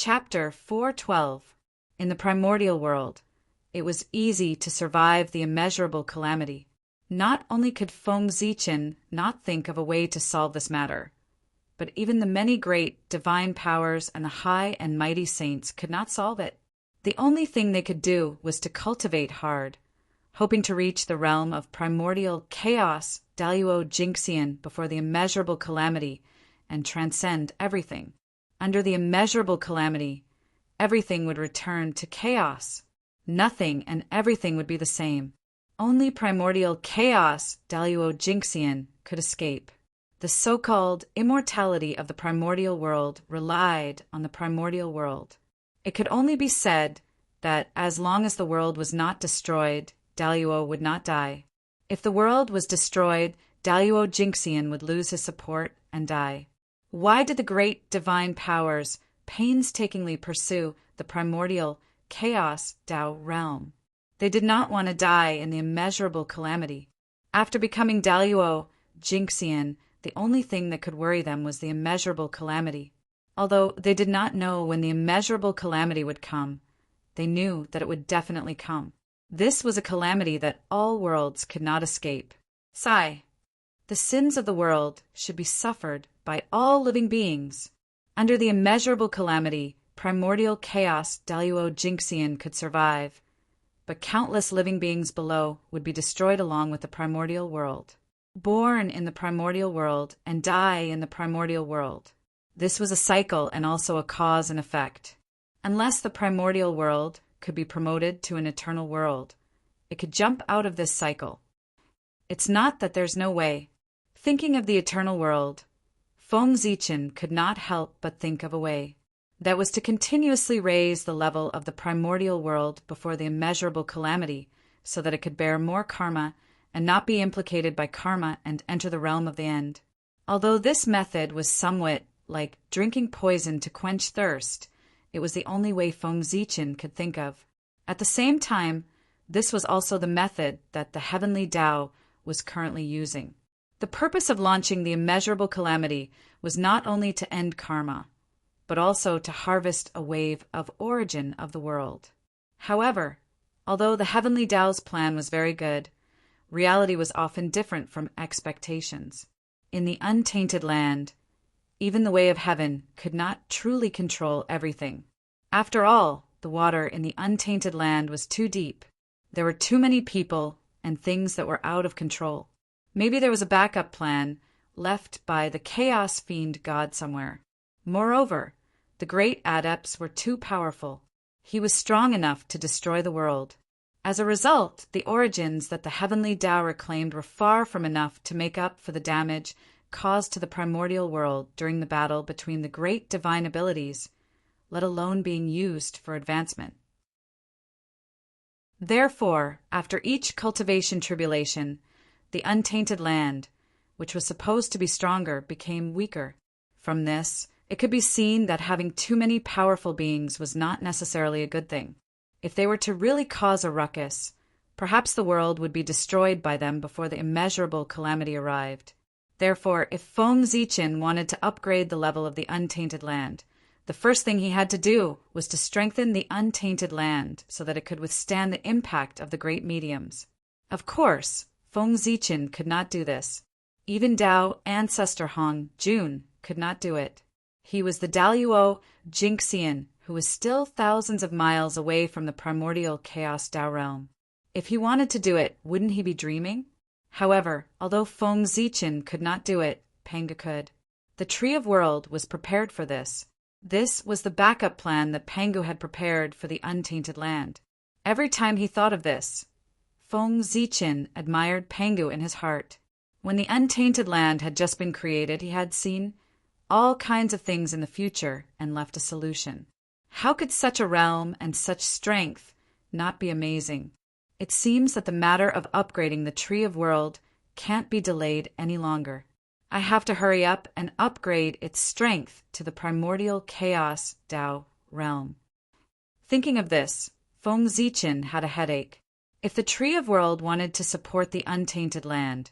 Chapter 412. In the primordial world, it was easy to survive the immeasurable calamity. Not only could Feng Zichen not think of a way to solve this matter, but even the many great divine powers and the high and mighty saints could not solve it. The only thing they could do was to cultivate hard, hoping to reach the realm of primordial chaos Daluo Jinxian before the immeasurable calamity and transcend everything. Under the immeasurable calamity, everything would return to chaos. Nothing and everything would be the same. Only primordial chaos Daluo Jinxian could escape. The so-called immortality of the primordial world relied on the primordial world. It could only be said that as long as the world was not destroyed, Daluo would not die. If the world was destroyed, Daluo Jinxian would lose his support and die. Why did the great divine powers painstakingly pursue the primordial chaos Dao realm? They did not want to die in the immeasurable calamity. After becoming Daluo Jinxian, the only thing that could worry them was the immeasurable calamity. Although they did not know when the immeasurable calamity would come, they knew that it would definitely come. This was a calamity that all worlds could not escape. Sigh. The sins of the world should be suffered by all living beings. Under the immeasurable calamity, primordial chaos Daluo Jinxian could survive, but countless living beings below would be destroyed along with the primordial world. Born in the primordial world and die in the primordial world. This was a cycle and also a cause and effect. Unless the primordial world could be promoted to an eternal world, it could jump out of this cycle. It's not that there's no way. Thinking of the eternal world, Feng Zichen could not help but think of a way. That was to continuously raise the level of the primordial world before the immeasurable calamity so that it could bear more karma and not be implicated by karma and enter the realm of the end. Although this method was somewhat like drinking poison to quench thirst, it was the only way Feng Zichen could think of. At the same time, this was also the method that the heavenly Tao was currently using. The purpose of launching the immeasurable calamity was not only to end karma, but also to harvest a wave of origin of the world. However, although the heavenly Tao's plan was very good, reality was often different from expectations. In the untainted land, even the way of heaven could not truly control everything. After all, the water in the untainted land was too deep. There were too many people and things that were out of control. Maybe there was a backup plan left by the chaos fiend god somewhere. Moreover, the great adepts were too powerful. He was strong enough to destroy the world. As a result, the origins that the heavenly Tao reclaimed were far from enough to make up for the damage caused to the primordial world during the battle between the great divine abilities, let alone being used for advancement. Therefore, after each cultivation tribulation, the untainted land, which was supposed to be stronger, became weaker. From this, it could be seen that having too many powerful beings was not necessarily a good thing. If they were to really cause a ruckus, perhaps the world would be destroyed by them before the immeasurable calamity arrived. Therefore, if Feng Zichen wanted to upgrade the level of the untainted land, the first thing he had to do was to strengthen the untainted land so that it could withstand the impact of the great mediums. Of course, Feng Zichen could not do this. Even Dao ancestor Hong Jun could not do it. He was the Daluo Jinxian who was still thousands of miles away from the primordial chaos Dao realm. If he wanted to do it, wouldn't he be dreaming? However, although Feng Zichen could not do it, Pangu could. The Tree of World was prepared for this. This was the backup plan that Pangu had prepared for the untainted land. Every time he thought of this, Feng Zichen admired Pangu in his heart. When the untainted land had just been created, he had seen all kinds of things in the future and left a solution. How could such a realm and such strength not be amazing? It seems that the matter of upgrading the Tree of World can't be delayed any longer. I have to hurry up and upgrade its strength to the primordial chaos Dao realm. Thinking of this, Feng Zichen had a headache. If the Tree of World wanted to support the untainted land,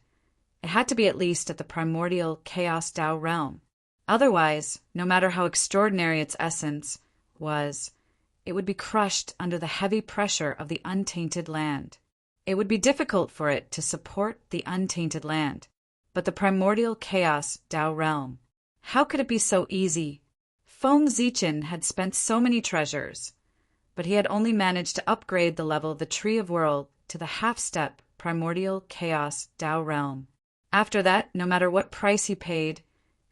it had to be at least at the primordial chaos Dao realm. Otherwise, no matter how extraordinary its essence, was, it would be crushed under the heavy pressure of the untainted land. It would be difficult for it to support the untainted land, but the primordial chaos Tao realm. How could it be so easy? Feng Zichen had spent so many treasures, but he had only managed to upgrade the level of the Tree of World to the half-step primordial chaos Tao realm. After that, no matter what price he paid,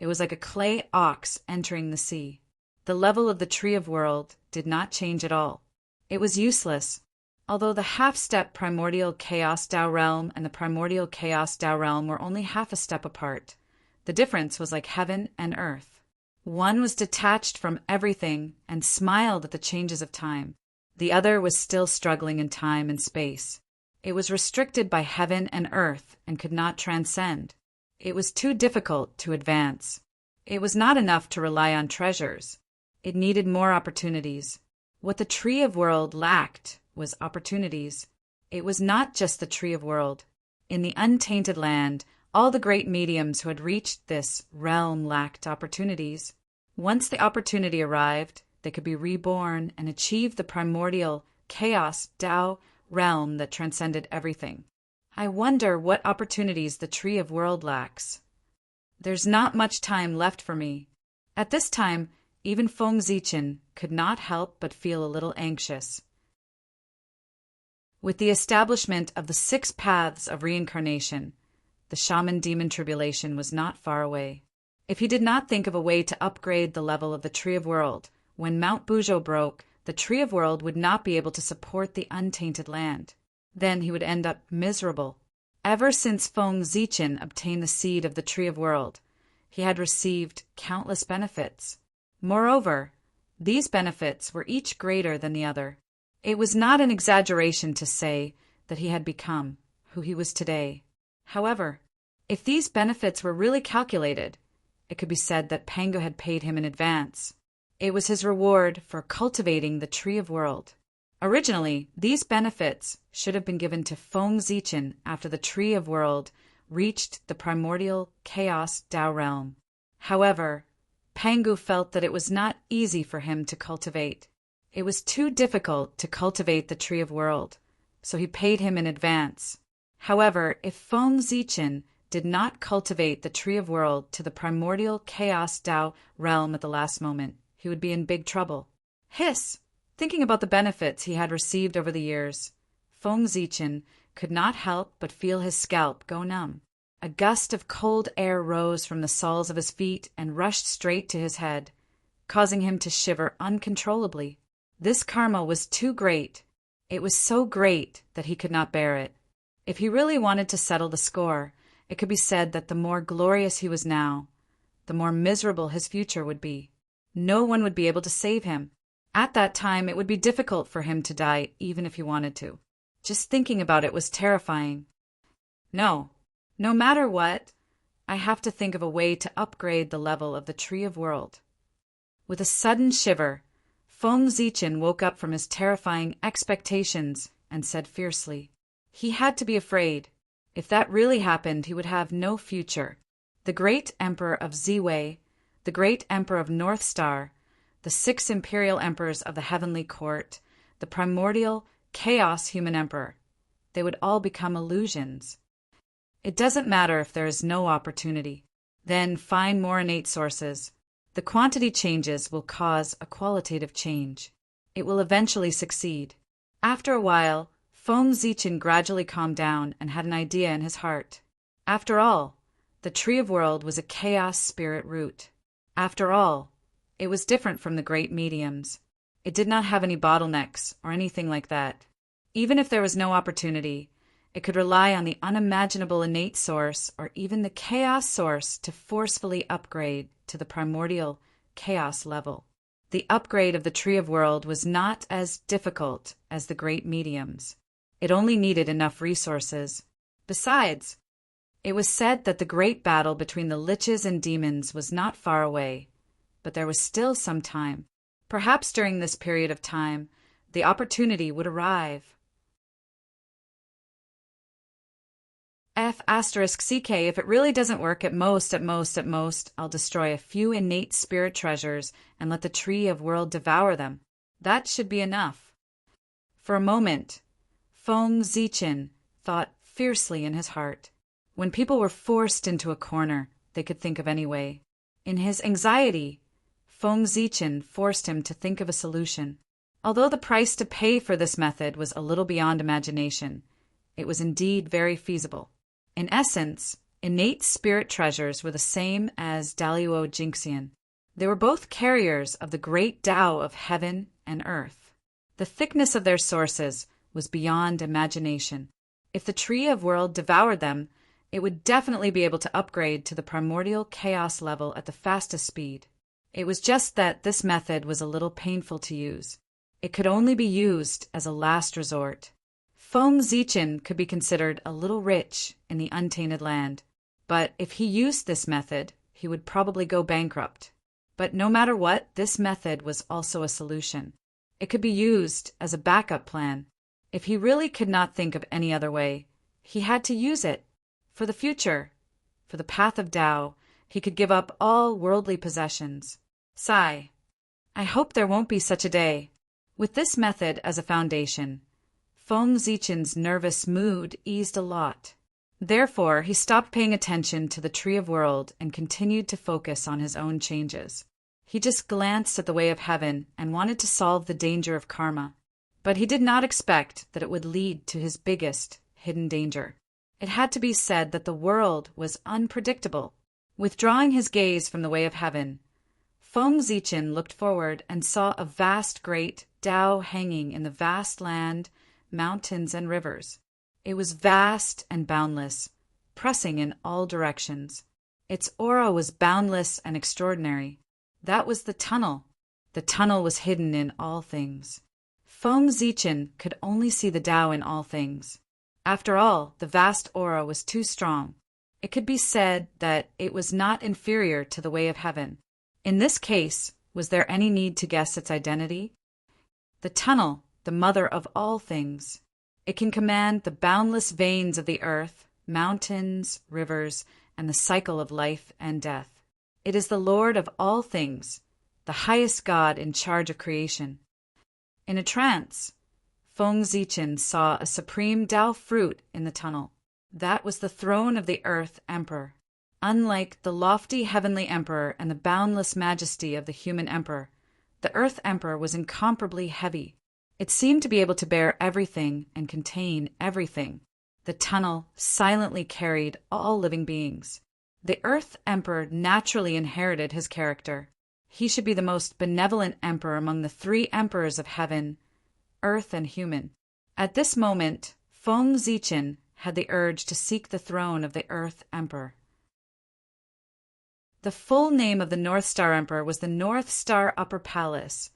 it was like a clay ox entering the sea. The level of the Tree of World did not change at all. It was useless. Although the half-step primordial chaos Tao realm and the primordial chaos Tao realm were only half a step apart, the difference was like heaven and earth. One was detached from everything and smiled at the changes of time. The other was still struggling in time and space. It was restricted by heaven and earth and could not transcend. It was too difficult to advance. It was not enough to rely on treasures. It needed more opportunities. What the Tree of World lacked was opportunities. It was not just the Tree of World. In the untainted land, all the great mediums who had reached this realm lacked opportunities. Once the opportunity arrived, they could be reborn and achieve the primordial chaos Tao realm that transcended everything. I wonder what opportunities the Tree of World lacks. There's not much time left for me. At this time, even Feng Zichen could not help but feel a little anxious. With the establishment of the 6 paths of reincarnation, the shaman-demon tribulation was not far away. If he did not think of a way to upgrade the level of the Tree of World, when Mount Buzhou broke, the Tree of World would not be able to support the untainted land. Then he would end up miserable. Ever since Feng Zichen obtained the seed of the Tree of World, he had received countless benefits. Moreover, these benefits were each greater than the other. It was not an exaggeration to say that he had become who he was today. However, if these benefits were really calculated, it could be said that Pangu had paid him in advance. It was his reward for cultivating the Tree of World. Originally, these benefits should have been given to Feng Zichen after the Tree of World reached the primordial chaos Tao realm. However, Pangu felt that it was not easy for him to cultivate. It was too difficult to cultivate the Tree of World, so he paid him in advance. However, if Feng Zichen did not cultivate the Tree of World to the primordial chaos Tao realm at the last moment, he would be in big trouble. Hiss! Thinking about the benefits he had received over the years, Feng Zichen could not help but feel his scalp go numb. A gust of cold air rose from the soles of his feet and rushed straight to his head, causing him to shiver uncontrollably. This karma was too great. It was so great that he could not bear it. If he really wanted to settle the score, it could be said that the more glorious he was now, the more miserable his future would be. No one would be able to save him. At that time, it would be difficult for him to die even if he wanted to. Just thinking about it was terrifying. No matter what, I have to think of a way to upgrade the level of the Tree of World. With a sudden shiver, Feng Zichen woke up from his terrifying expectations and said fiercely, he had to be afraid. If that really happened, he would have no future. The great Emperor of Ziwei, the great Emperor of North Star, the 6 imperial emperors of the Heavenly Court, the primordial chaos human emperor, they would all become illusions. It doesn't matter if there is no opportunity. Then find more innate sources. The quantity changes will cause a qualitative change. It will eventually succeed. After a while, Feng Zichen gradually calmed down and had an idea in his heart. After all, the Tree of World was a chaos spirit root. After all, it was different from the great mediums. It did not have any bottlenecks or anything like that. Even if there was no opportunity, it could rely on the unimaginable innate source or even the chaos source to forcefully upgrade to the primordial chaos level. The upgrade of the Tree of World was not as difficult as the great mediums. It only needed enough resources. Besides, it was said that the great battle between the liches and demons was not far away, but there was still some time. Perhaps during this period of time, the opportunity would arrive. F***ck, if it really doesn't work, at most, I'll destroy a few innate spirit treasures and let the tree of world devour them. That should be enough. For a moment, Feng Zichin thought fiercely in his heart. When people were forced into a corner, they could think of any way. In his anxiety, Feng Zichin forced him to think of a solution. Although the price to pay for this method was a little beyond imagination, it was indeed very feasible. In essence, innate spirit treasures were the same as Daluo Jinxian. They were both carriers of the great Tao of heaven and earth. The thickness of their sources was beyond imagination. If the Tree of World devoured them, it would definitely be able to upgrade to the primordial chaos level at the fastest speed. It was just that this method was a little painful to use. It could only be used as a last resort. Feng Zichin could be considered a little rich in the untainted land, but if he used this method, he would probably go bankrupt. But no matter what, this method was also a solution. It could be used as a backup plan. If he really could not think of any other way, he had to use it. For the future, for the path of Tao, he could give up all worldly possessions. Sigh. I hope there won't be such a day. With this method as a foundation, Feng Zichin's nervous mood eased a lot. Therefore, he stopped paying attention to the Tree of World and continued to focus on his own changes. He just glanced at the way of heaven and wanted to solve the danger of karma. But he did not expect that it would lead to his biggest hidden danger. It had to be said that the world was unpredictable. Withdrawing his gaze from the way of heaven, Feng Zichin looked forward and saw a vast great Tao hanging in the vast land, mountains and rivers. It was vast and boundless, pressing in all directions. Its aura was boundless and extraordinary. That was the tunnel. The tunnel was hidden in all things. Feng Zichin could only see the Tao in all things. After all, the vast aura was too strong. It could be said that it was not inferior to the way of heaven. In this case, was there any need to guess its identity? The tunnel, the mother of all things. It can command the boundless veins of the earth, mountains, rivers, and the cycle of life and death. It is the Lord of all things, the highest God in charge of creation. In a trance, Feng Zichin saw a supreme Tao fruit in the tunnel. That was the throne of the Earth Emperor. Unlike the lofty heavenly Emperor and the boundless majesty of the human Emperor, the Earth Emperor was incomparably heavy. It seemed to be able to bear everything and contain everything. The tunnel silently carried all living beings. The Earth Emperor naturally inherited his character. He should be the most benevolent emperor among the three emperors of heaven, earth, and human. At this moment, Feng Zichin had the urge to seek the throne of the Earth Emperor. The full name of the North Star Emperor was the North Star Upper Palace,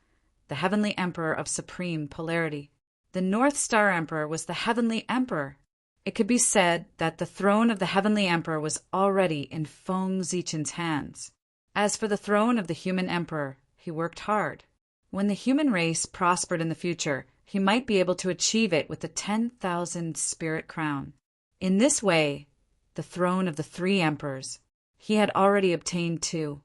the Heavenly Emperor of Supreme Polarity. The North Star Emperor was the Heavenly Emperor. It could be said that the throne of the Heavenly Emperor was already in Feng Zichin's hands. As for the throne of the human emperor, he worked hard. When the human race prospered in the future, he might be able to achieve it with the 10,000 spirit crown. In this way, the throne of the three emperors, he had already obtained two.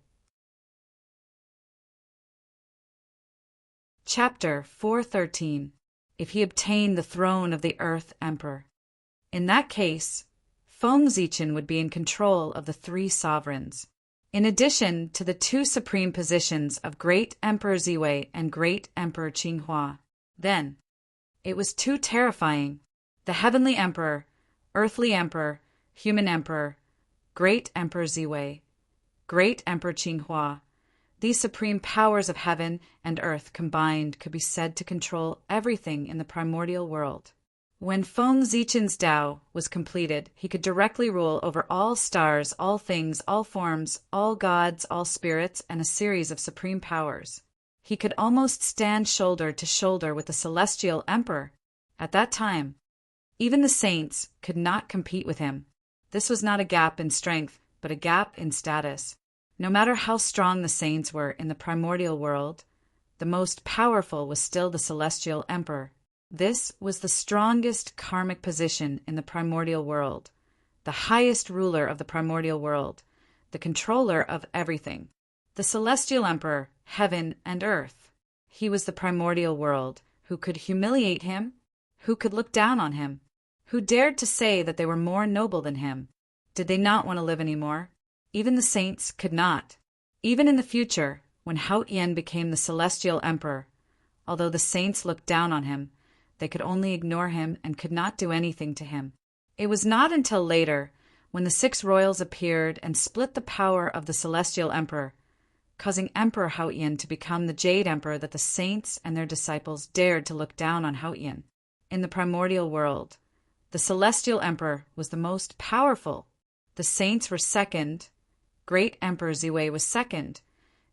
Chapter 413. If he obtained the throne of the Earth Emperor. In that case, Feng Zichin would be in control of the three sovereigns. In addition to the two supreme positions of Great Emperor Ziwei and Great Emperor Qinghua. Then, it was too terrifying. The Heavenly Emperor, Earthly Emperor, Human Emperor, Great Emperor Ziwei, Great Emperor Qinghua. These supreme powers of heaven and earth combined could be said to control everything in the primordial world. When Feng Zichin's Tao was completed, he could directly rule over all stars, all things, all forms, all gods, all spirits, and a series of supreme powers. He could almost stand shoulder to shoulder with the celestial emperor. At that time, even the saints could not compete with him. This was not a gap in strength, but a gap in status. No matter how strong the saints were in the primordial world, the most powerful was still the celestial emperor. This was the strongest karmic position in the primordial world, the highest ruler of the primordial world, the controller of everything, the celestial emperor, heaven and earth. He was the primordial world. Who could humiliate him? Who could look down on him? Who dared to say that they were more noble than him? Did they not want to live anymore? Even the saints could not. Even in the future, when Hao Yin became the celestial emperor, although the saints looked down on him, they could only ignore him and could not do anything to him. It was not until later, when the 6 royals appeared and split the power of the celestial emperor, causing Emperor Hao Yin to become the Jade Emperor, that the saints and their disciples dared to look down on Hao Yin. In the primordial world, the celestial emperor was the most powerful. The saints were second, Great Emperor Ziwei was second,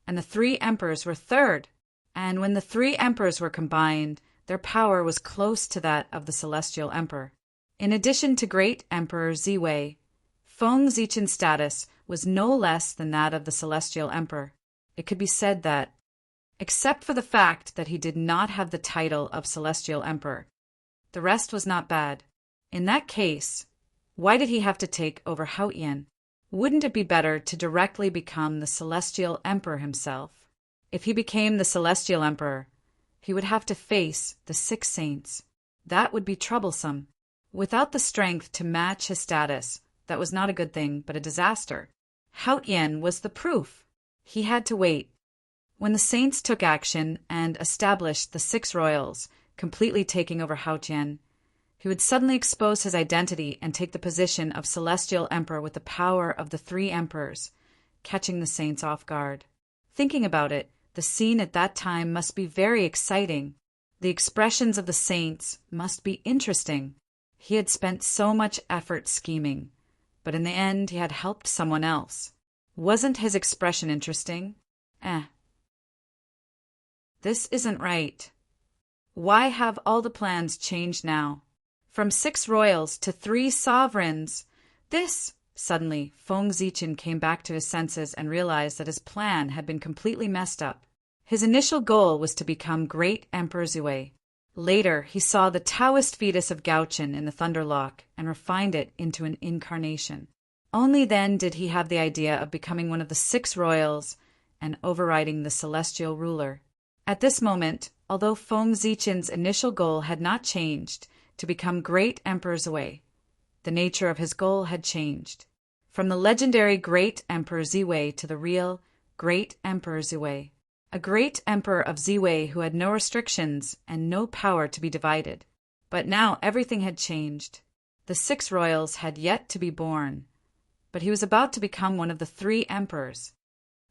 and the 3 emperors were third. And when the 3 emperors were combined, their power was close to that of the celestial emperor. In addition to Great Emperor Ziwei, Feng Zichen's status was no less than that of the celestial emperor. It could be said that, except for the fact that he did not have the title of celestial emperor, the rest was not bad. In that case, why did he have to take over Hao Yin? Wouldn't it be better to directly become the celestial emperor himself? If he became the celestial emperor, he would have to face the 6 saints. That would be troublesome. Without the strength to match his status, that was not a good thing, but a disaster. Hao Yin was the proof. He had to wait. When the saints took action and established the 6 royals, completely taking over Hao Yin, he would suddenly expose his identity and take the position of celestial emperor with the power of the 3 emperors, catching the saints off guard. Thinking about it, the scene at that time must be very exciting. The expressions of the saints must be interesting. He had spent so much effort scheming, but in the end he had helped someone else. Wasn't his expression interesting? This isn't right. Why have all the plans changed now? From 6 royals to 3 sovereigns. Suddenly, Feng Zichen came back to his senses and realized that his plan had been completely messed up. His initial goal was to become Great Emperor Ziwei. Later, he saw the Taoist fetus of Gaochen in the Thunderlock and refined it into an incarnation. Only then did he have the idea of becoming one of the 6 royals and overriding the celestial ruler. At this moment, although Feng Zichen's initial goal had not changed to become Great Emperor Ziwei, the nature of his goal had changed. From the legendary Great Emperor Ziwei to the real Great Emperor Ziwei. A great emperor of Ziwei who had no restrictions and no power to be divided. But now everything had changed. The 6 royals had yet to be born, but he was about to become one of the 3 emperors.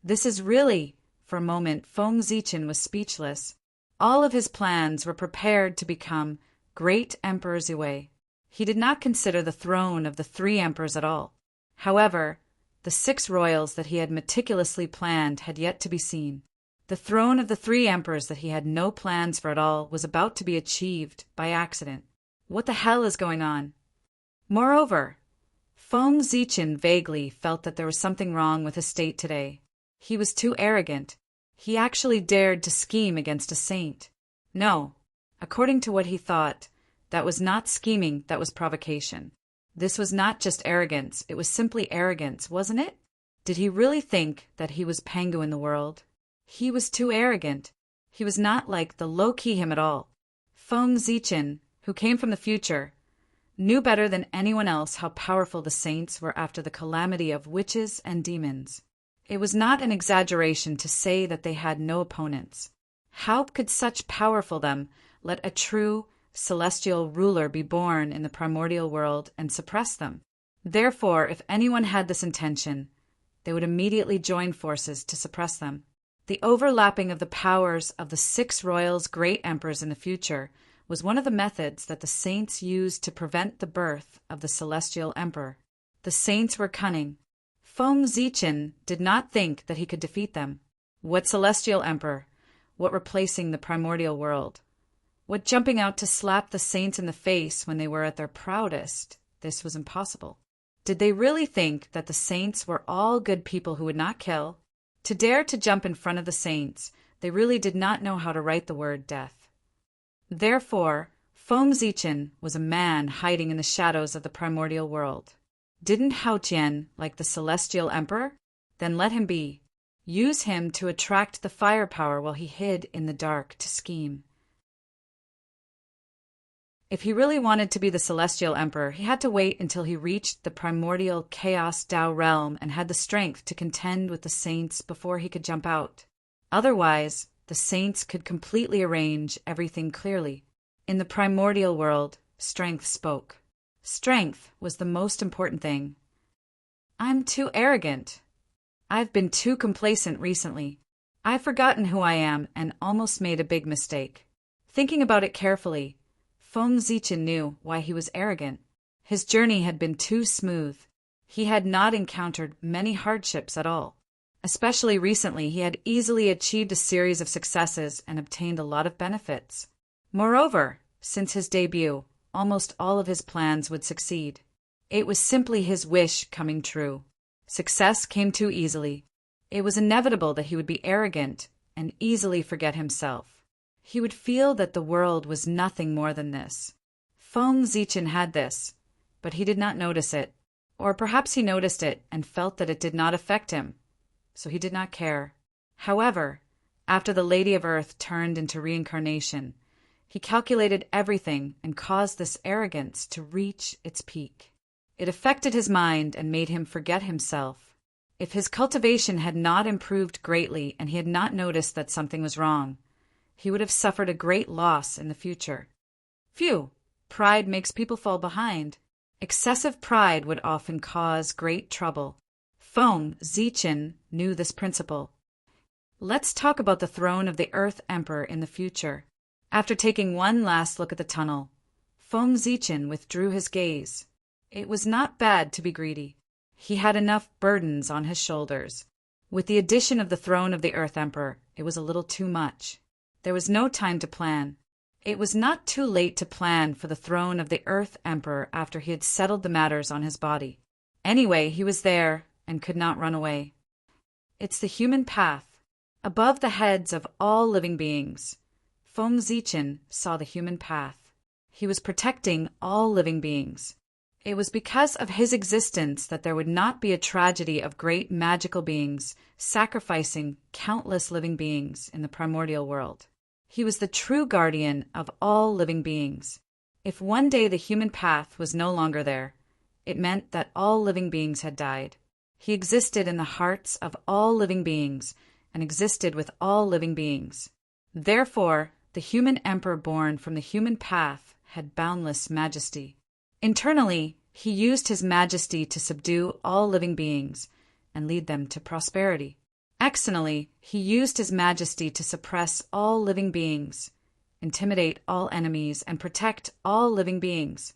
This is really, for a moment, Feng Zichen was speechless. All of his plans were prepared to become Great Emperor Ziwei. He did not consider the throne of the 3 emperors at all. However, the 6 royals that he had meticulously planned had yet to be seen. The throne of the 3 emperors that he had no plans for at all was about to be achieved by accident. What the hell is going on? Moreover, Feng Zichen vaguely felt that there was something wrong with his state today. He was too arrogant. He actually dared to scheme against a saint. No, according to what he thought, that was not scheming, that was provocation. This was not just arrogance, it was simply arrogance, wasn't it? Did he really think that he was Pangu in the world? He was too arrogant. He was not like the low-key him at all. Feng Zichen, who came from the future, knew better than anyone else how powerful the saints were after the calamity of witches and demons. It was not an exaggeration to say that they had no opponents. How could such powerful them let a true celestial ruler be born in the primordial world and suppress them? Therefore, if anyone had this intention, they would immediately join forces to suppress them. The overlapping of the powers of the 6 royals' great emperors in the future was one of the methods that the saints used to prevent the birth of the celestial emperor. The saints were cunning. Feng Zichen did not think that he could defeat them. What celestial emperor? What replacing the primordial world? What jumping out to slap the saints in the face when they were at their proudest? This was impossible. Did they really think that the saints were all good people who would not kill? To dare to jump in front of the saints, they really did not know how to write the word death. Therefore, Feng Zichen was a man hiding in the shadows of the primordial world. Didn't Hao Jian like the celestial emperor? Then let him be. Use him to attract the firepower while he hid in the dark to scheme. If he really wanted to be the celestial emperor, he had to wait until he reached the primordial chaos Tao realm and had the strength to contend with the saints before he could jump out. Otherwise, the saints could completely arrange everything clearly. In the primordial world, strength spoke. Strength was the most important thing. I'm too arrogant. I've been too complacent recently. I've forgotten who I am and almost made a big mistake. Thinking about it carefully, Feng Zichen knew why he was arrogant. His journey had been too smooth. He had not encountered many hardships at all. Especially recently, he had easily achieved a series of successes and obtained a lot of benefits. Moreover, since his debut, almost all of his plans would succeed. It was simply his wish coming true. Success came too easily. It was inevitable that he would be arrogant and easily forget himself. He would feel that the world was nothing more than this. Feng Zichen had this, but he did not notice it. Or perhaps he noticed it and felt that it did not affect him, so he did not care. However, after the Lady of Earth turned into reincarnation, he calculated everything and caused this arrogance to reach its peak. It affected his mind and made him forget himself. If his cultivation had not improved greatly and he had not noticed that something was wrong, he would have suffered a great loss in the future. Phew! Pride makes people fall behind. Excessive pride would often cause great trouble. Feng Zichen knew this principle. Let's talk about the throne of the Earth Emperor in the future. After taking one last look at the tunnel, Feng Zichen withdrew his gaze. It was not bad to be greedy. He had enough burdens on his shoulders. With the addition of the throne of the Earth Emperor, it was a little too much. There was no time to plan. It was not too late to plan for the throne of the Earth Emperor after he had settled the matters on his body. Anyway, he was there and could not run away. It's the human path. Above the heads of all living beings, Feng Zichen saw the human path. He was protecting all living beings. It was because of his existence that there would not be a tragedy of great magical beings sacrificing countless living beings in the primordial world. He was the true guardian of all living beings. If one day the human path was no longer there, it meant that all living beings had died. He existed in the hearts of all living beings and existed with all living beings. Therefore, the human emperor born from the human path had boundless majesty. Internally, he used his majesty to subdue all living beings and lead them to prosperity. Externally, he used his majesty to suppress all living beings, intimidate all enemies, and protect all living beings.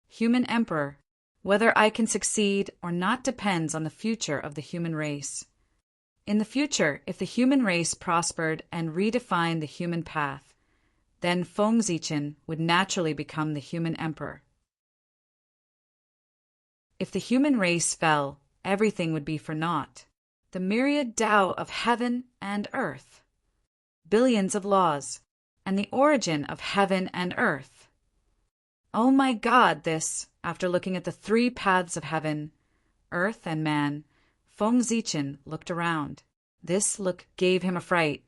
Human emperor, whether I can succeed or not depends on the future of the human race. In the future, if the human race prospered and redefined the human path, then Feng Zichen would naturally become the human emperor. If the human race fell, everything would be for naught. The myriad Tao of heaven and earth, billions of laws, and the origin of heaven and earth. Oh my God, this, after looking at the three paths of heaven, earth, and man, Feng Zichen looked around. This look gave him a fright.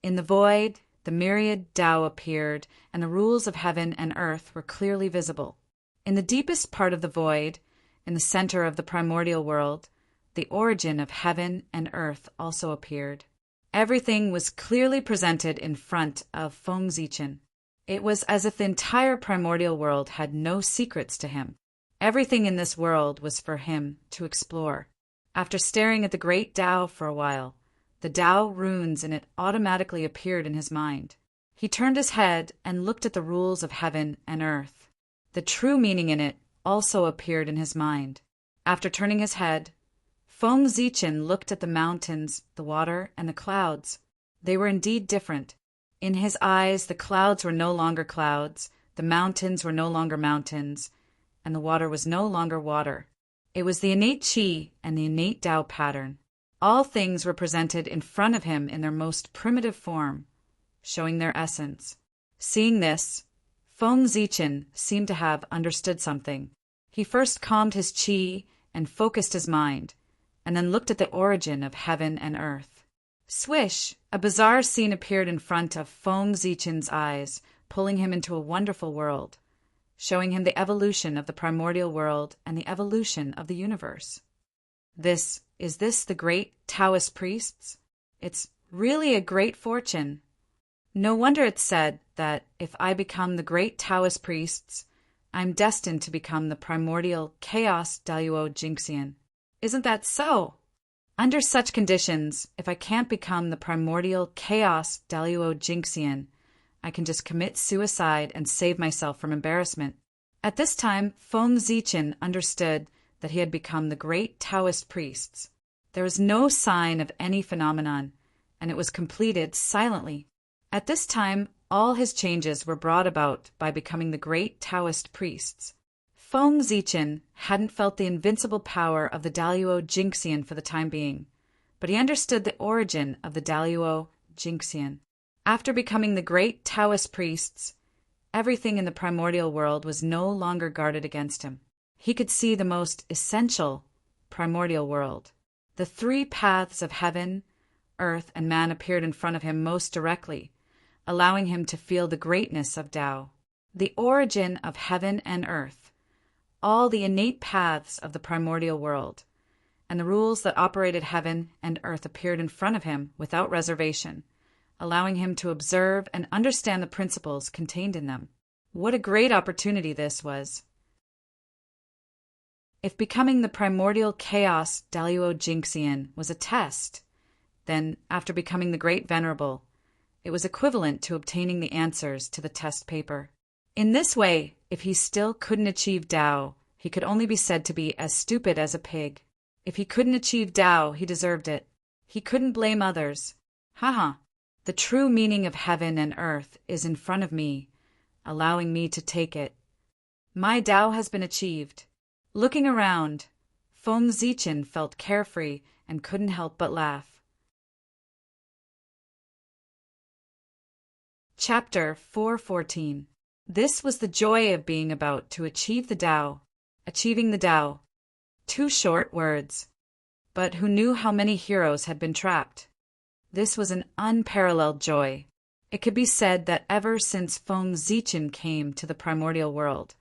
In the void, the myriad Tao appeared, and the rules of heaven and earth were clearly visible. In the deepest part of the void, in the center of the primordial world, the origin of heaven and earth also appeared. Everything was clearly presented in front of Feng Zichen. It was as if the entire primordial world had no secrets to him. Everything in this world was for him to explore. After staring at the great Tao for a while, the Tao runes in it automatically appeared in his mind. He turned his head and looked at the rules of heaven and earth. The true meaning in it also appeared in his mind. After turning his head, Feng Zichen looked at the mountains, the water, and the clouds. They were indeed different. In his eyes, the clouds were no longer clouds, the mountains were no longer mountains, and the water was no longer water. It was the innate Qi and the innate Tao pattern. All things were presented in front of him in their most primitive form, showing their essence. Seeing this, Feng Zichen seemed to have understood something. He first calmed his Qi and focused his mind, and then looked at the origin of heaven and earth. Swish! A bizarre scene appeared in front of Feng Zichen's eyes, pulling him into a wonderful world, showing him the evolution of the primordial world and the evolution of the universe. Is this the great Taoist priests? It's really a great fortune. No wonder it's said that if I become the great Taoist priests, I'm destined to become the primordial chaos Daluo Jingxian. Isn't that so? Under such conditions, if I can't become the primordial chaos Daluo Jingxian, I can just commit suicide and save myself from embarrassment. At this time, Feng Zichen understood that he had become the great Taoist priests. There was no sign of any phenomenon, and it was completed silently. At this time, all his changes were brought about by becoming the great Taoist priests. Feng Zichen hadn't felt the invincible power of the Daluo Jingxian for the time being, but he understood the origin of the Daluo Jingxian. After becoming the great Taoist priests, everything in the primordial world was no longer guarded against him. He could see the most essential primordial world. The three paths of heaven, earth, and man appeared in front of him most directly, allowing him to feel the greatness of Tao, the origin of heaven and earth, all the innate paths of the primordial world, and the rules that operated heaven and earth appeared in front of him without reservation, allowing him to observe and understand the principles contained in them. What a great opportunity this was! If becoming the primordial chaos Daluo Jingxian was a test, then, after becoming the Great Venerable, it was equivalent to obtaining the answers to the test paper. In this way, if he still couldn't achieve Tao, he could only be said to be as stupid as a pig. If he couldn't achieve Tao, he deserved it. He couldn't blame others. The true meaning of heaven and earth is in front of me, allowing me to take it. My Tao has been achieved. Looking around, Feng Zichen felt carefree and couldn't help but laugh. Chapter 414. This was the joy of being about to achieve the Tao. Achieving the Tao. 2 short words. But who knew how many heroes had been trapped? This was an unparalleled joy. It could be said that ever since Feng Zichen came to the primordial world,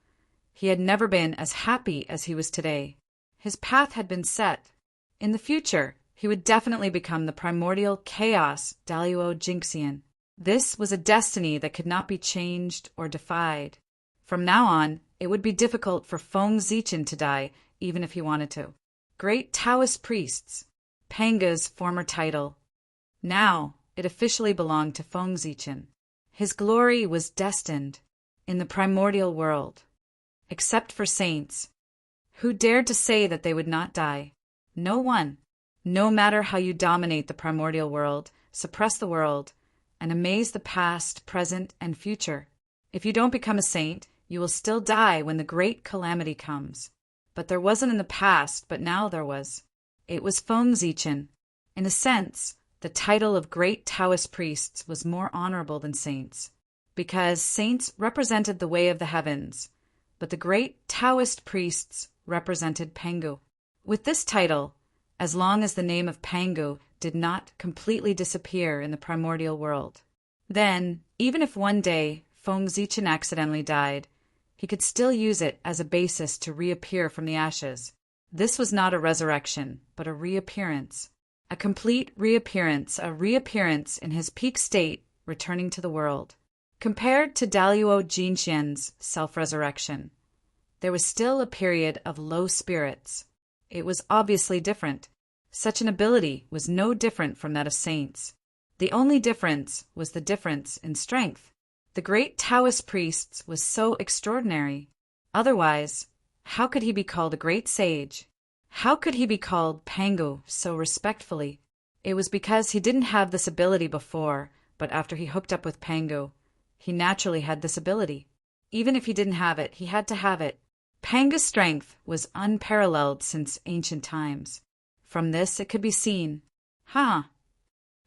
he had never been as happy as he was today. His path had been set. In the future, he would definitely become the primordial chaos Daluo Jingxian. This was a destiny that could not be changed or defied. From now on, it would be difficult for Feng Zichen to die, even if he wanted to. Great Taoist priests, Panga's former title. Now, it officially belonged to Feng Zichen. His glory was destined in the primordial world. Except for saints. Who dared to say that they would not die? No one. No matter how you dominate the primordial world, suppress the world, and amaze the past, present, and future. If you don't become a saint, you will still die when the great calamity comes. But there wasn't in the past, but now there was. It was Feng Zichen. In a sense, the title of great Taoist priests was more honorable than saints, because saints represented the way of the heavens, but the great Taoist priests represented Pangu. With this title, as long as the name of Pangu did not completely disappear in the primordial world, then, even if one day Feng Zichen accidentally died, he could still use it as a basis to reappear from the ashes. This was not a resurrection, but a reappearance. A complete reappearance, a reappearance in his peak state, returning to the world. Compared to Daluo Jingxian's self-resurrection, there was still a period of low spirits. It was obviously different. Such an ability was no different from that of saints. The only difference was the difference in strength. The great Taoist priest was so extraordinary. Otherwise, how could he be called a great sage? How could he be called Pangu so respectfully? It was because he didn't have this ability before, but after he hooked up with Pangu, he naturally had this ability. Even if he didn't have it, he had to have it. Pangu's strength was unparalleled since ancient times. From this it could be seen.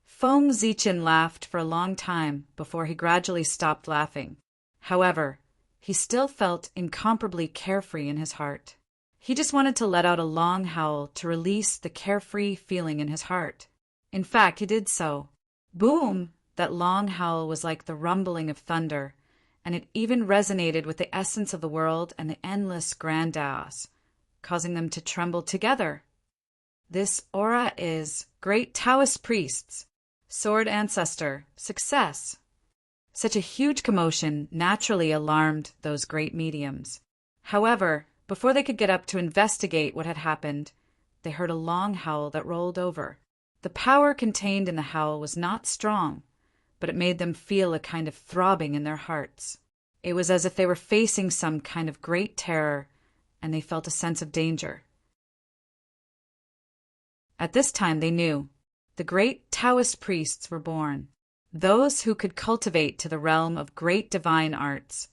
Feng Zichen laughed for a long time before he gradually stopped laughing. However, he still felt incomparably carefree in his heart. He just wanted to let out a long howl to release the carefree feeling in his heart. In fact, he did so. Boom! That long howl was like the rumbling of thunder, and it even resonated with the essence of the world and the endless grand chaos, causing them to tremble together. This aura is great Taoist priests, sword ancestor, success. Such a huge commotion naturally alarmed those great mediums. However, before they could get up to investigate what had happened, they heard a long howl that rolled over. The power contained in the howl was not strong, but it made them feel a kind of throbbing in their hearts. It was as if they were facing some kind of great terror, and they felt a sense of danger. At this time they knew the great Taoist priests were born, those who could cultivate to the realm of great divine arts,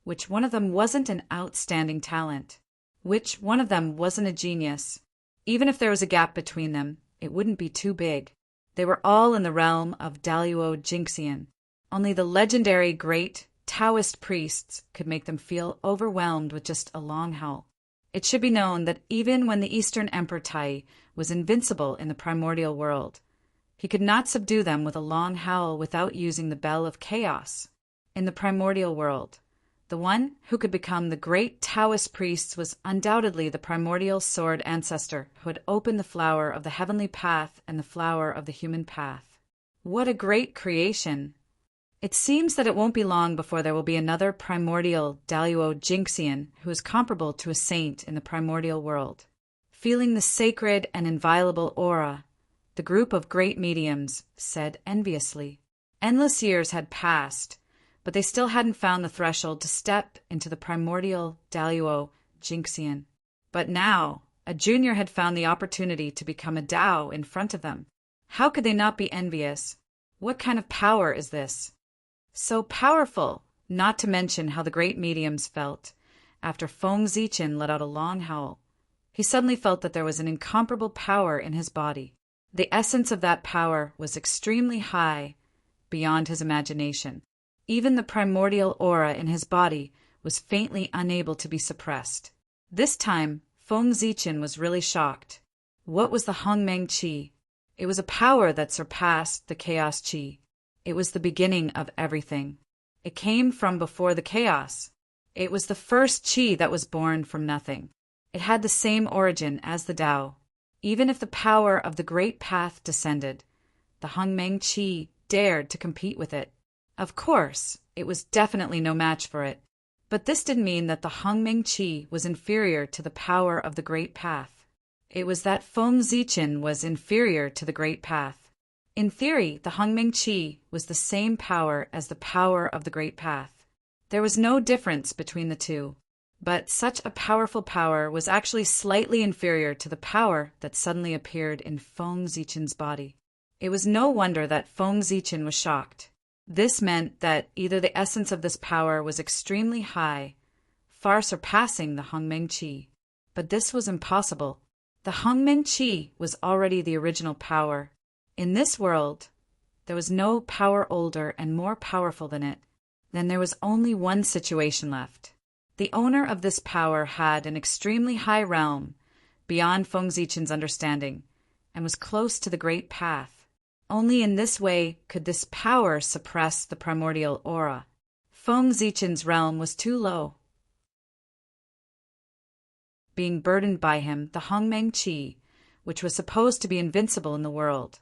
which one of them wasn't an outstanding talent, which one of them wasn't a genius. Even if there was a gap between them, it wouldn't be too big. They were all in the realm of Daluo Jinxian. Only the legendary great Taoist priests could make them feel overwhelmed with just a long howl. It should be known that even when the Eastern Emperor Tai was invincible in the primordial world, he could not subdue them with a long howl without using the Bell of Chaos. In the primordial world, the one who could become the great Taoist priests was undoubtedly the primordial sword ancestor who had opened the flower of the heavenly path and the flower of the human path. What a great creation! It seems that it won't be long before there will be another primordial Daluo Jinxian who is comparable to a saint in the primordial world. Feeling the sacred and inviolable aura, the group of great mediums said enviously. Endless years had passed, but they still hadn't found the threshold to step into the primordial Daluo Jinxian. But now, a junior had found the opportunity to become a Dao in front of them. How could they not be envious? What kind of power is this? So powerful, not to mention how the great mediums felt. After Feng Zichen let out a long howl, he suddenly felt that there was an incomparable power in his body. The essence of that power was extremely high, beyond his imagination. Even the primordial aura in his body was faintly unable to be suppressed. This time, Feng Zichen was really shocked. What was the Hongmeng Qi? It was a power that surpassed the Chaos Qi. It was the beginning of everything. It came from before the chaos. It was the first Qi that was born from nothing. It had the same origin as the Tao. Even if the power of the Great Path descended, the Hongmeng Qi dared to compete with it. Of course, it was definitely no match for it. But this didn't mean that the Hongmeng Qi was inferior to the power of the Great Path. It was that Feng Zichen was inferior to the Great Path. In theory, the Hongmeng Qi was the same power as the power of the Great Path. There was no difference between the two. But such a powerful power was actually slightly inferior to the power that suddenly appeared in Feng Zichen's body. It was no wonder that Feng Zichen was shocked. This meant that either the essence of this power was extremely high, far surpassing the Hongmeng Qi. But this was impossible. The Hongmeng Qi was already the original power. In this world, there was no power older and more powerful than it. Then there was only one situation left. The owner of this power had an extremely high realm, beyond Feng Zichen's understanding, and was close to the Great Path. Only in this way could this power suppress the primordial aura. Feng Zichen's realm was too low. Being burdened by him, the Hongmeng Qi, which was supposed to be invincible in the world,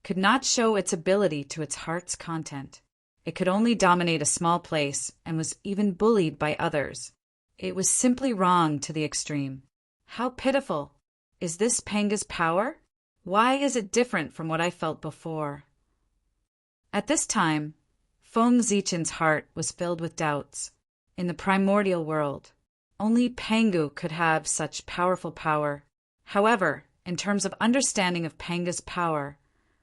could not show its ability to its heart's content. It could only dominate a small place and was even bullied by others. It was simply wrong to the extreme. How pitiful! Is this Panga's power? Why is it different from what I felt before? At this time, Feng Zichen's heart was filled with doubts. In the primordial world, only Pangu could have such powerful power. However, in terms of understanding of Panga's power,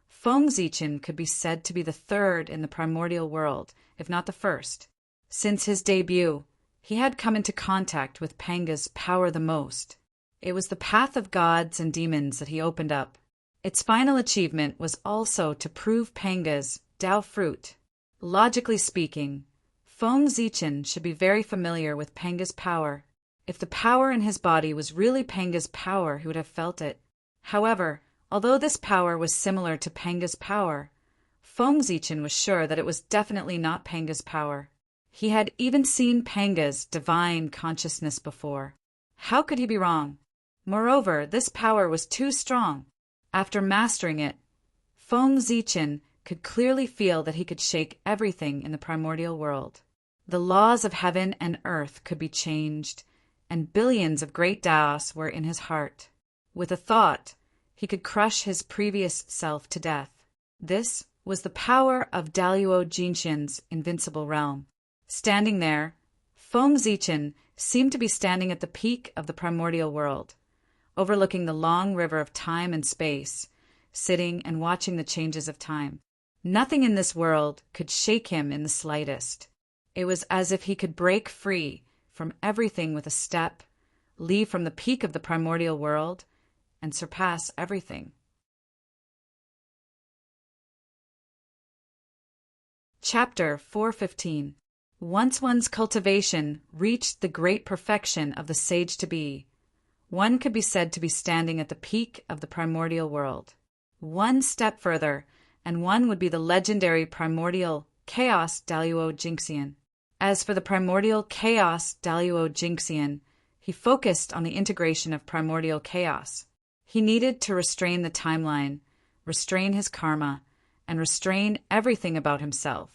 Feng Zichen could be said to be the third in the primordial world, if not the first. Since his debut, he had come into contact with Panga's power the most. It was the path of gods and demons that he opened up. Its final achievement was also to prove Panga's Tao fruit. Logically speaking, Feng Zichen should be very familiar with Panga's power. If the power in his body was really Panga's power, he would have felt it. However, although this power was similar to Panga's power, Feng Zichen was sure that it was definitely not Panga's power. He had even seen Panga's divine consciousness before. How could he be wrong? Moreover, this power was too strong. After mastering it, Feng Zichen could clearly feel that he could shake everything in the primordial world. The laws of heaven and earth could be changed, and billions of great Daos were in his heart. With a thought, he could crush his previous self to death. This was the power of Daluo Jinxian's invincible realm. Standing there, Feng Zichen seemed to be standing at the peak of the primordial world, overlooking the long river of time and space, sitting and watching the changes of time. Nothing in this world could shake him in the slightest. It was as if he could break free from everything with a step, leave from the peak of the primordial world, and surpass everything. Chapter 415. Once one's cultivation reached the great perfection of the sage-to-be, one could be said to be standing at the peak of the primordial world. One step further, and one would be the legendary primordial chaos Daluo Jinxian. As for the primordial chaos Daluo Jinxian, he focused on the integration of primordial chaos. He needed to restrain the timeline, restrain his karma, and restrain everything about himself.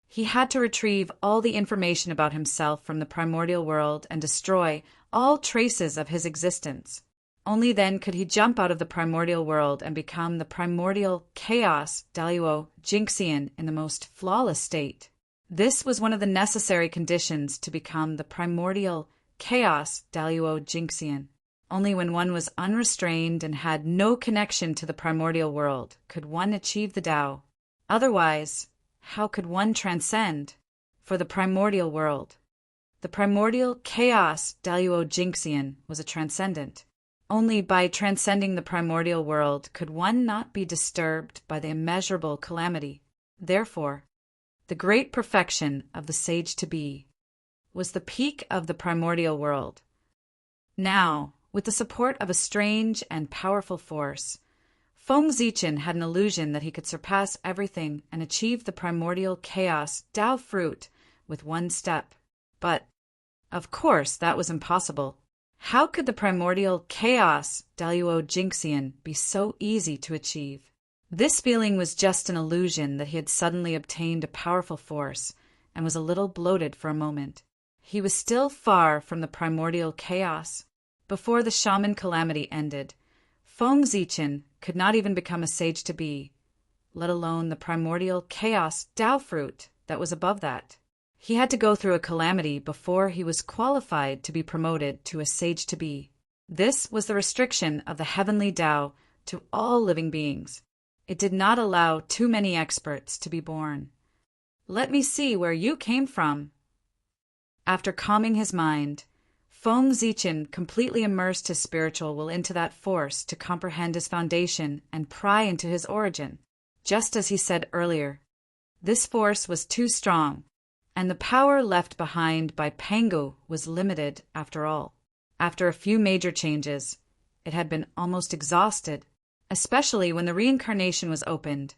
He had to retrieve all the information about himself from the primordial world and destroy all traces of his existence. Only then could he jump out of the primordial world and become the primordial chaos Daluo Jinxian in the most flawless state. This was one of the necessary conditions to become the primordial chaos Daluo Jinxian. Only when one was unrestrained and had no connection to the primordial world could one achieve the Tao. Otherwise, how could one transcend? For the primordial world, the primordial chaos Daluo Jinxian was a transcendent. Only by transcending the primordial world could one not be disturbed by the immeasurable calamity. Therefore, the great perfection of the sage-to-be was the peak of the primordial world. Now, with the support of a strange and powerful force, Feng Zichen had an illusion that he could surpass everything and achieve the primordial chaos Tao fruit with one step. But, of course, that was impossible. How could the primordial chaos Daluo Jinxian be so easy to achieve? This feeling was just an illusion that he had suddenly obtained a powerful force and was a little bloated for a moment. He was still far from the primordial chaos. Before the shaman calamity ended, Feng Zichen could not even become a sage-to-be, let alone the primordial chaos Tao fruit that was above that. He had to go through a calamity before he was qualified to be promoted to a sage-to-be. This was the restriction of the heavenly Tao to all living beings. It did not allow too many experts to be born. Let me see where you came from. After calming his mind, Feng Zichen completely immersed his spiritual will into that force to comprehend his foundation and pry into his origin. Just as he said earlier, this force was too strong, and the power left behind by Pangu was limited after all. After a few major changes, it had been almost exhausted, especially when the reincarnation was opened.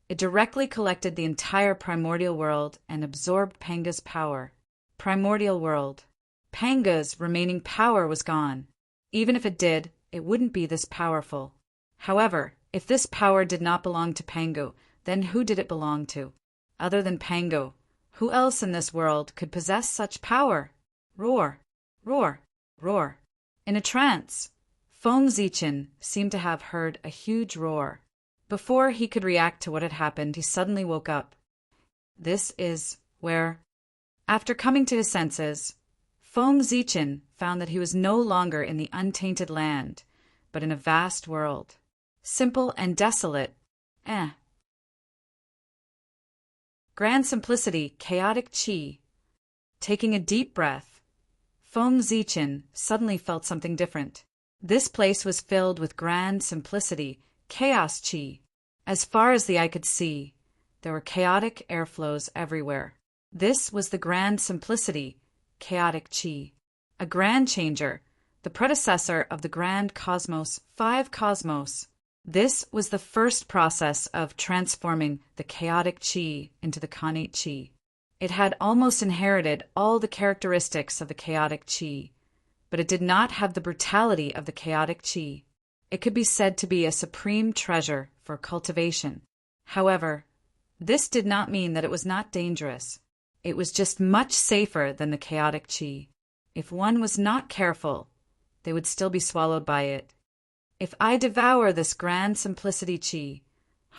It directly collected the entire primordial world and absorbed Panga's power. Primordial world. Panga's remaining power was gone. Even if it did, it wouldn't be this powerful. However, if this power did not belong to Pangu, then who did it belong to? Other than Pangu, who else in this world could possess such power? Roar, roar, roar. In a trance, Feng Zichen seemed to have heard a huge roar. Before he could react to what had happened, he suddenly woke up. This is where, after coming to his senses, Feng Zichen found that he was no longer in the untainted land, but in a vast world. Simple and desolate. Grand simplicity, chaotic qi. Taking a deep breath, Feng Zichen suddenly felt something different. This place was filled with grand simplicity, chaos qi. As far as the eye could see, there were chaotic airflows everywhere. This was the grand simplicity, chaotic qi. a grand changer, the predecessor of the grand cosmos, 5 cosmos. This was the first process of transforming the chaotic chi into the connate chi. It had almost inherited all the characteristics of the chaotic chi, but it did not have the brutality of the chaotic chi. It could be said to be a supreme treasure for cultivation. However, this did not mean that it was not dangerous. It was just much safer than the chaotic chi. If one was not careful, they would still be swallowed by it. If I devour this grand simplicity chi,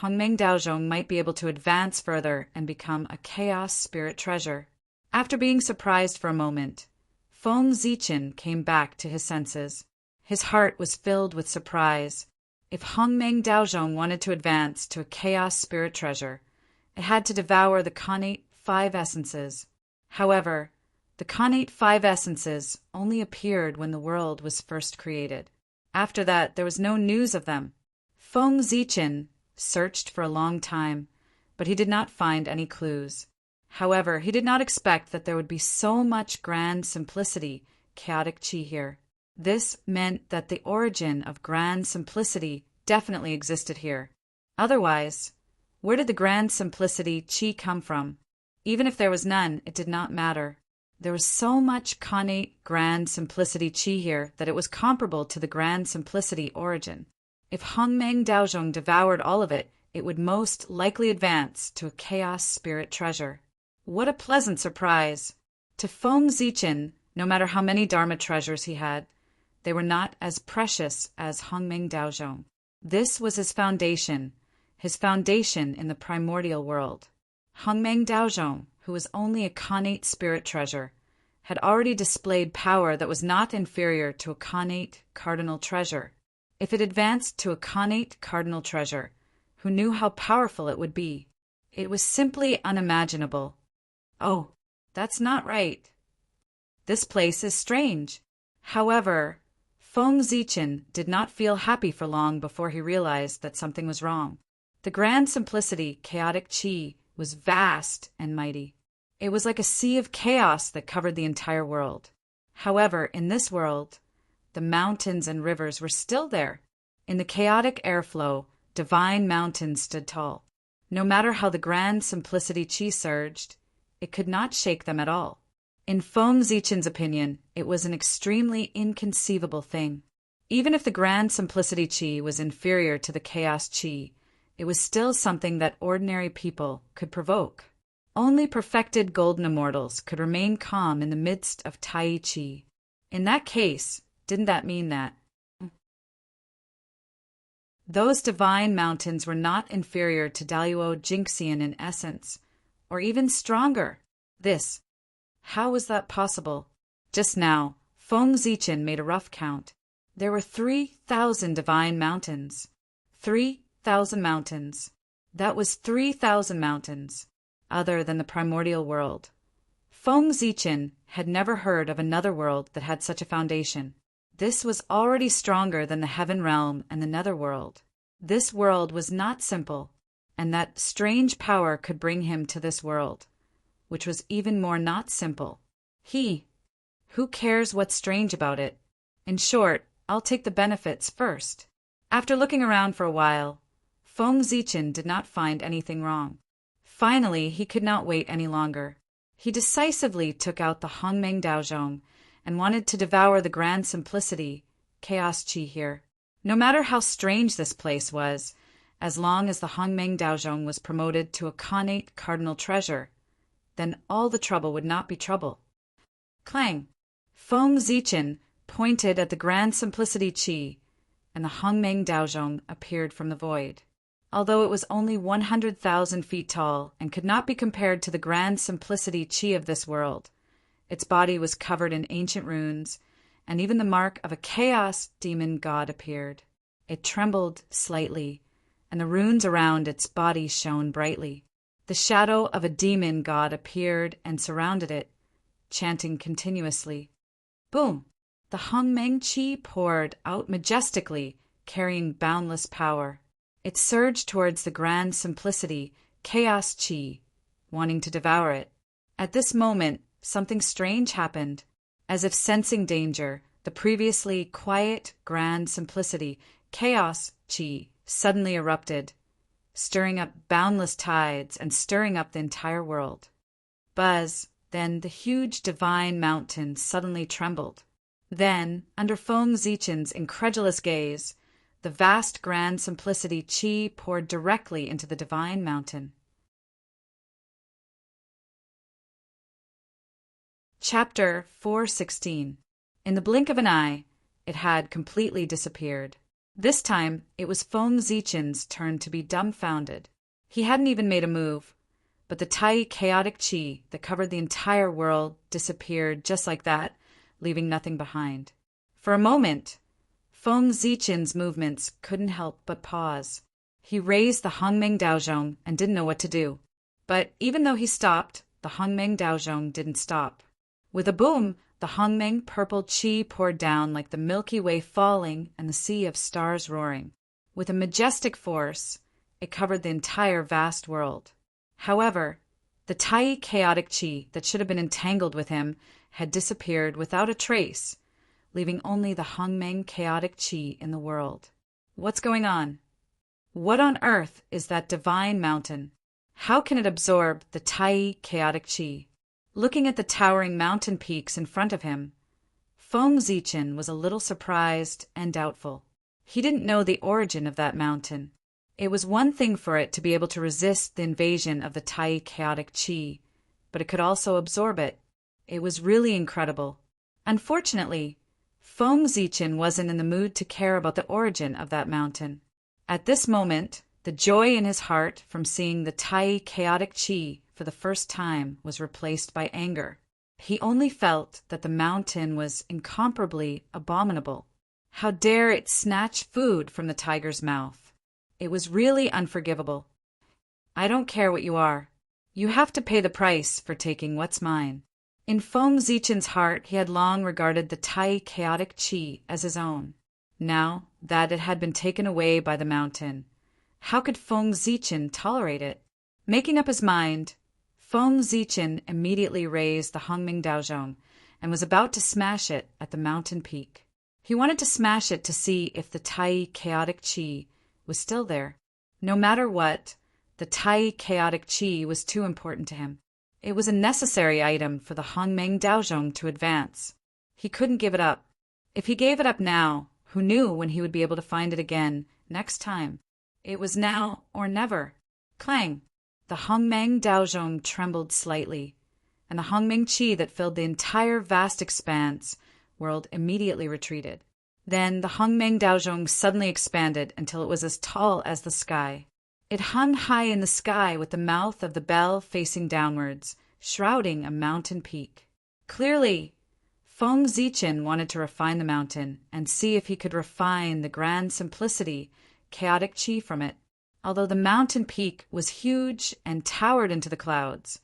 Hongmeng Daozhong might be able to advance further and become a chaos spirit treasure. After being surprised for a moment, Feng Zichen came back to his senses. His heart was filled with surprise. If Hongmeng Daozhong wanted to advance to a chaos spirit treasure, it had to devour the connate 5 essences. However, the connate 5 essences only appeared when the world was first created. After that, there was no news of them. Feng Zichen searched for a long time, but he did not find any clues. However, he did not expect that there would be so much grand simplicity, chaotic chi here. This meant that the origin of grand simplicity definitely existed here. Otherwise, where did the grand simplicity chi come from? Even if there was none, it did not matter. There was so much connate grand simplicity chi here that it was comparable to the grand simplicity origin. If Hongmeng Daozhong devoured all of it, it would most likely advance to a chaos spirit treasure. What a pleasant surprise! To Feng Zichen, no matter how many Dharma treasures he had, they were not as precious as Hongmeng Daozhong. This was his foundation in the primordial world. Hongmeng Daozhong, who was only a connate spirit treasure, had already displayed power that was not inferior to a connate cardinal treasure. If it advanced to a connate cardinal treasure, who knew how powerful it would be? It was simply unimaginable. Oh, that's not right. This place is strange. However, Feng Zichen did not feel happy for long before he realized that something was wrong. The grand simplicity, chaotic chi, was vast and mighty. It was like a sea of chaos that covered the entire world. However, in this world, the mountains and rivers were still there. In the chaotic airflow, divine mountains stood tall. No matter how the grand simplicity chi surged, it could not shake them at all. In Feng Zichen's opinion, it was an extremely inconceivable thing. Even if the grand simplicity chi was inferior to the chaos chi, it was still something that ordinary people could provoke. Only perfected golden immortals could remain calm in the midst of Tai Chi. In that case, didn't that mean that those divine mountains were not inferior to Daluo Jingxian in essence, or even stronger? How was that possible? Just now, Feng Zichen made a rough count. There were 3,000 divine mountains. 3,000 mountains. That was 3,000 mountains, other than the primordial world. Feng Zichen had never heard of another world that had such a foundation. This was already stronger than the heaven realm and the netherworld. This world was not simple, and that strange power could bring him to this world, which was even more not simple. Who cares what's strange about it? In short, I'll take the benefits first. After looking around for a while, Feng Zichen did not find anything wrong. Finally, he could not wait any longer. He decisively took out the Hongmeng Daozhong and wanted to devour the grand simplicity, chaos chi here. No matter how strange this place was, as long as the Hongmeng Daozhong was promoted to a connate cardinal treasure, then all the trouble would not be trouble. Clang! Feng Zichen pointed at the grand simplicity chi, and the Hongmeng Daozhong appeared from the void. Although it was only 100,000 feet tall and could not be compared to the grand simplicity chi of this world, its body was covered in ancient runes, and even the mark of a chaos demon god appeared. It trembled slightly, and the runes around its body shone brightly. The shadow of a demon god appeared and surrounded it, chanting continuously. Boom! The Hongmeng chi poured out majestically, carrying boundless power. It surged towards the grand simplicity, chaos chi, wanting to devour it. At this moment, something strange happened. As if sensing danger, the previously quiet, grand simplicity, chaos chi, suddenly erupted, stirring up boundless tides and stirring up the entire world. Buzz, then the huge divine mountain suddenly trembled. Then, under Feng Zichen's incredulous gaze, the vast grand simplicity chi poured directly into the divine mountain. Chapter 416. In the blink of an eye, it had completely disappeared. This time, it was Feng Zichen's turn to be dumbfounded. He hadn't even made a move, but the Tai chaotic chi that covered the entire world disappeared just like that, leaving nothing behind. For a moment, Feng Zichen's movements couldn't help but pause. He raised the Hongmeng Daozhong and didn't know what to do. But even though he stopped, the Hongmeng Daozhong didn't stop. With a boom, the Hongmeng purple chi poured down like the Milky Way falling and the sea of stars roaring. With a majestic force, it covered the entire vast world. However, the Tai chaotic chi that should have been entangled with him had disappeared without a trace, leaving only the Hongmeng chaotic chi in the world. What's going on? What on earth is that divine mountain? How can it absorb the Tai chaotic chi? Looking at the towering mountain peaks in front of him, Feng Zichen was a little surprised and doubtful. He didn't know the origin of that mountain. It was one thing for it to be able to resist the invasion of the Tai chaotic chi, but it could also absorb it. It was really incredible. Unfortunately, Feng Zichen wasn't in the mood to care about the origin of that mountain. At this moment, the joy in his heart from seeing the Tai chaotic chi for the first time was replaced by anger. He only felt that the mountain was incomparably abominable. How dare it snatch food from the tiger's mouth? It was really unforgivable. I don't care what you are. You have to pay the price for taking what's mine. In Feng Zichen's heart, he had long regarded the Tai chaotic chi as his own. Now that it had been taken away by the mountain, how could Feng Zichen tolerate it? Making up his mind, Feng Zichen immediately raised the Hongmeng Daozhong and was about to smash it at the mountain peak. He wanted to smash it to see if the Tai chaotic chi was still there. No matter what, the Tai chaotic chi was too important to him. It was a necessary item for the Hongmeng Daozhong to advance. He couldn't give it up. If he gave it up now, who knew when he would be able to find it again next time? It was now or never. Clang! The Hongmeng Daozhong trembled slightly, and the Hongmeng chi that filled the entire vast expanse world immediately retreated. Then the Hongmeng Daozhong suddenly expanded until it was as tall as the sky. It hung high in the sky with the mouth of the bell facing downwards, shrouding a mountain peak. Clearly, Feng Zichen wanted to refine the mountain and see if he could refine the grand simplicity, chaotic chi from it. Although the mountain peak was huge and towered into the clouds,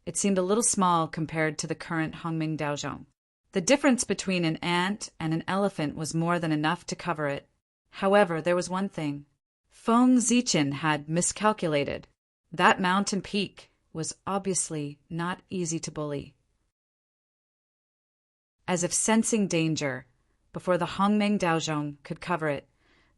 it seemed a little small compared to the current Hongmeng Daozhong. The difference between an ant and an elephant was more than enough to cover it. However, there was one thing. Feng Zichen had miscalculated. That mountain peak was obviously not easy to bully. As if sensing danger, before the Hongmeng Daozhong could cover it,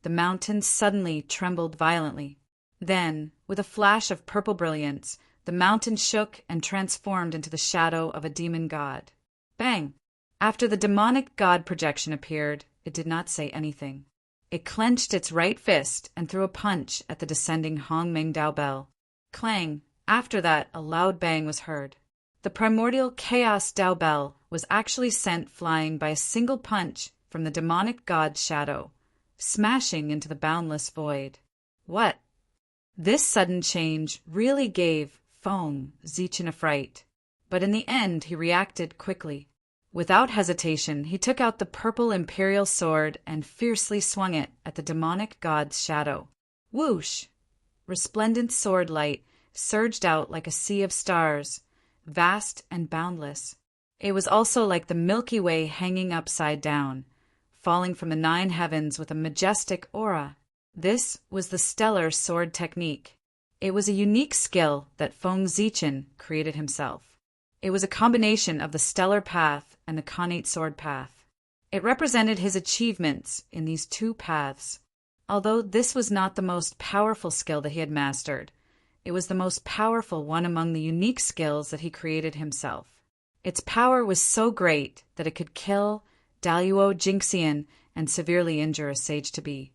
the mountain suddenly trembled violently. Then, with a flash of purple brilliance, the mountain shook and transformed into the shadow of a demon god. Bang! After the demonic god projection appeared, it did not say anything. It clenched its right fist and threw a punch at the descending Hongmeng Dao bell. Clang! After that, a loud bang was heard. The primordial chaos Dao bell was actually sent flying by a single punch from the demonic god's shadow, smashing into the boundless void. What? This sudden change really gave Feng Zichen a fright, but in the end he reacted quickly. Without hesitation, he took out the purple imperial sword and fiercely swung it at the demonic god's shadow. Whoosh! Resplendent sword light surged out like a sea of stars, vast and boundless. It was also like the Milky Way hanging upside down, falling from the 9 heavens with a majestic aura. This was the stellar sword technique. It was a unique skill that Feng Zichen created himself. It was a combination of the stellar path and the connate sword path. It represented his achievements in these two paths. Although this was not the most powerful skill that he had mastered, it was the most powerful one among the unique skills that he created himself. Its power was so great that it could kill Daluo Jinxian and severely injure a sage-to-be.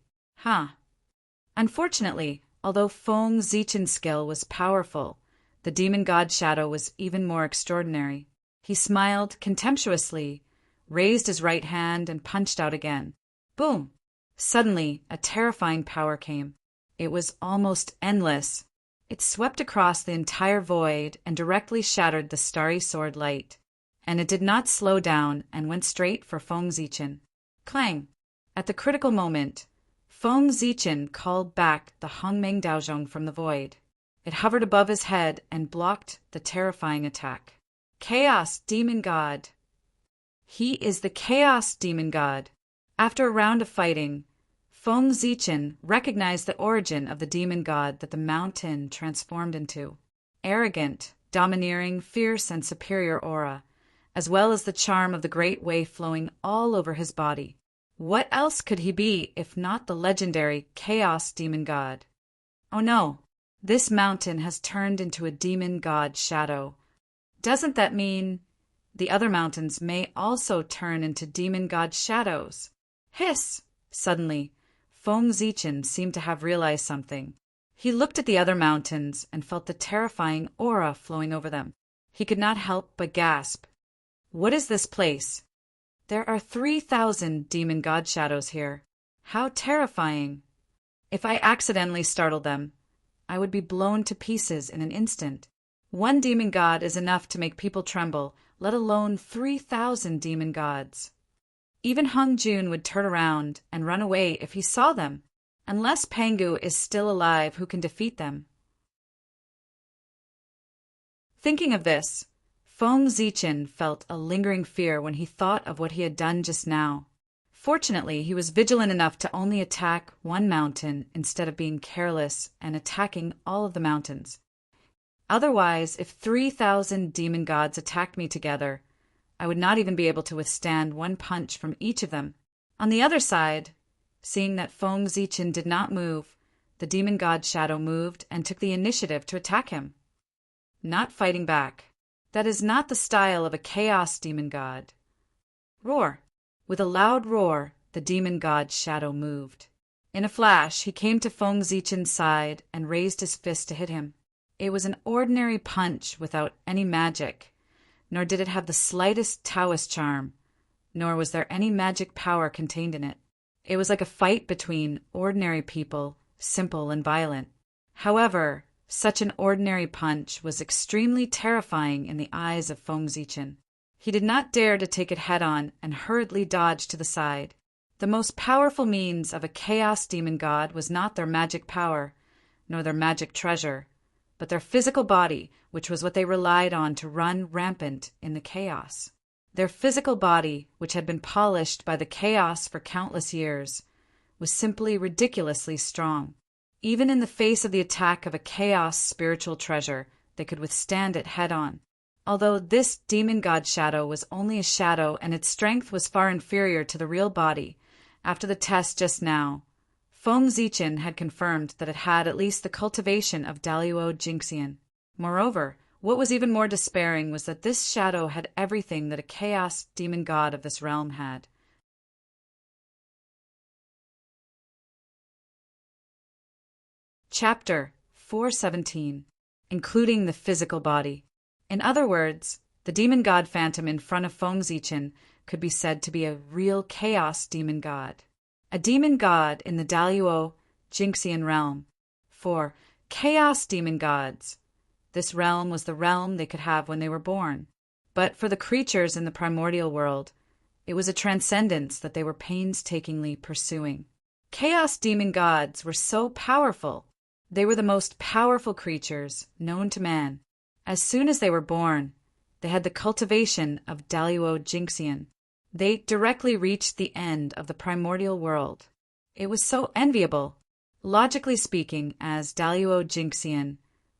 Unfortunately, although Feng Zichen's skill was powerful, the demon god shadow was even more extraordinary. He smiled contemptuously, raised his right hand, and punched out again. Boom! Suddenly, a terrifying power came. It was almost endless. It swept across the entire void and directly shattered the starry sword light. And it did not slow down and went straight for Feng Zichen. Clang! At the critical moment, Feng Zichen called back the Hongmeng Daozhong from the void. It hovered above his head and blocked the terrifying attack. Chaos Demon God! He is the Chaos Demon God! After a round of fighting, Feng Zichen recognized the origin of the demon god that the mountain transformed into. Arrogant, domineering, fierce, and superior aura, as well as the charm of the great way flowing all over his body. What else could he be if not the legendary Chaos Demon God? Oh no, this mountain has turned into a demon god shadow. Doesn't that mean the other mountains may also turn into demon god shadows? Hiss! Suddenly, Feng Zichen seemed to have realized something. He looked at the other mountains and felt the terrifying aura flowing over them. He could not help but gasp. What is this place? There are 3,000 demon god shadows here. How terrifying! If I accidentally startled them, I would be blown to pieces in an instant. One demon god is enough to make people tremble, let alone 3,000 demon gods. Even Hung Jun would turn around and run away if he saw them, unless Pangu is still alive who can defeat them. Thinking of this, Feng Zichen felt a lingering fear when he thought of what he had done just now. Fortunately, he was vigilant enough to only attack one mountain instead of being careless and attacking all of the mountains. Otherwise, if 3,000 demon gods attacked me together, I would not even be able to withstand one punch from each of them. On the other side, seeing that Feng Zichen did not move, the demon god shadow moved and took the initiative to attack him. Not fighting back. That is not the style of a chaos demon god. Roar! With a loud roar, the demon god shadow moved. In a flash, he came to Feng Zichen's side and raised his fist to hit him. It was an ordinary punch without any magic, nor did it have the slightest Taoist charm, nor was there any magic power contained in it. It was like a fight between ordinary people, simple and violent. However, such an ordinary punch was extremely terrifying in the eyes of Feng Zichen. He did not dare to take it head-on and hurriedly dodged to the side. The most powerful means of a chaos demon god was not their magic power, nor their magic treasure, but their physical body, which was what they relied on to run rampant in the chaos. Their physical body, which had been polished by the chaos for countless years, was simply ridiculously strong. Even in the face of the attack of a chaos spiritual treasure, they could withstand it head-on. Although this demon god shadow was only a shadow and its strength was far inferior to the real body, after the test just now, Feng Zichen had confirmed that it had at least the cultivation of Daluo Jinxian. Moreover, what was even more despairing was that this shadow had everything that a chaos demon god of this realm had. Chapter 417, including the physical body. In other words, the demon god phantom in front of Feng Zichen could be said to be a real chaos demon god. A demon god in the Daluo Jinxian realm. For chaos demon gods, this realm was the realm they could have when they were born. But for the creatures in the primordial world, it was a transcendence that they were painstakingly pursuing. Chaos demon gods were so powerful. They were the most powerful creatures known to man. As soon as they were born, they had the cultivation of Daluo Jinxian. They directly reached the end of the primordial world. It was so enviable. Logically speaking, as Daluo Jinxian,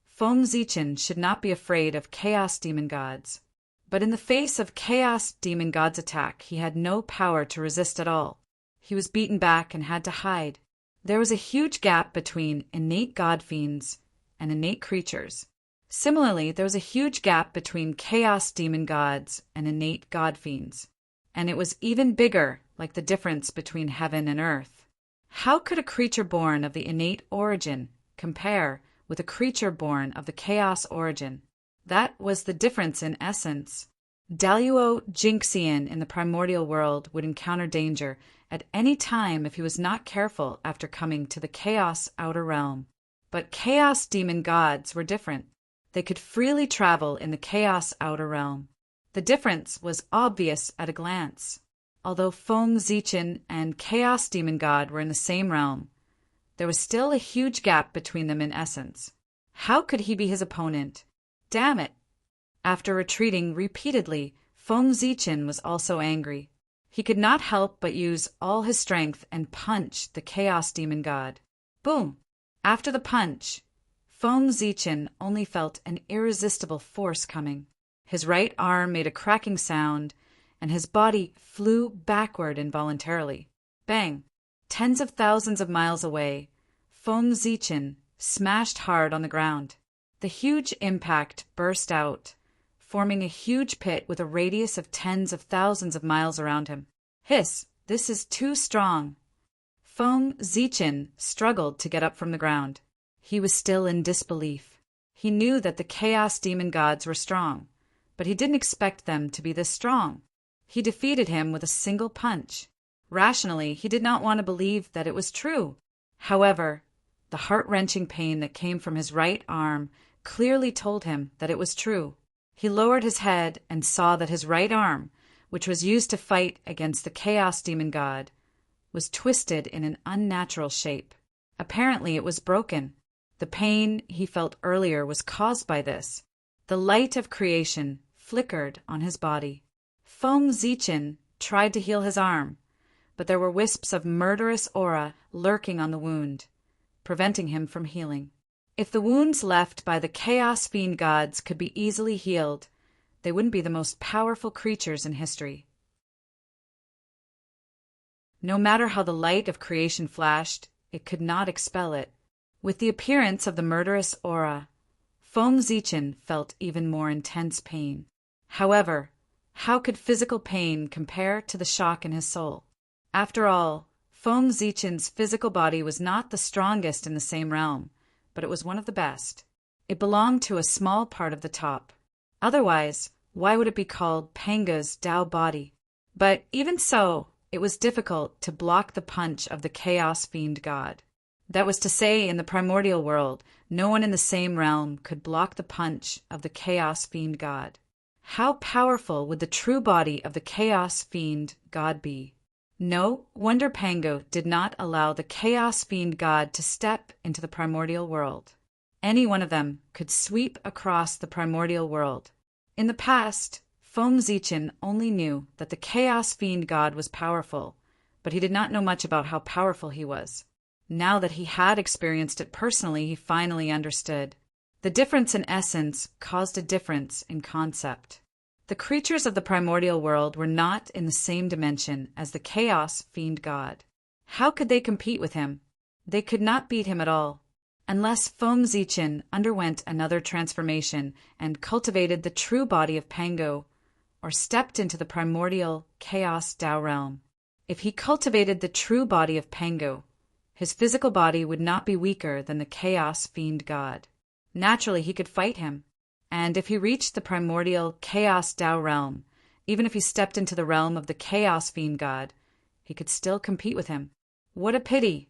Feng Zichen should not be afraid of chaos demon gods. But in the face of Chaos Demon God's attack, he had no power to resist at all. He was beaten back and had to hide. There was a huge gap between innate god fiends and innate creatures. Similarly, there was a huge gap between chaos demon gods and innate god fiends. And it was even bigger, like the difference between heaven and earth. How could a creature born of the innate origin compare with a creature born of the chaos origin? That was the difference in essence. Daluo Jinxian in the primordial world would encounter danger at any time if he was not careful after coming to the chaos outer realm. But chaos demon gods were different. They could freely travel in the chaos outer realm. The difference was obvious at a glance. Although Feng Zichen and Chaos Demon God were in the same realm, there was still a huge gap between them in essence. How could he be his opponent? Damn it! After retreating repeatedly, Feng Zichen was also angry. He could not help but use all his strength and punch the Chaos Demon God. Boom! After the punch, Feng Zichen only felt an irresistible force coming. His right arm made a cracking sound, and his body flew backward involuntarily. Bang! Tens of thousands of miles away, Feng Zichen smashed hard on the ground. The huge impact burst out, forming a huge pit with a radius of tens of thousands of miles around him. Hiss! This is too strong. Feng Zichen struggled to get up from the ground. He was still in disbelief. He knew that the Chaos Demon Gods were strong, but he didn't expect them to be this strong. He defeated him with a single punch. Rationally, he did not want to believe that it was true. However, the heart-wrenching pain that came from his right arm clearly told him that it was true. He lowered his head and saw that his right arm, which was used to fight against the Chaos Demon God, was twisted in an unnatural shape. Apparently, it was broken. The pain he felt earlier was caused by this. The light of creation flickered on his body. Feng Zichen tried to heal his arm, but there were wisps of murderous aura lurking on the wound, preventing him from healing. If the wounds left by the Chaos Fiend Gods could be easily healed, they wouldn't be the most powerful creatures in history. No matter how the light of creation flashed, it could not expel it. With the appearance of the murderous aura, Feng Zichen felt even more intense pain. However, how could physical pain compare to the shock in his soul? After all, Feng Zichen's physical body was not the strongest in the same realm, but it was one of the best. It belonged to a small part of the top. Otherwise, why would it be called Panga's Tao body? But even so, it was difficult to block the punch of the Chaos Fiend God. That was to say, in the primordial world, no one in the same realm could block the punch of the Chaos Fiend God. How powerful would the true body of the Chaos Fiend God be? No wonder Pango did not allow the Chaos Fiend God to step into the primordial world. Any one of them could sweep across the primordial world. In the past, Feng Zichen only knew that the Chaos Fiend God was powerful, but he did not know much about how powerful he was. Now that he had experienced it personally, he finally understood. The difference in essence caused a difference in concept. The creatures of the primordial world were not in the same dimension as the Chaos Fiend God. How could they compete with him? They could not beat him at all. Unless Feng Zichen underwent another transformation and cultivated the true body of Pango, or stepped into the primordial Chaos Tao realm. If he cultivated the true body of Pango, his physical body would not be weaker than the Chaos Fiend God. Naturally, he could fight him. And if he reached the primordial Chaos Tao realm, even if he stepped into the realm of the Chaos Fiend God, he could still compete with him. What a pity!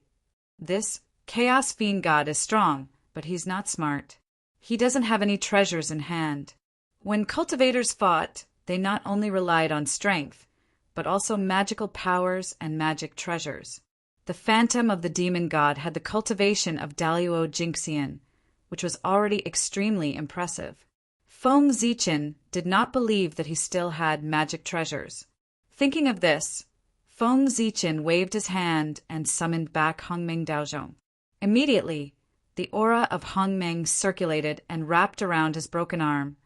This Chaos Fiend God is strong, but he's not smart. He doesn't have any treasures in hand. When cultivators fought, they not only relied on strength, but also magical powers and magic treasures. The phantom of the demon god had the cultivation of Daluo Jinxian, which was already extremely impressive. Feng Zichen did not believe that he still had magic treasures. Thinking of this, Feng Zichen waved his hand and summoned back Hongmeng Daozhong. Immediately, the aura of Hongmeng circulated and wrapped around his broken arm.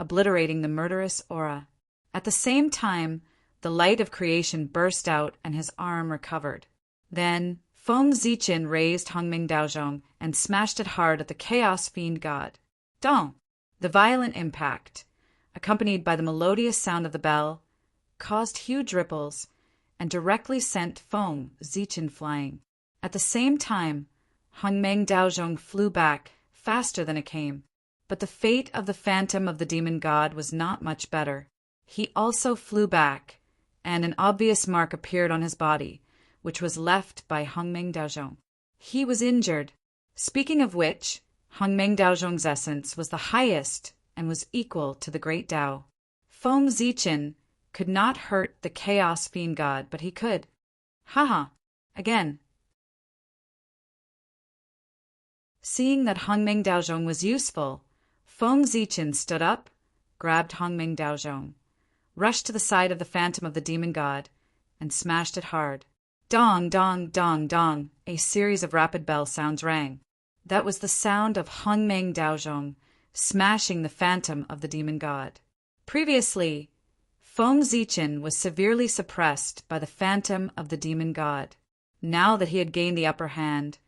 obliterating the murderous aura. At the same time, the light of creation burst out and his arm recovered. Then, Feng Ziqin raised Hongming Daozhong and smashed it hard at the chaos fiend god. Dong! The violent impact, accompanied by the melodious sound of the bell, caused huge ripples and directly sent Feng Ziqin flying. At the same time, Hongmeng Daozhong flew back faster than it came. But the fate of the phantom of the demon god was not much better. He also flew back, and an obvious mark appeared on his body, which was left by Hongmeng Daozhong. He was injured. Speaking of which, Hongmeng Daozhong's essence was the highest and was equal to the great Tao. Feng Ziqin could not hurt the chaos fiend god, but he could. Haha, again. Seeing that Hongmeng Daozhong was useful, Feng Ziqin stood up, grabbed Hongmeng Daozhong, rushed to the side of the phantom of the demon god, and smashed it hard. Dong, dong, dong, dong, a series of rapid bell sounds rang. That was the sound of Hongmeng Daozhong smashing the phantom of the demon god. Previously, Feng Ziqin was severely suppressed by the phantom of the demon god. Now that he had gained the upper hand,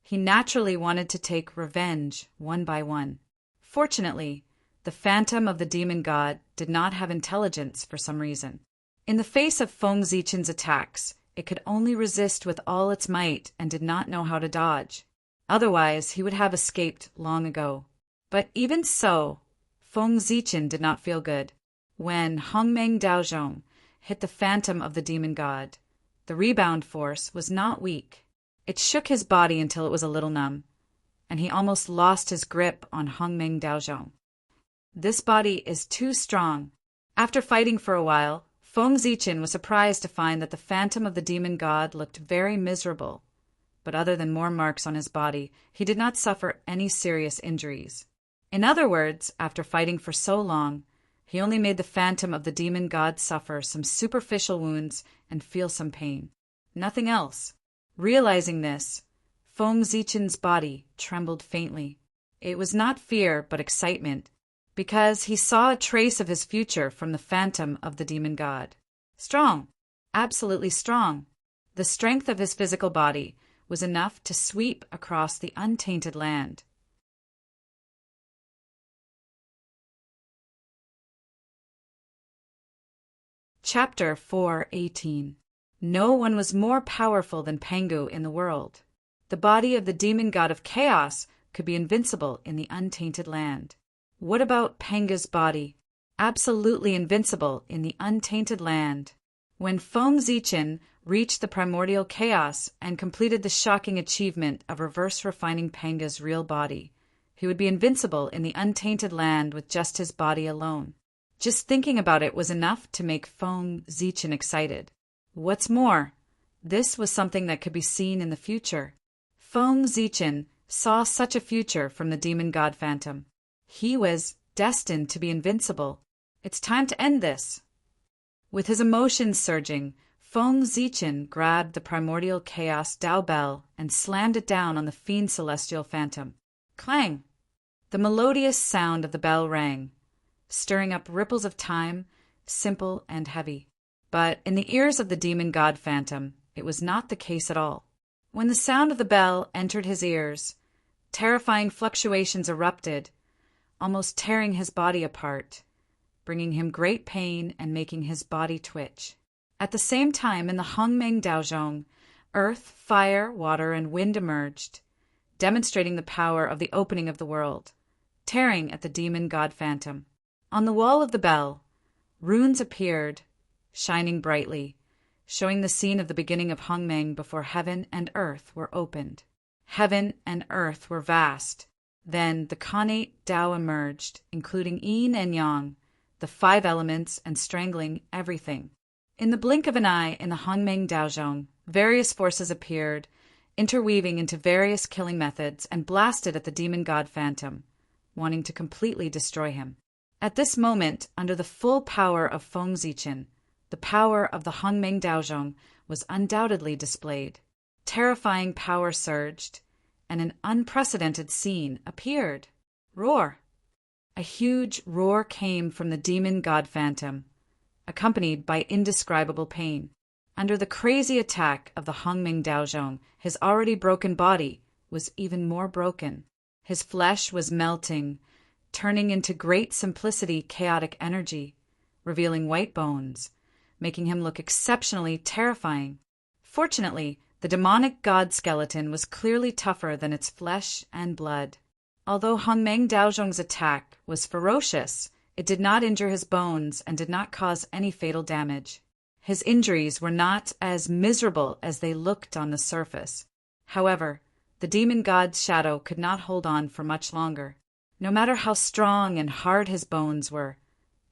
he naturally wanted to take revenge one by one. Fortunately, the phantom of the demon god did not have intelligence for some reason. In the face of Feng Ziqin's attacks, it could only resist with all its might and did not know how to dodge. Otherwise, he would have escaped long ago. But even so, Feng Ziqin did not feel good. When Hongmeng Daozhong hit the phantom of the demon god, the rebound force was not weak. It shook his body until it was a little numb, and he almost lost his grip on Hongmeng Daozhong. This body is too strong. After fighting for a while, Feng Ziqin was surprised to find that the phantom of the demon god looked very miserable. But other than more marks on his body, he did not suffer any serious injuries. In other words, after fighting for so long, he only made the phantom of the demon god suffer some superficial wounds and feel some pain. Nothing else. Realizing this, Feng Ziqin's body trembled faintly. It was not fear, but excitement, because he saw a trace of his future from the phantom of the demon god. Strong, absolutely strong. The strength of his physical body was enough to sweep across the untainted land. Chapter 4:18. No one was more powerful than Pangu in the world. The body of the demon god of chaos could be invincible in the untainted land. What about Pangu's body? Absolutely invincible in the untainted land. When Feng Ziqin reached the primordial chaos and completed the shocking achievement of reverse refining Pangu's real body, he would be invincible in the untainted land with just his body alone. Just thinking about it was enough to make Feng Ziqin excited. What's more, this was something that could be seen in the future. Feng Ziqin saw such a future from the demon god phantom. He was destined to be invincible. It's time to end this. With his emotions surging, Feng Ziqin grabbed the primordial chaos Tao bell and slammed it down on the fiend celestial phantom. Clang! The melodious sound of the bell rang, stirring up ripples of time, simple and heavy. But in the ears of the demon god phantom, it was not the case at all. When the sound of the bell entered his ears, terrifying fluctuations erupted, almost tearing his body apart, bringing him great pain and making his body twitch. At the same time, in the Hongmeng Daozhong, earth, fire, water, and wind emerged, demonstrating the power of the opening of the world, tearing at the demon god phantom. On the wall of the bell, runes appeared, shining brightly, showing the scene of the beginning of Hongmeng before heaven and earth were opened. Heaven and earth were vast. Then the connate Tao emerged, including yin and yang, the 5 elements, and strangling everything. In the blink of an eye in the Hongmeng Daozhong, various forces appeared, interweaving into various killing methods, and blasted at the demon god phantom, wanting to completely destroy him. At this moment, under the full power of Feng Ziqin, the power of the Hongmeng Daozhong was undoubtedly displayed. Terrifying power surged, and an unprecedented scene appeared. Roar! A huge roar came from the demon god phantom, accompanied by indescribable pain. Under the crazy attack of the Hongming Daozhong, his already broken body was even more broken. His flesh was melting, turning into great simplicity chaotic energy, revealing white bones, making him look exceptionally terrifying. Fortunately, the demonic god skeleton was clearly tougher than its flesh and blood. Although Hongmeng Daozhong's attack was ferocious, it did not injure his bones and did not cause any fatal damage. His injuries were not as miserable as they looked on the surface. However, the demon god's shadow could not hold on for much longer. No matter how strong and hard his bones were,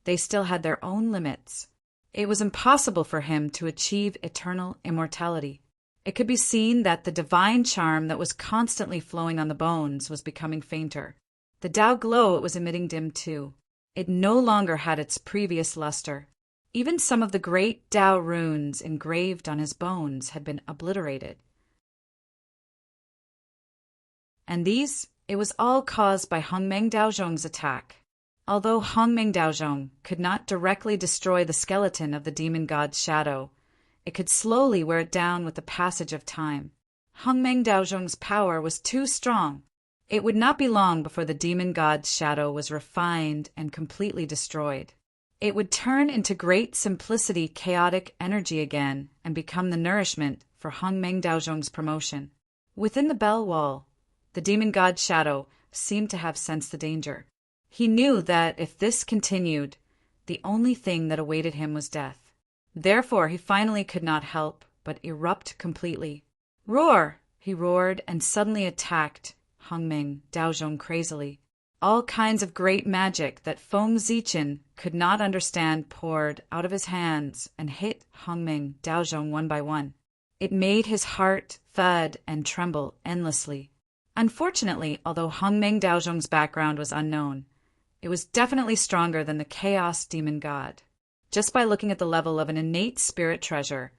they still had their own limits. It was impossible for him to achieve eternal immortality. It could be seen that the divine charm that was constantly flowing on the bones was becoming fainter. The Tao glow it was emitting dimmed too. It no longer had its previous luster. Even some of the great Tao runes engraved on his bones had been obliterated. And these, it was all caused by Hongmeng Daozhong's attack. Although Hongmeng Daozhong could not directly destroy the skeleton of the demon god's shadow, it could slowly wear it down with the passage of time. Hongmeng Daozhong's power was too strong. It would not be long before the demon god's shadow was refined and completely destroyed. It would turn into great simplicity chaotic energy again and become the nourishment for Hongmeng Daozhong's promotion. Within the bell wall, the demon god's shadow seemed to have sensed the danger. He knew that if this continued, the only thing that awaited him was death. Therefore, he finally could not help but erupt completely. "Roar!" he roared and suddenly attacked Hongmeng Daozhong crazily. All kinds of great magic that Feng Zichen could not understand poured out of his hands and hit Hongmeng Daozhong one by one. It made his heart thud and tremble endlessly. Unfortunately, although Hongmeng Daozhong's background was unknown, it was definitely stronger than the Chaos Demon God. Just by looking at the level of an innate spirit treasure,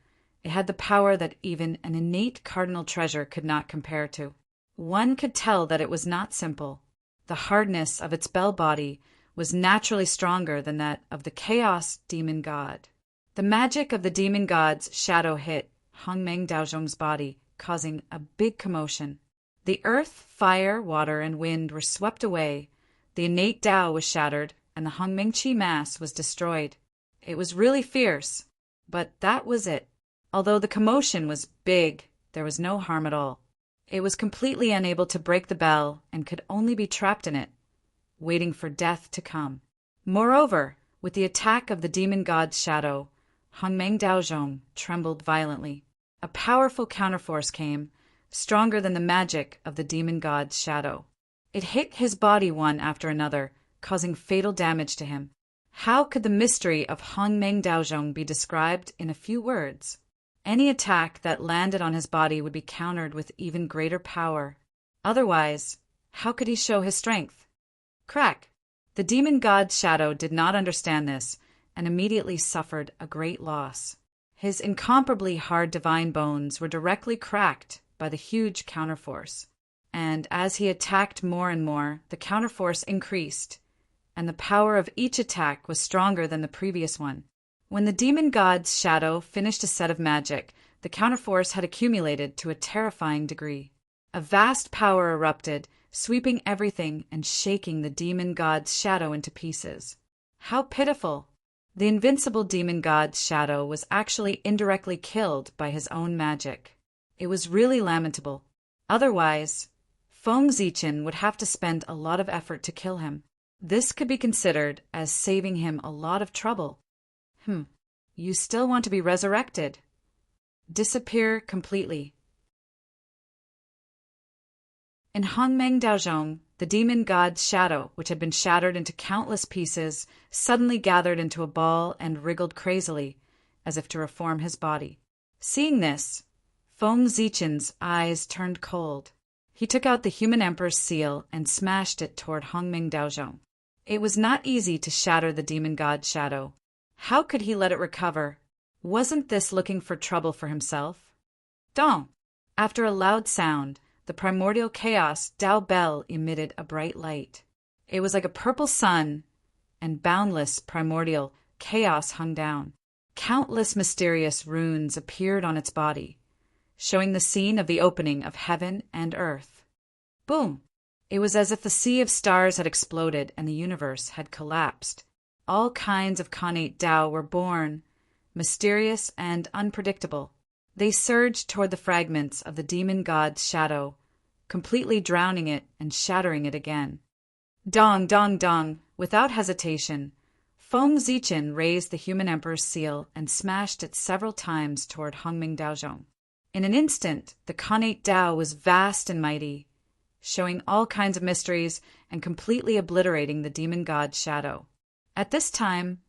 it had the power that even an innate cardinal treasure could not compare to. One could tell that it was not simple. The hardness of its bell body was naturally stronger than that of the Chaos Demon God. The magic of the demon god's shadow hit Hongmeng Daozhong's body, causing a big commotion. The earth, fire, water, and wind were swept away, the innate Tao was shattered, and the Hongmeng Qi mass was destroyed. It was really fierce, but that was it. Although the commotion was big, there was no harm at all. It was completely unable to break the bell and could only be trapped in it, waiting for death to come. Moreover, with the attack of the demon god's shadow, Hongmeng Daozhong trembled violently. A powerful counterforce came, stronger than the magic of the demon god's shadow. It hit his body one after another, causing fatal damage to him. How could the mystery of Hongmeng Daozhong be described in a few words? Any attack that landed on his body would be countered with even greater power. Otherwise, how could he show his strength? Crack! The demon god's shadow did not understand this and immediately suffered a great loss. His incomparably hard divine bones were directly cracked by the huge counterforce. And as he attacked more and more, the counterforce increased, and the power of each attack was stronger than the previous one. When the demon god's shadow finished a set of magic, the counterforce had accumulated to a terrifying degree. A vast power erupted, sweeping everything and shaking the demon god's shadow into pieces. How pitiful! The invincible demon god's shadow was actually indirectly killed by his own magic. It was really lamentable. Otherwise, Feng Zichen would have to spend a lot of effort to kill him. This could be considered as saving him a lot of trouble. You still want to be resurrected. Disappear completely. In Hongmeng Daozhong, the demon god's shadow, which had been shattered into countless pieces, suddenly gathered into a ball and wriggled crazily, as if to reform his body. Seeing this, Feng Zichen's eyes turned cold. He took out the human emperor's seal and smashed it toward Hongmeng Daozhong. It was not easy to shatter the demon god's shadow. How could he let it recover? Wasn't this looking for trouble for himself? Dong! After a loud sound, the primordial chaos Tao Bell emitted a bright light. It was like a purple sun, and boundless primordial chaos hung down. Countless mysterious runes appeared on its body, showing the scene of the opening of heaven and earth. Boom! It was as if the sea of stars had exploded and the universe had collapsed. All kinds of connate Tao were born, mysterious and unpredictable. They surged toward the fragments of the demon god's shadow, completely drowning it and shattering it again. Dong, dong, dong! Without hesitation, Feng Zichen raised the human emperor's seal and smashed it several times toward Hongming Daozhong. In an instant, the connate Tao was vast and mighty, showing all kinds of mysteries and completely obliterating the demon god's shadow. At this time,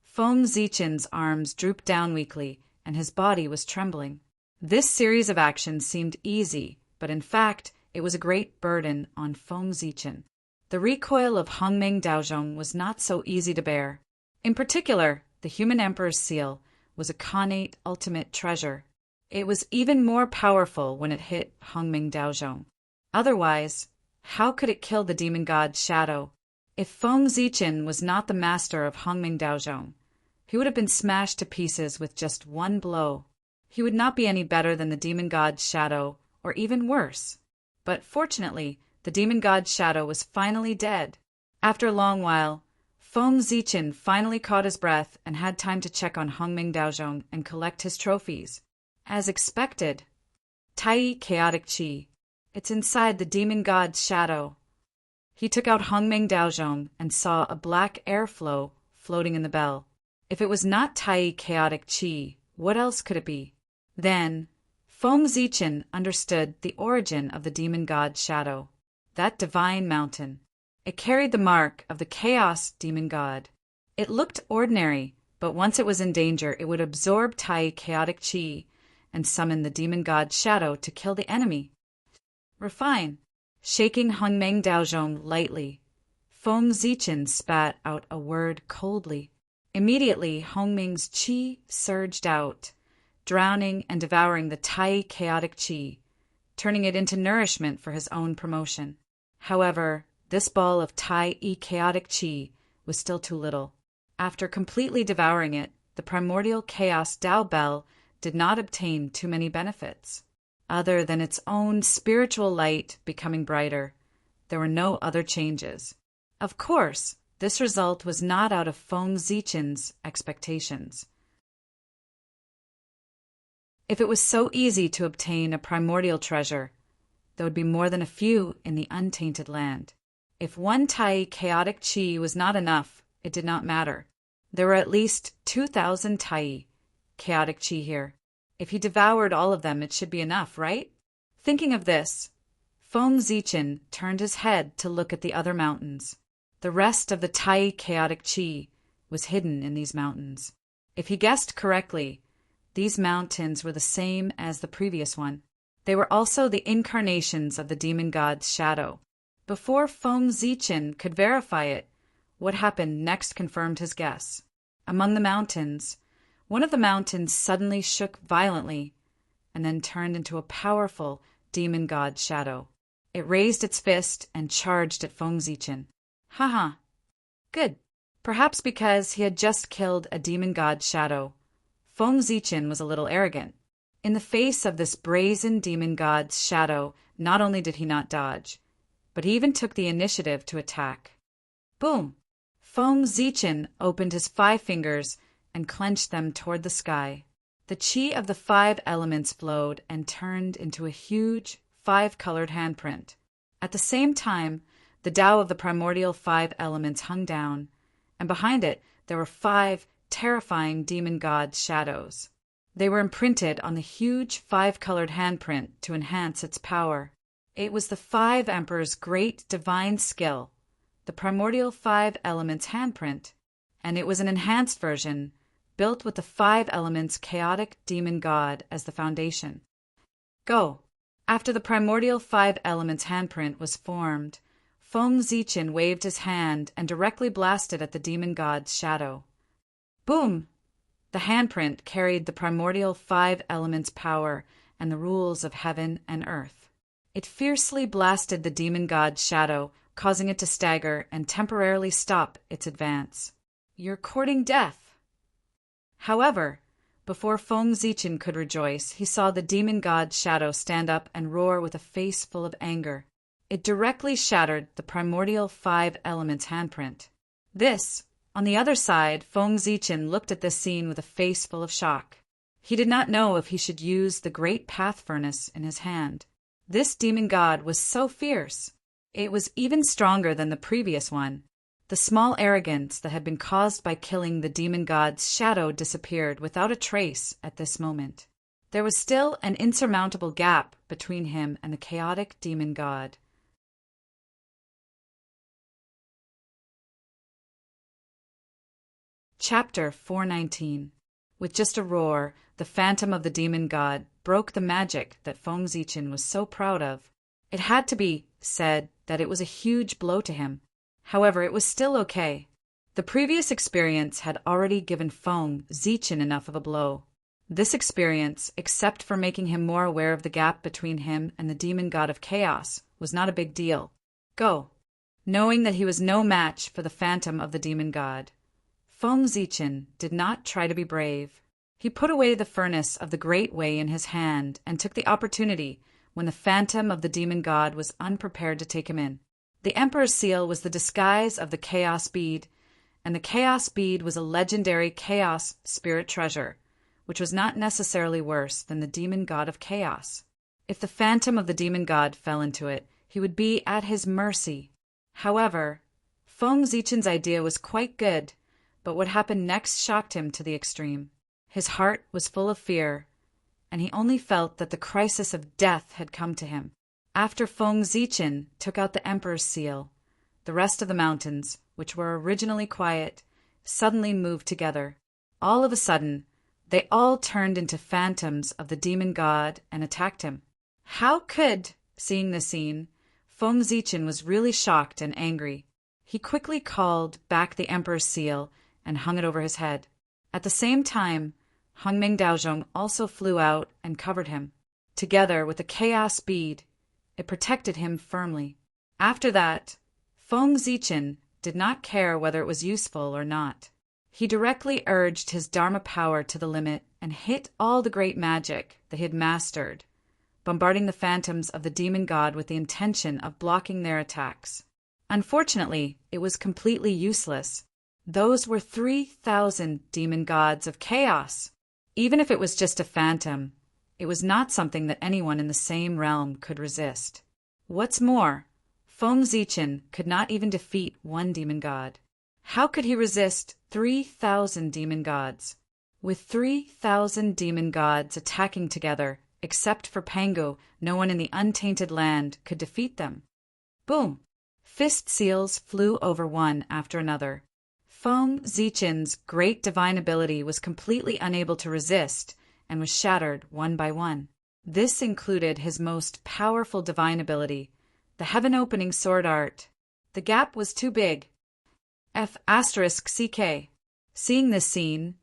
Feng Zichen's arms drooped down weakly, and his body was trembling. This series of actions seemed easy, but in fact, it was a great burden on Feng Zichen. The recoil of Hongming Daozhong was not so easy to bear. In particular, the human emperor's seal was a connate ultimate treasure. It was even more powerful when it hit Hongming Daozhong. Otherwise, how could it kill the demon god's shadow? If Feng Zichen was not the master of Hongming Daozhong, he would have been smashed to pieces with just one blow. He would not be any better than the demon god's shadow, or even worse. But fortunately, the demon god's shadow was finally dead. After a long while, Feng Zichen finally caught his breath and had time to check on Hongming Daozhong and collect his trophies. As expected, Tai Chaotic Qi. It's inside the demon god's shadow. He took out Hongming Daozhong and saw a black airflow floating in the bell. If it was not Tai Chaotic Qi, what else could it be? Then, Feng Zichen understood the origin of the demon god's shadow. That divine mountain. It carried the mark of the chaos demon god. It looked ordinary, but once it was in danger, it would absorb Tai Chaotic Qi and summon the demon god's shadow to kill the enemy. Refine. Shaking Hongming Daozhong lightly, Feng Zichen spat out a word coldly. Immediately, Hongming's qi surged out, drowning and devouring the Tai Chaotic Qi, turning it into nourishment for his own promotion. However, this ball of Tai Chaotic Qi was still too little. After completely devouring it, the primordial chaos Tao Bell did not obtain too many benefits. Other than its own spiritual light becoming brighter, there were no other changes. Of course, this result was not out of Feng Zichen's expectations. If it was so easy to obtain a primordial treasure, there would be more than a few in the untainted land. If one Tai Chaotic Qi was not enough, it did not matter. There were at least 2,000 Tai Chaotic Qi here. If he devoured all of them, it should be enough, right? Thinking of this, Feng Zichen turned his head to look at the other mountains. The rest of the Tai Chaotic Qi was hidden in these mountains. If he guessed correctly, these mountains were the same as the previous one. They were also the incarnations of the demon god's shadow. Before Feng Zichen could verify it, what happened next confirmed his guess. Among the mountains, one of the mountains suddenly shook violently and then turned into a powerful demon god's shadow. It raised its fist and charged at Feng Zichen. Haha. Good. Perhaps because he had just killed a demon god's shadow, Feng Zichen was a little arrogant. In the face of this brazen demon god's shadow, not only did he not dodge, but he even took the initiative to attack. Boom! Feng Zichen opened his 5 fingers and clenched them toward the sky. The qi of the 5 elements flowed and turned into a huge 5-colored handprint. At the same time, the Tao of the primordial 5 elements hung down, and behind it there were 5 terrifying demon god's shadows. They were imprinted on the huge 5-colored handprint to enhance its power. It was the 5 Emperor's great divine skill, the primordial 5 elements handprint, and it was an enhanced version built with the 5 elements chaotic demon god as the foundation. Go! After the primordial 5 elements handprint was formed, Feng Zichen waved his hand and directly blasted at the demon god's shadow. Boom! The handprint carried the primordial 5 elements power and the rules of heaven and earth. It fiercely blasted the demon god's shadow, causing it to stagger and temporarily stop its advance. "You're courting death." However, before Feng Zichen could rejoice, he saw the demon god's shadow stand up and roar with a face full of anger. It directly shattered the primordial 5 elements handprint. This, on the other side, Feng Zichen looked at this scene with a face full of shock. He did not know if he should use the great path furnace in his hand. This demon god was so fierce. It was even stronger than the previous one. The small arrogance that had been caused by killing the demon god's shadow disappeared without a trace at this moment. There was still an insurmountable gap between him and the chaotic demon god. Chapter 419. With just a roar, the phantom of the demon god broke the magic that Feng Zichen was so proud of. It had to be said that it was a huge blow to him. However, it was still okay. The previous experience had already given Feng Zichen enough of a blow. This experience, except for making him more aware of the gap between him and the demon god of chaos, was not a big deal. Go. Knowing that he was no match for the phantom of the demon god, Feng Zichen did not try to be brave. He put away the furnace of the Great Way in his hand and took the opportunity when the phantom of the demon god was unprepared to take him in. The Emperor's Seal was the disguise of the Chaos Bead, and the Chaos Bead was a legendary Chaos Spirit treasure, which was not necessarily worse than the demon god of chaos. If the phantom of the demon god fell into it, he would be at his mercy. However, Feng Zichen's idea was quite good, but what happened next shocked him to the extreme. His heart was full of fear, and he only felt that the crisis of death had come to him. After Feng Zichen took out the Emperor's Seal, the rest of the mountains, which were originally quiet, suddenly moved together. All of a sudden, they all turned into phantoms of the demon god and attacked him. Seeing the scene, Feng Zichen was really shocked and angry. He quickly called back the Emperor's Seal and hung it over his head. At the same time, Hongmeng Daozhong also flew out and covered him. Together with the Chaos Bead, it protected him firmly. After that, Feng Zichen did not care whether it was useful or not. He directly urged his Dharma power to the limit and hit all the great magic that he had mastered, bombarding the phantoms of the demon god with the intention of blocking their attacks. Unfortunately, it was completely useless. Those were 3,000 demon gods of chaos. Even if it was just a phantom, it was not something that anyone in the same realm could resist. What's more, Feng Zichen could not even defeat one demon god. How could he resist 3,000 demon gods? With 3,000 demon gods attacking together, except for Pangu, no one in the untainted land could defeat them. Boom! Fist seals flew over one after another. Feng Zichen's great divine ability was completely unable to resist and was shattered one by one. This included his most powerful divine ability, the heaven-opening sword art. The gap was too big. F***CK. Seeing this scene,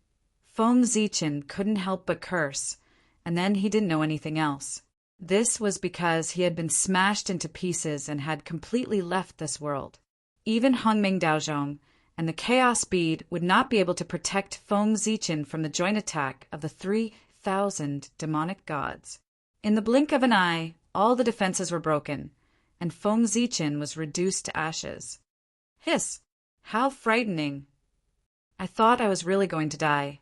Feng Zichen couldn't help but curse, and then he didn't know anything else. This was because he had been smashed into pieces and had completely left this world. Even Hongmeng Daozhong and the Chaos Bead would not be able to protect Feng Zichen from the joint attack of the 3,000 demonic gods. In the blink of an eye, all the defenses were broken, and Feng Zichen was reduced to ashes. Hiss! How frightening! I thought I was really going to die.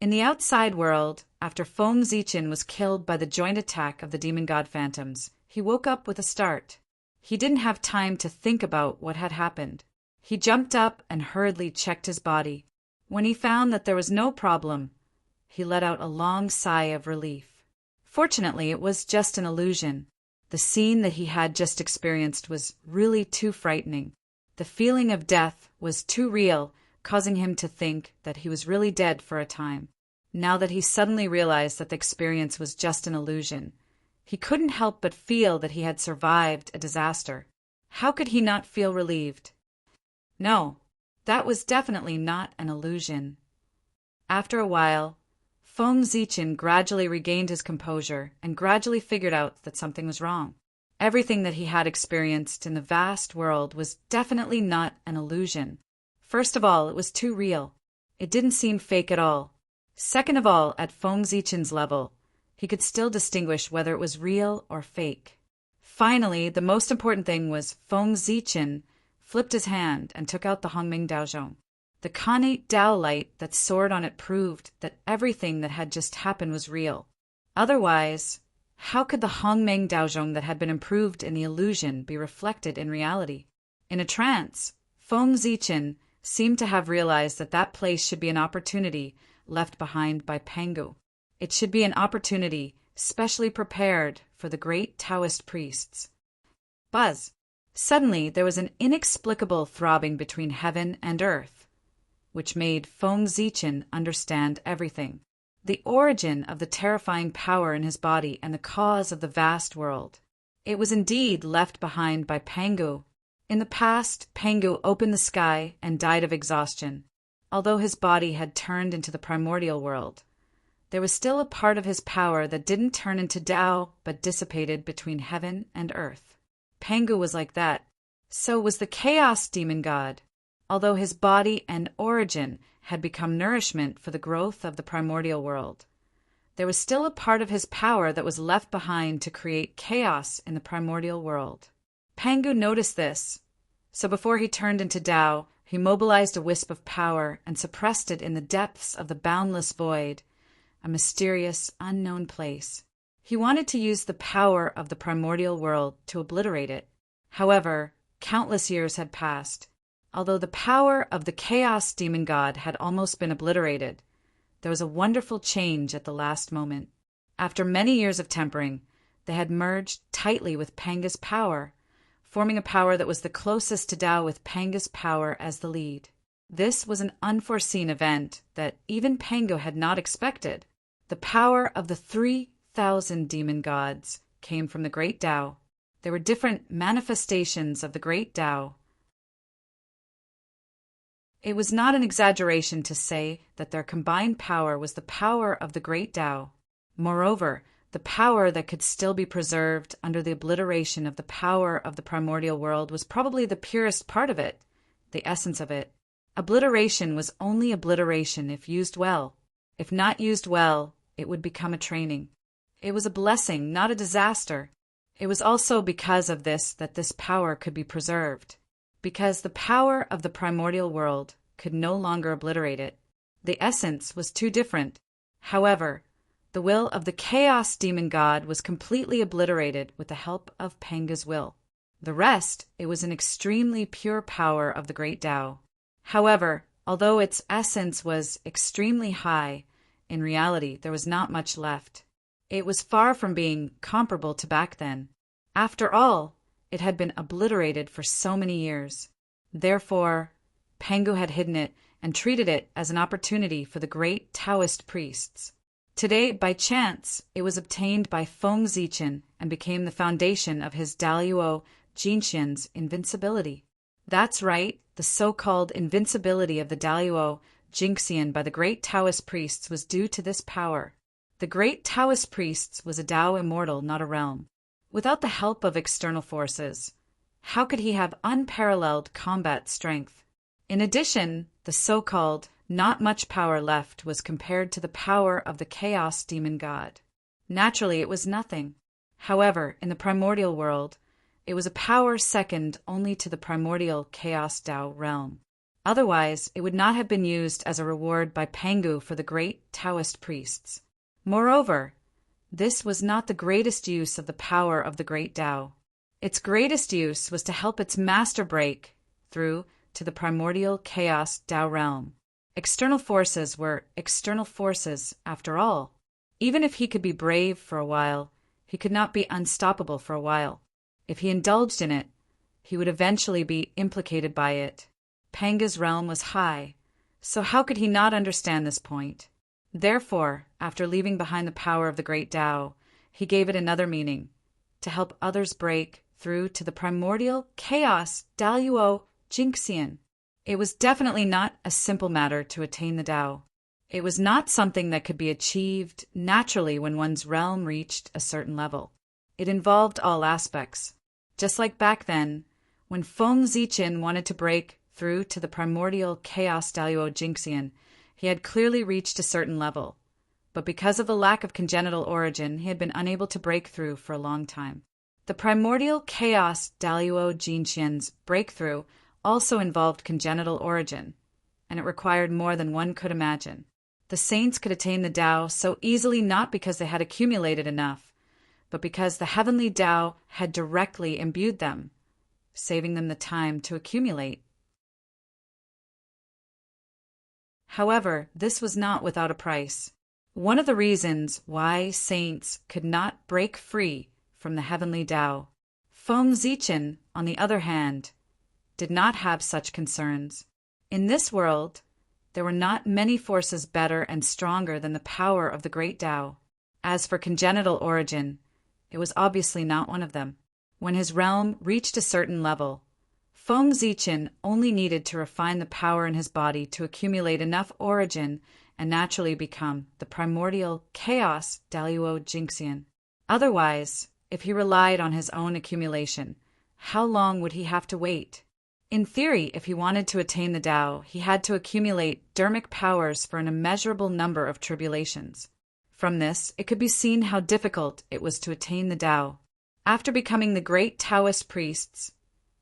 In the outside world, after Feng Zichen was killed by the joint attack of the demon god phantoms, he woke up with a start. He didn't have time to think about what had happened. He jumped up and hurriedly checked his body. When he found that there was no problem, he let out a long sigh of relief. Fortunately, it was just an illusion. The scene that he had just experienced was really too frightening. The feeling of death was too real, causing him to think that he was really dead for a time. Now that he suddenly realized that the experience was just an illusion, he couldn't help but feel that he had survived a disaster. How could he not feel relieved? No, that was definitely not an illusion. After a while, Feng Zichen gradually regained his composure and gradually figured out that something was wrong. Everything that he had experienced in the vast world was definitely not an illusion. First of all, it was too real. It didn't seem fake at all. Second of all, at Feng Zichen's level, he could still distinguish whether it was real or fake. Finally, the most important thing was Feng Zichen flipped his hand and took out the Hongming Daozhong. The connate Tao light that soared on it proved that everything that had just happened was real. Otherwise, how could the Hongmeng Daozhong that had been improved in the illusion be reflected in reality? In a trance, Feng Zichen seemed to have realized that that place should be an opportunity left behind by Pangu. It should be an opportunity specially prepared for the great Taoist priests. Buzz! Suddenly there was an inexplicable throbbing between heaven and earth, which made Feng Zichen understand everything. The origin of the terrifying power in his body and the cause of the vast world. It was indeed left behind by Pangu. In the past, Pangu opened the sky and died of exhaustion. Although his body had turned into the primordial world, there was still a part of his power that didn't turn into Tao but dissipated between heaven and earth. Pangu was like that. So was the chaos demon god. Although his body and origin had become nourishment for the growth of the primordial world, there was still a part of his power that was left behind to create chaos in the primordial world. Pangu noticed this, so before he turned into Tao, he mobilized a wisp of power and suppressed it in the depths of the boundless void, a mysterious, unknown place. He wanted to use the power of the primordial world to obliterate it. However, countless years had passed. Although the power of the chaos demon god had almost been obliterated, there was a wonderful change at the last moment. After many years of tempering, they had merged tightly with Panga's power, forming a power that was the closest to Tao with Panga's power as the lead. This was an unforeseen event that even Pangu had not expected. The power of the 3,000 demon gods came from the great Tao. There were different manifestations of the great Tao. It was not an exaggeration to say that their combined power was the power of the great Tao. Moreover, the power that could still be preserved under the obliteration of the power of the primordial world was probably the purest part of it, the essence of it. Obliteration was only obliteration if used well. If not used well, it would become a training. It was a blessing, not a disaster. It was also because of this that this power could be preserved, because the power of the primordial world could no longer obliterate it. The essence was too different. However, the will of the chaos demon god was completely obliterated with the help of Panga's will. The rest, it was an extremely pure power of the great Tao. However, although its essence was extremely high, in reality there was not much left. It was far from being comparable to back then. After all, it had been obliterated for so many years. Therefore, Pangu had hidden it and treated it as an opportunity for the great Taoist priests. Today, by chance, it was obtained by Feng Zichen and became the foundation of his Daluo Jinxian's invincibility. That's right, the so-called invincibility of the Daluo Jinxian by the great Taoist priests was due to this power. The great Taoist priests was a Tao immortal, not a realm. Without the help of external forces, how could he have unparalleled combat strength? In addition, the so-called not much power left was compared to the power of the chaos demon god. Naturally, it was nothing. However, in the primordial world, it was a power second only to the primordial chaos Tao realm. Otherwise, it would not have been used as a reward by Pangu for the great Taoist priests. Moreover, this was not the greatest use of the power of the great Tao. Its greatest use was to help its master break through to the primordial chaos Tao realm. External forces were external forces, after all. Even if he could be brave for a while, he could not be unstoppable for a while. If he indulged in it, he would eventually be implicated by it. Panga's realm was high, so how could he not understand this point? Therefore, after leaving behind the power of the great Tao, he gave it another meaning, to help others break through to the primordial chaos Daluo Jinxian. It was definitely not a simple matter to attain the Tao. It was not something that could be achieved naturally when one's realm reached a certain level. It involved all aspects. Just like back then, when Feng Zichen wanted to break through to the primordial chaos Daluo Jingxian, he had clearly reached a certain level. But because of the lack of congenital origin, he had been unable to break through for a long time. The primordial chaos Daluo Jingxian's breakthrough also involved congenital origin, and it required more than one could imagine. The saints could attain the Tao so easily not because they had accumulated enough, but because the heavenly Tao had directly imbued them, saving them the time to accumulate. However, this was not without a price. One of the reasons why saints could not break free from the heavenly Tao. Feng Zichen, on the other hand, did not have such concerns. In this world, there were not many forces better and stronger than the power of the great Tao. As for congenital origin, it was obviously not one of them. When his realm reached a certain level, Feng Zichen only needed to refine the power in his body to accumulate enough origin and naturally become the primordial chaos Daluo Jingxian. Otherwise, if he relied on his own accumulation, how long would he have to wait? In theory, if he wanted to attain the Tao, he had to accumulate dermic powers for an immeasurable number of tribulations. From this, it could be seen how difficult it was to attain the Tao. After becoming the great Taoist priests,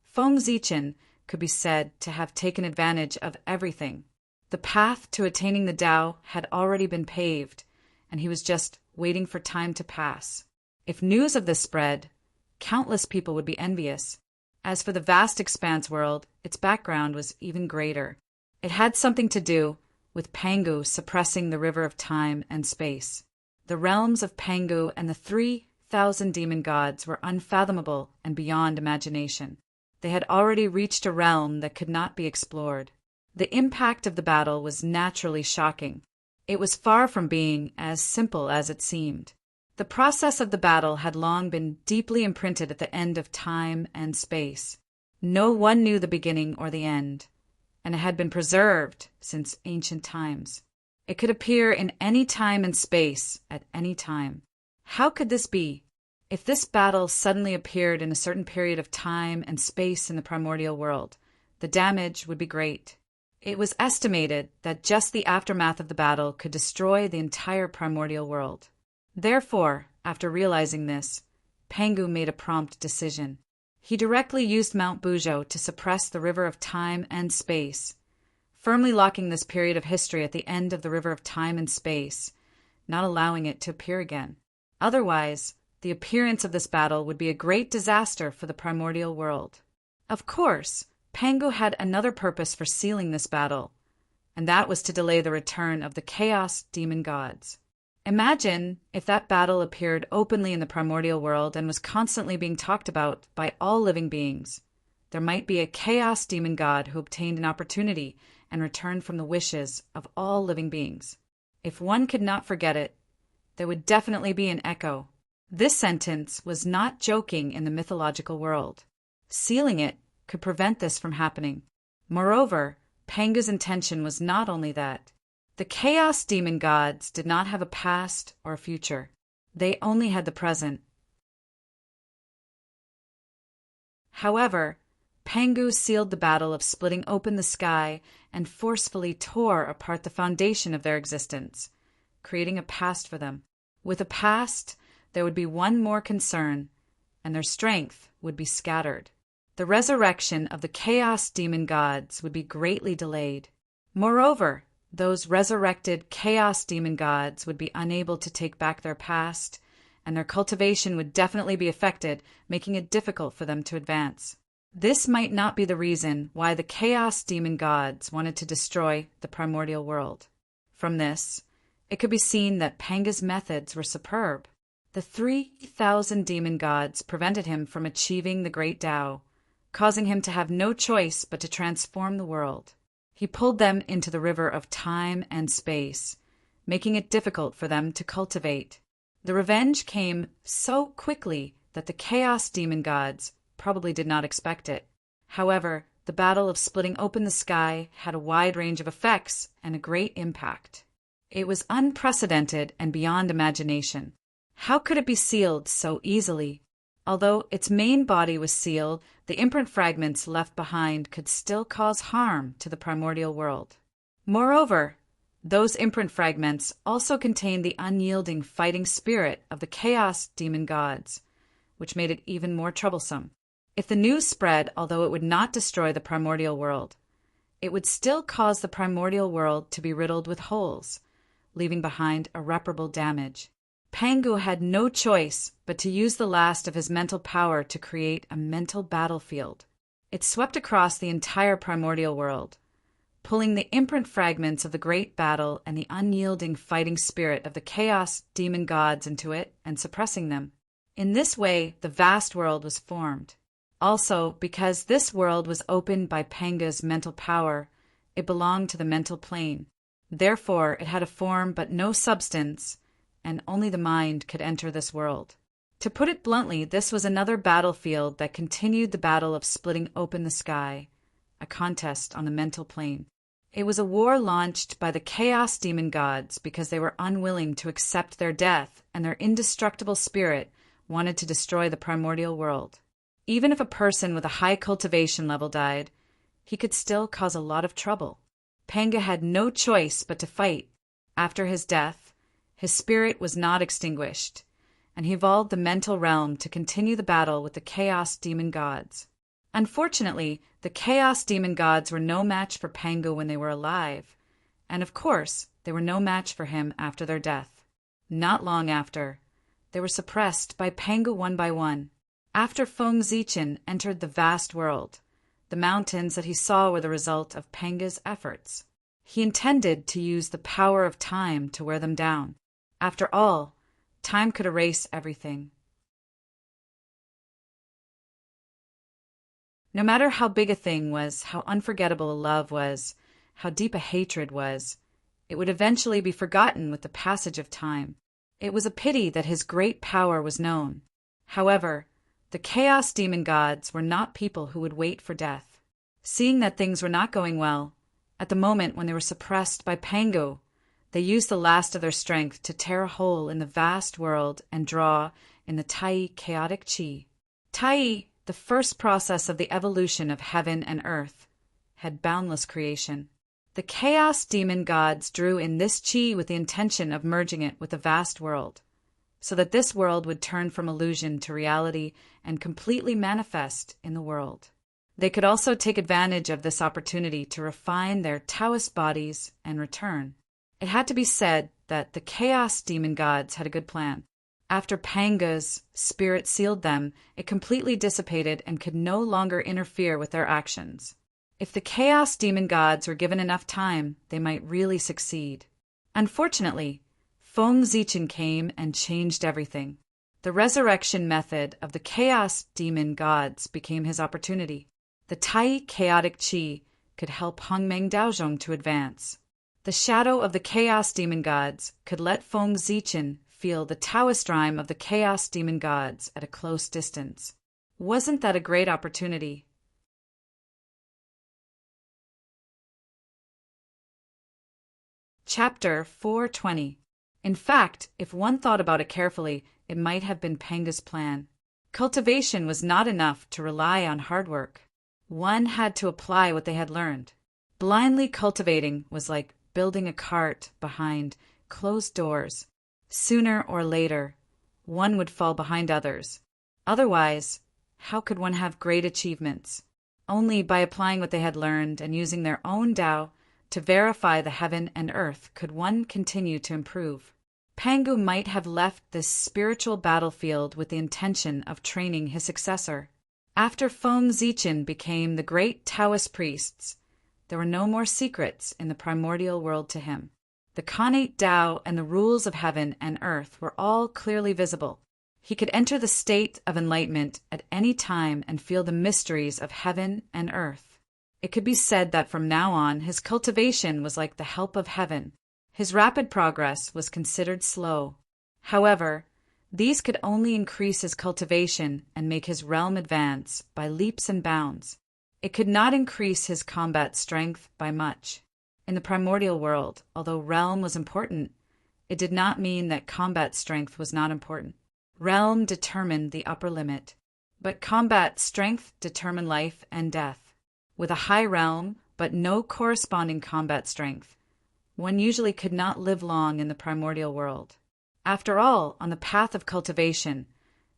Feng Zichen could be said to have taken advantage of everything. The path to attaining the Tao had already been paved, and he was just waiting for time to pass. If news of this spread, countless people would be envious. As for the vast expanse world, its background was even greater. It had something to do with Pangu suppressing the river of time and space. The realms of Pangu and the 3,000 demon gods were unfathomable and beyond imagination. They had already reached a realm that could not be explored. The impact of the battle was naturally shocking. It was far from being as simple as it seemed. The process of the battle had long been deeply imprinted at the end of time and space. No one knew the beginning or the end, and it had been preserved since ancient times. It could appear in any time and space at any time. How could this be? If this battle suddenly appeared in a certain period of time and space in the primordial world, the damage would be great. It was estimated that just the aftermath of the battle could destroy the entire primordial world. Therefore, after realizing this, Pangu made a prompt decision. He directly used Mount Buzhou to suppress the river of time and space, firmly locking this period of history at the end of the river of time and space, not allowing it to appear again. Otherwise, the appearance of this battle would be a great disaster for the primordial world. Of course, Pangu had another purpose for sealing this battle, and that was to delay the return of the Chaos Demon Gods. Imagine if that battle appeared openly in the primordial world and was constantly being talked about by all living beings. There might be a Chaos Demon God who obtained an opportunity and returned from the wishes of all living beings. If one could not forget it, there would definitely be an echo. This sentence was not joking in the mythological world. Sealing it could prevent this from happening. Moreover, Pangu's intention was not only that. The Chaos Demon Gods did not have a past or a future. They only had the present. However, Pangu sealed the battle of splitting open the sky and forcefully tore apart the foundation of their existence, creating a past for them. With a past, there would be one more concern, and their strength would be scattered. The resurrection of the Chaos Demon Gods would be greatly delayed. Moreover, those resurrected Chaos Demon Gods would be unable to take back their past, and their cultivation would definitely be affected, making it difficult for them to advance. This might not be the reason why the Chaos Demon Gods wanted to destroy the primordial world. From this, it could be seen that Pangu's methods were superb. The 3,000 demon gods prevented him from achieving the great Tao, causing him to have no choice but to transform the world. He pulled them into the river of time and space, making it difficult for them to cultivate. The revenge came so quickly that the Chaos Demon Gods probably did not expect it. However, the battle of splitting open the sky had a wide range of effects and a great impact. It was unprecedented and beyond imagination. How could it be sealed so easily? Although its main body was sealed, the imprint fragments left behind could still cause harm to the primordial world. Moreover, those imprint fragments also contained the unyielding fighting spirit of the chaos demon gods, which made it even more troublesome. If the news spread, although it would not destroy the primordial world, it would still cause the primordial world to be riddled with holes, leaving behind irreparable damage. Pangu had no choice but to use the last of his mental power to create a mental battlefield. It swept across the entire primordial world, pulling the imprint fragments of the great battle and the unyielding fighting spirit of the chaos demon gods into it and suppressing them. In this way, the vast world was formed. Also, because this world was opened by Panga's mental power, it belonged to the mental plane. Therefore, it had a form but no substance, and only the mind could enter this world. To put it bluntly, this was another battlefield that continued the battle of splitting open the sky, a contest on the mental plane. It was a war launched by the chaos demon gods because they were unwilling to accept their death, and their indestructible spirit wanted to destroy the primordial world. Even if a person with a high cultivation level died, he could still cause a lot of trouble. Panga had no choice but to fight. After his death, his spirit was not extinguished, and he evolved the mental realm to continue the battle with the chaos demon gods. Unfortunately, the chaos demon gods were no match for Pangu when they were alive, and of course, they were no match for him after their death. Not long after, they were suppressed by Pangu one by one. After Feng Zichen entered the vast world, the mountains that he saw were the result of Panga's efforts. He intended to use the power of time to wear them down. After all, time could erase everything. No matter how big a thing was, how unforgettable a love was, how deep a hatred was, it would eventually be forgotten with the passage of time. It was a pity that his great power was known. However, the chaos demon gods were not people who would wait for death. Seeing that things were not going well, at the moment when they were suppressed by Pangu, they used the last of their strength to tear a hole in the vast world and draw in the Tai chaotic chi. Tai, the first process of the evolution of heaven and earth, had boundless creation. The chaos demon gods drew in this chi with the intention of merging it with the vast world, so that this world would turn from illusion to reality and completely manifest in the world. They could also take advantage of this opportunity to refine their Taoist bodies and return. It had to be said that the chaos demon gods had a good plan. After Panga's spirit sealed them, it completely dissipated and could no longer interfere with their actions. If the chaos demon gods were given enough time, they might really succeed. Unfortunately, Feng Zichen came and changed everything. The resurrection method of the chaos demon gods became his opportunity. The Tai chaotic chi could help Hongmeng Daozhong to advance. The shadow of the chaos demon gods could let Feng Zichen feel the Taoist rhyme of the chaos demon gods at a close distance. Wasn't that a great opportunity? Chapter 420. In fact, if one thought about it carefully, it might have been Panga's plan. Cultivation was not enough to rely on hard work. One had to apply what they had learned. Blindly cultivating was like building a cart behind closed doors. Sooner or later, one would fall behind others. Otherwise, how could one have great achievements? Only by applying what they had learned and using their own Tao to verify the heaven and earth could one continue to improve. Pangu might have left this spiritual battlefield with the intention of training his successor. After Feng Zichen became the great Taoist priests, there were no more secrets in the primordial world to him. The Khanate Tao and the rules of heaven and earth were all clearly visible. He could enter the state of enlightenment at any time and feel the mysteries of heaven and earth. It could be said that from now on his cultivation was like the help of heaven. His rapid progress was considered slow. However, these could only increase his cultivation and make his realm advance by leaps and bounds. It could not increase his combat strength by much. In the primordial world, although realm was important, it did not mean that combat strength was not important. Realm determined the upper limit. But combat strength determined life and death. With a high realm, but no corresponding combat strength, one usually could not live long in the primordial world. After all, on the path of cultivation,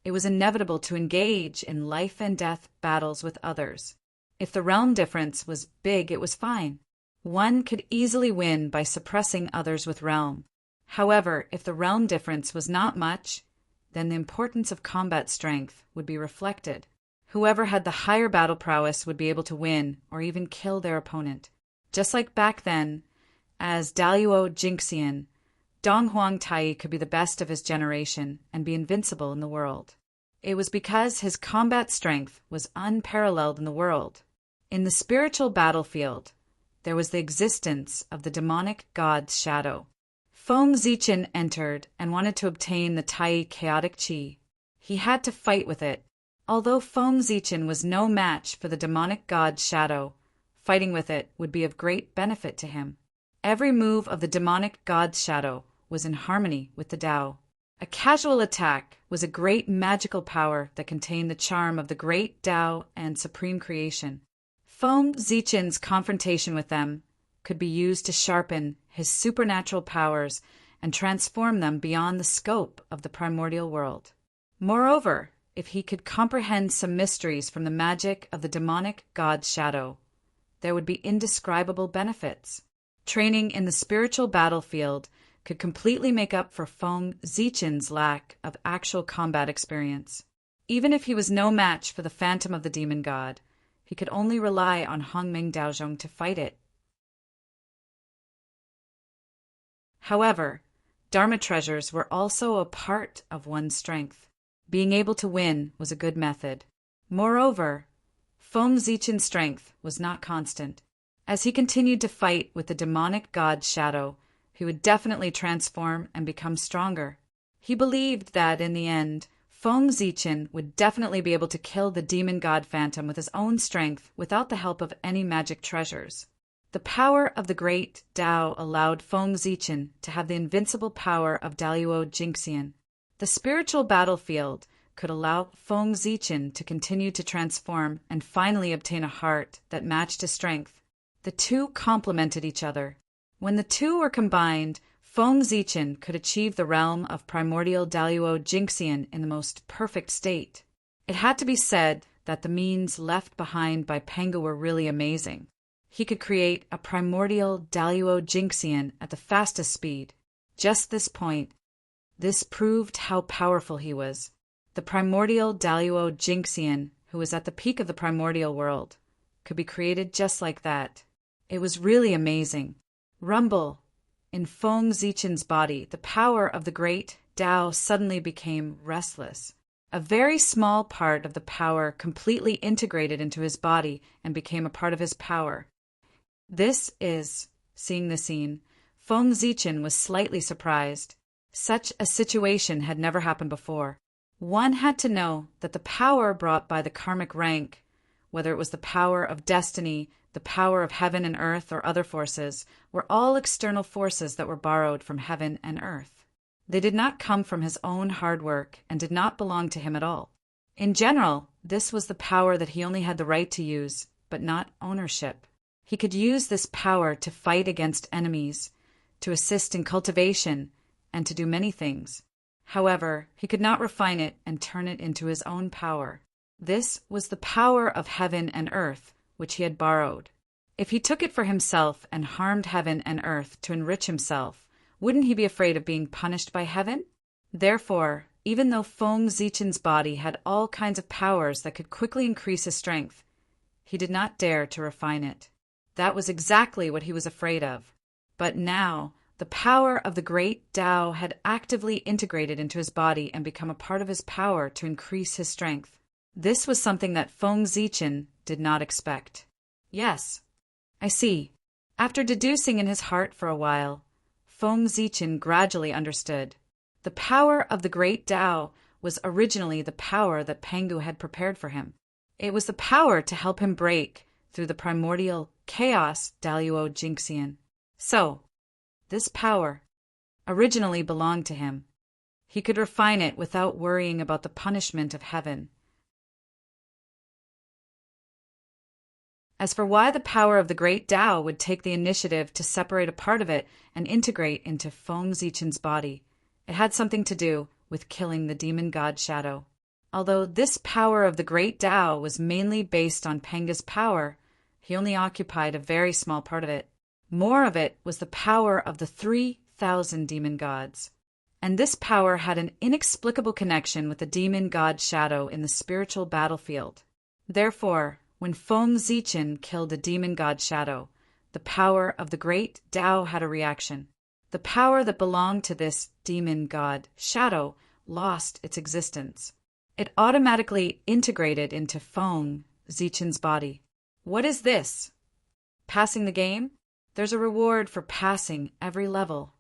it was inevitable to engage in life and death battles with others. If the realm difference was big, it was fine. One could easily win by suppressing others with realm. However, if the realm difference was not much, then the importance of combat strength would be reflected. Whoever had the higher battle prowess would be able to win or even kill their opponent. Just like back then, as Daluo Jinxian, Dong Huang Tai could be the best of his generation and be invincible in the world. It was because his combat strength was unparalleled in the world. In the spiritual battlefield, there was the existence of the demonic god's shadow. Feng Zichen entered and wanted to obtain the Tai chaotic chi. He had to fight with it. Although Feng Zichen was no match for the demonic god's shadow, fighting with it would be of great benefit to him. Every move of the demonic god's shadow was in harmony with the Tao. A casual attack was a great magical power that contained the charm of the great Tao and supreme creation. Feng Zichen's confrontation with them could be used to sharpen his supernatural powers and transform them beyond the scope of the primordial world. Moreover, if he could comprehend some mysteries from the magic of the demonic god's shadow, there would be indescribable benefits. Training in the spiritual battlefield could completely make up for Feng Zichen's lack of actual combat experience. Even if he was no match for the phantom of the demon god, he could only rely on Hongming Daozhong to fight it. However, Dharma treasures were also a part of one's strength. Being able to win was a good method. Moreover, Feng Zichen's strength was not constant. As he continued to fight with the demonic god's shadow, he would definitely transform and become stronger. He believed that, in the end, Feng Zichen would definitely be able to kill the demon god phantom with his own strength without the help of any magic treasures. The power of the great Tao allowed Feng Zichen to have the invincible power of Daluo Jinxian. The spiritual battlefield could allow Feng Zichen to continue to transform and finally obtain a heart that matched his strength. The two complemented each other. When the two were combined, Feng Zichen could achieve the realm of primordial Daluo Jinxian in the most perfect state. It had to be said that the means left behind by Pengu were really amazing. He could create a primordial Daluo Jinxian at the fastest speed. Just this proved how powerful he was. The primordial Daluo Jinxian, who was at the peak of the primordial world, could be created just like that. It was really amazing. Rumble. In Feng Zichen's body, the power of the great Tao suddenly became restless. A very small part of the power completely integrated into his body and became a part of his power. Seeing the scene, Feng Zichen was slightly surprised. Such a situation had never happened before. One had to know that the power brought by the karmic rank, whether it was the power of destiny, the power of heaven and earth, or other forces, were all external forces that were borrowed from heaven and earth. They did not come from his own hard work and did not belong to him at all. In general, this was the power that he only had the right to use, but not ownership. He could use this power to fight against enemies, to assist in cultivation, and to do many things. However, he could not refine it and turn it into his own power. This was the power of heaven and earth, which he had borrowed. If he took it for himself and harmed heaven and earth to enrich himself, wouldn't he be afraid of being punished by heaven? Therefore, even though Feng Zichen's body had all kinds of powers that could quickly increase his strength, he did not dare to refine it. That was exactly what he was afraid of. But now, the power of the great Tao had actively integrated into his body and become a part of his power to increase his strength. This was something that Feng Zichen did not expect. Yes, I see. After deducing in his heart for a while, Feng Zichen gradually understood. The power of the great Tao was originally the power that Pengu had prepared for him. It was the power to help him break through the primordial chaos Daluo Jinxian. So, this power originally belonged to him. He could refine it without worrying about the punishment of heaven. As for why the power of the great Tao would take the initiative to separate a part of it and integrate into Feng Zichen's body, it had something to do with killing the demon god Shadow. Although this power of the great Tao was mainly based on Penga's power, he only occupied a very small part of it. More of it was the power of the 3,000 demon gods. And this power had an inexplicable connection with the demon god Shadow in the spiritual battlefield. Therefore, when Feng Zichen killed the demon god Shadow, the power of the great Tao had a reaction. The power that belonged to this demon god Shadow lost its existence. It automatically integrated into Feng Zichen's body. What is this? Passing the game? There's a reward for passing every level.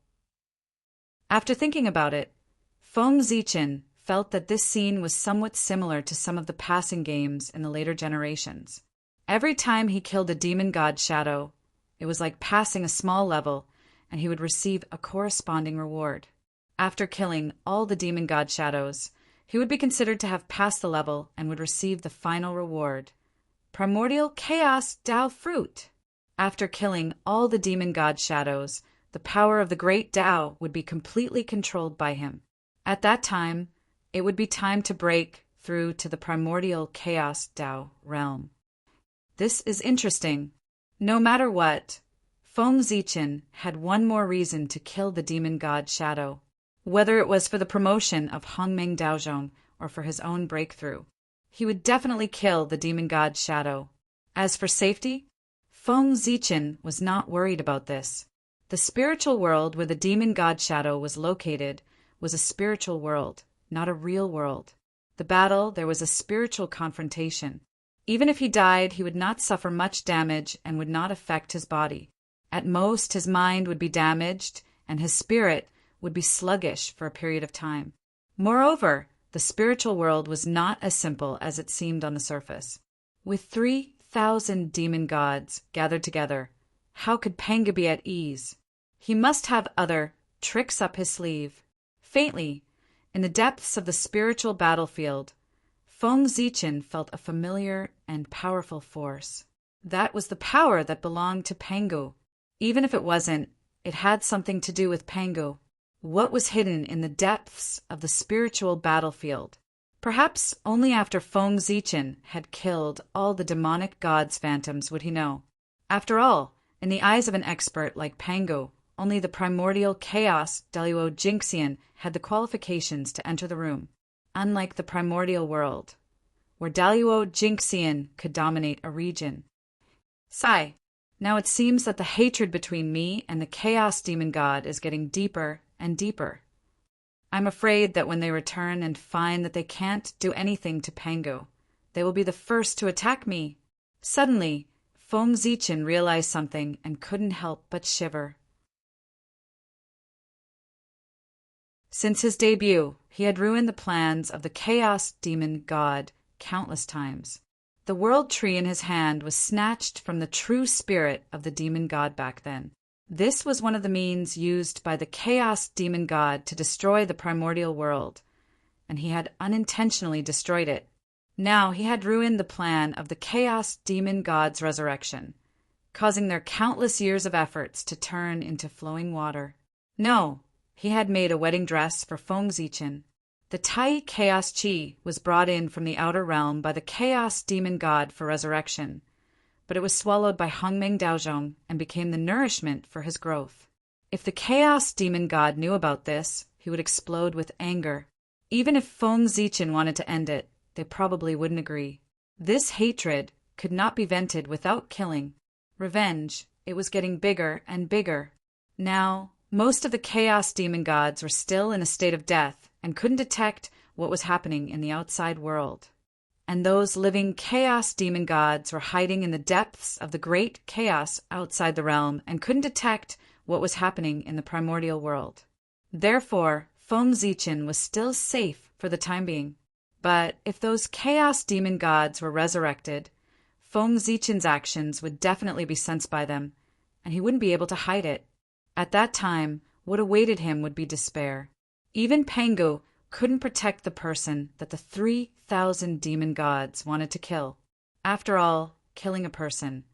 After thinking about it, Feng Zichen felt that this scene was somewhat similar to some of the passing games in the later generations. Every time he killed a demon god Shadow, it was like passing a small level, and he would receive a corresponding reward. After killing all the demon god Shadows, he would be considered to have passed the level and would receive the final reward, Primordial Chaos Tao Fruit. After killing all the demon god Shadows, the power of the great Tao would be completely controlled by him. At that time, it would be time to break through to the primordial Chaos Tao realm. This is interesting. No matter what, Feng Zichen had one more reason to kill the demon god Shadow, whether it was for the promotion of Hongmeng Daozhong or for his own breakthrough. He would definitely kill the demon god Shadow. As for safety, Feng Zichen was not worried about this. The spiritual world where the demon god Shadow was located was a spiritual world, not a real world. The battle, there was a spiritual confrontation. Even if he died, he would not suffer much damage and would not affect his body. At most, his mind would be damaged, and his spirit would be sluggish for a period of time. Moreover, the spiritual world was not as simple as it seemed on the surface. With 3,000 demon gods gathered together, how could Penga be at ease? He must have other tricks up his sleeve. Faintly, in the depths of the spiritual battlefield, Feng Zichen felt a familiar and powerful force. That was the power that belonged to Pengu. Even if it wasn't, it had something to do with Pengu. What was hidden in the depths of the spiritual battlefield? Perhaps only after Feng Zichen had killed all the demonic gods' phantoms would he know. After all, in the eyes of an expert like Pengu, only the primordial chaos Daluo Jinxian had the qualifications to enter the room, unlike the primordial world, where Daluo Jinxian could dominate a region. Sigh. Now it seems that the hatred between me and the chaos demon god is getting deeper and deeper. I'm afraid that when they return and find that they can't do anything to Pengu, they will be the first to attack me. Suddenly, Feng Zichen realized something and couldn't help but shiver. Since his debut, he had ruined the plans of the Chaos Demon God countless times. The world tree in his hand was snatched from the true spirit of the demon god back then. This was one of the means used by the Chaos Demon God to destroy the primordial world, and he had unintentionally destroyed it. Now he had ruined the plan of the Chaos Demon God's resurrection, causing their countless years of efforts to turn into flowing water. No, he had made a wedding dress for Feng Zichen. The Tai Chaos Chi was brought in from the outer realm by the Chaos Demon God for resurrection, but it was swallowed by Hongmeng Daozhong and became the nourishment for his growth. If the Chaos Demon God knew about this, he would explode with anger. Even if Feng Zichen wanted to end it, they probably wouldn't agree. This hatred could not be vented without killing. Revenge, it was getting bigger and bigger. Now, most of the Chaos Demon Gods were still in a state of death and couldn't detect what was happening in the outside world. And those living Chaos Demon Gods were hiding in the depths of the great chaos outside the realm and couldn't detect what was happening in the primordial world. Therefore, Feng Zichen was still safe for the time being. But if those Chaos Demon Gods were resurrected, Feng Zichen's actions would definitely be sensed by them, and he wouldn't be able to hide it. At that time, what awaited him would be despair. Even Pengu couldn't protect the person that the 3,000 demon gods wanted to kill. After all, killing a person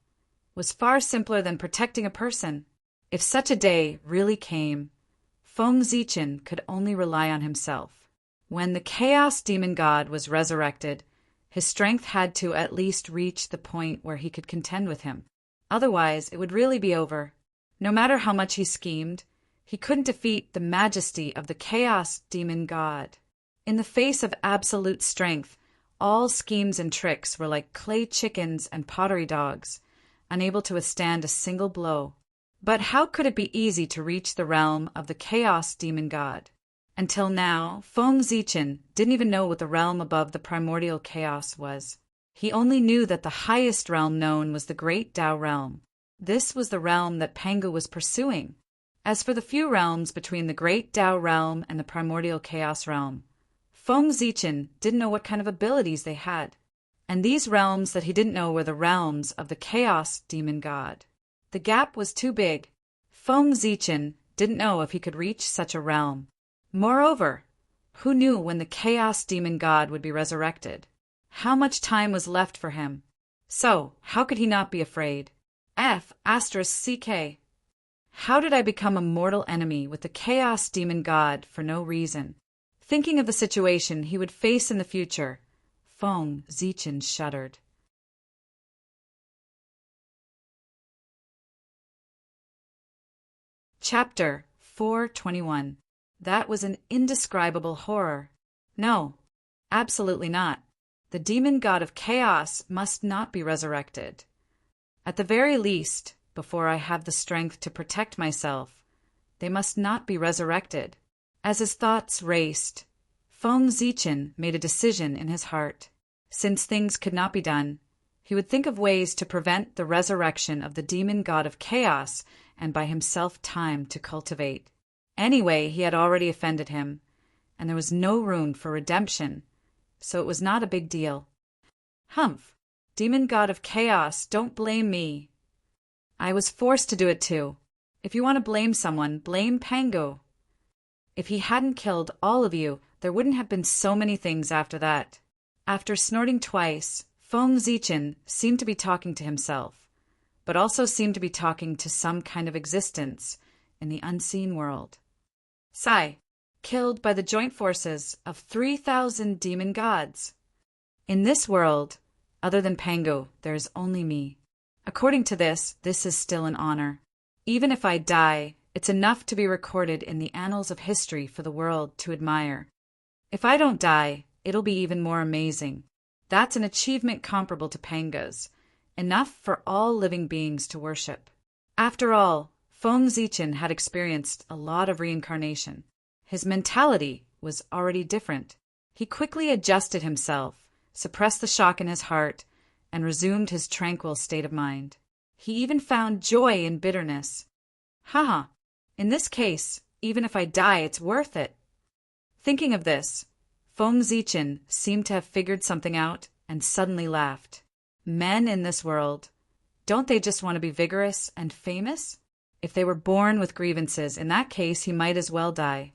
was far simpler than protecting a person. If such a day really came, Feng Zichen could only rely on himself. When the Chaos Demon God was resurrected, his strength had to at least reach the point where he could contend with him. Otherwise, it would really be over. No matter how much he schemed, he couldn't defeat the majesty of the Chaos Demon God. In the face of absolute strength, all schemes and tricks were like clay chickens and pottery dogs, unable to withstand a single blow. But how could it be easy to reach the realm of the Chaos Demon God? Until now, Feng Zichen didn't even know what the realm above the primordial chaos was. He only knew that the highest realm known was the Great Tao Realm. This was the realm that Pangu was pursuing. As for the few realms between the Great Tao Realm and the primordial chaos realm, Feng Zichen didn't know what kind of abilities they had. And these realms that he didn't know were the realms of the Chaos Demon God. The gap was too big. Feng Zichen didn't know if he could reach such a realm. Moreover, who knew when the Chaos Demon God would be resurrected? How much time was left for him? So, how could he not be afraid? **CK. How did I become a mortal enemy with the Chaos Demon God for no reason? Thinking of the situation he would face in the future, Feng Zichen shuddered. Chapter 421. That was an indescribable horror. No, absolutely not. The demon god of chaos must not be resurrected. At the very least, before I have the strength to protect myself, they must not be resurrected. As his thoughts raced, Feng Zichen made a decision in his heart. Since things could not be done, he would think of ways to prevent the resurrection of the demon god of chaos and buy himself time to cultivate. Anyway, he had already offended him, and there was no room for redemption, so it was not a big deal. Humph! Demon god of chaos, don't blame me. I was forced to do it too. If you want to blame someone, blame Pangu. If he hadn't killed all of you, there wouldn't have been so many things after that. After snorting twice, Feng Zichen seemed to be talking to himself, but also seemed to be talking to some kind of existence in the unseen world. Sigh, killed by the joint forces of 3,000 demon gods. In this world, other than Pangu, there is only me. According to this is still an honor. Even if I die, it's enough to be recorded in the annals of history for the world to admire. If I don't die, it'll be even more amazing. That's an achievement comparable to Pangu's, enough for all living beings to worship. After all, Feng Zichen had experienced a lot of reincarnation. His mentality was already different. He quickly adjusted himself, suppressed the shock in his heart, and resumed his tranquil state of mind. He even found joy in bitterness. Haha, in this case, even if I die, it's worth it. Thinking of this, Feng Zichen seemed to have figured something out and suddenly laughed. Men in this world, don't they just want to be vigorous and famous? If they were born with grievances, in that case he might as well die.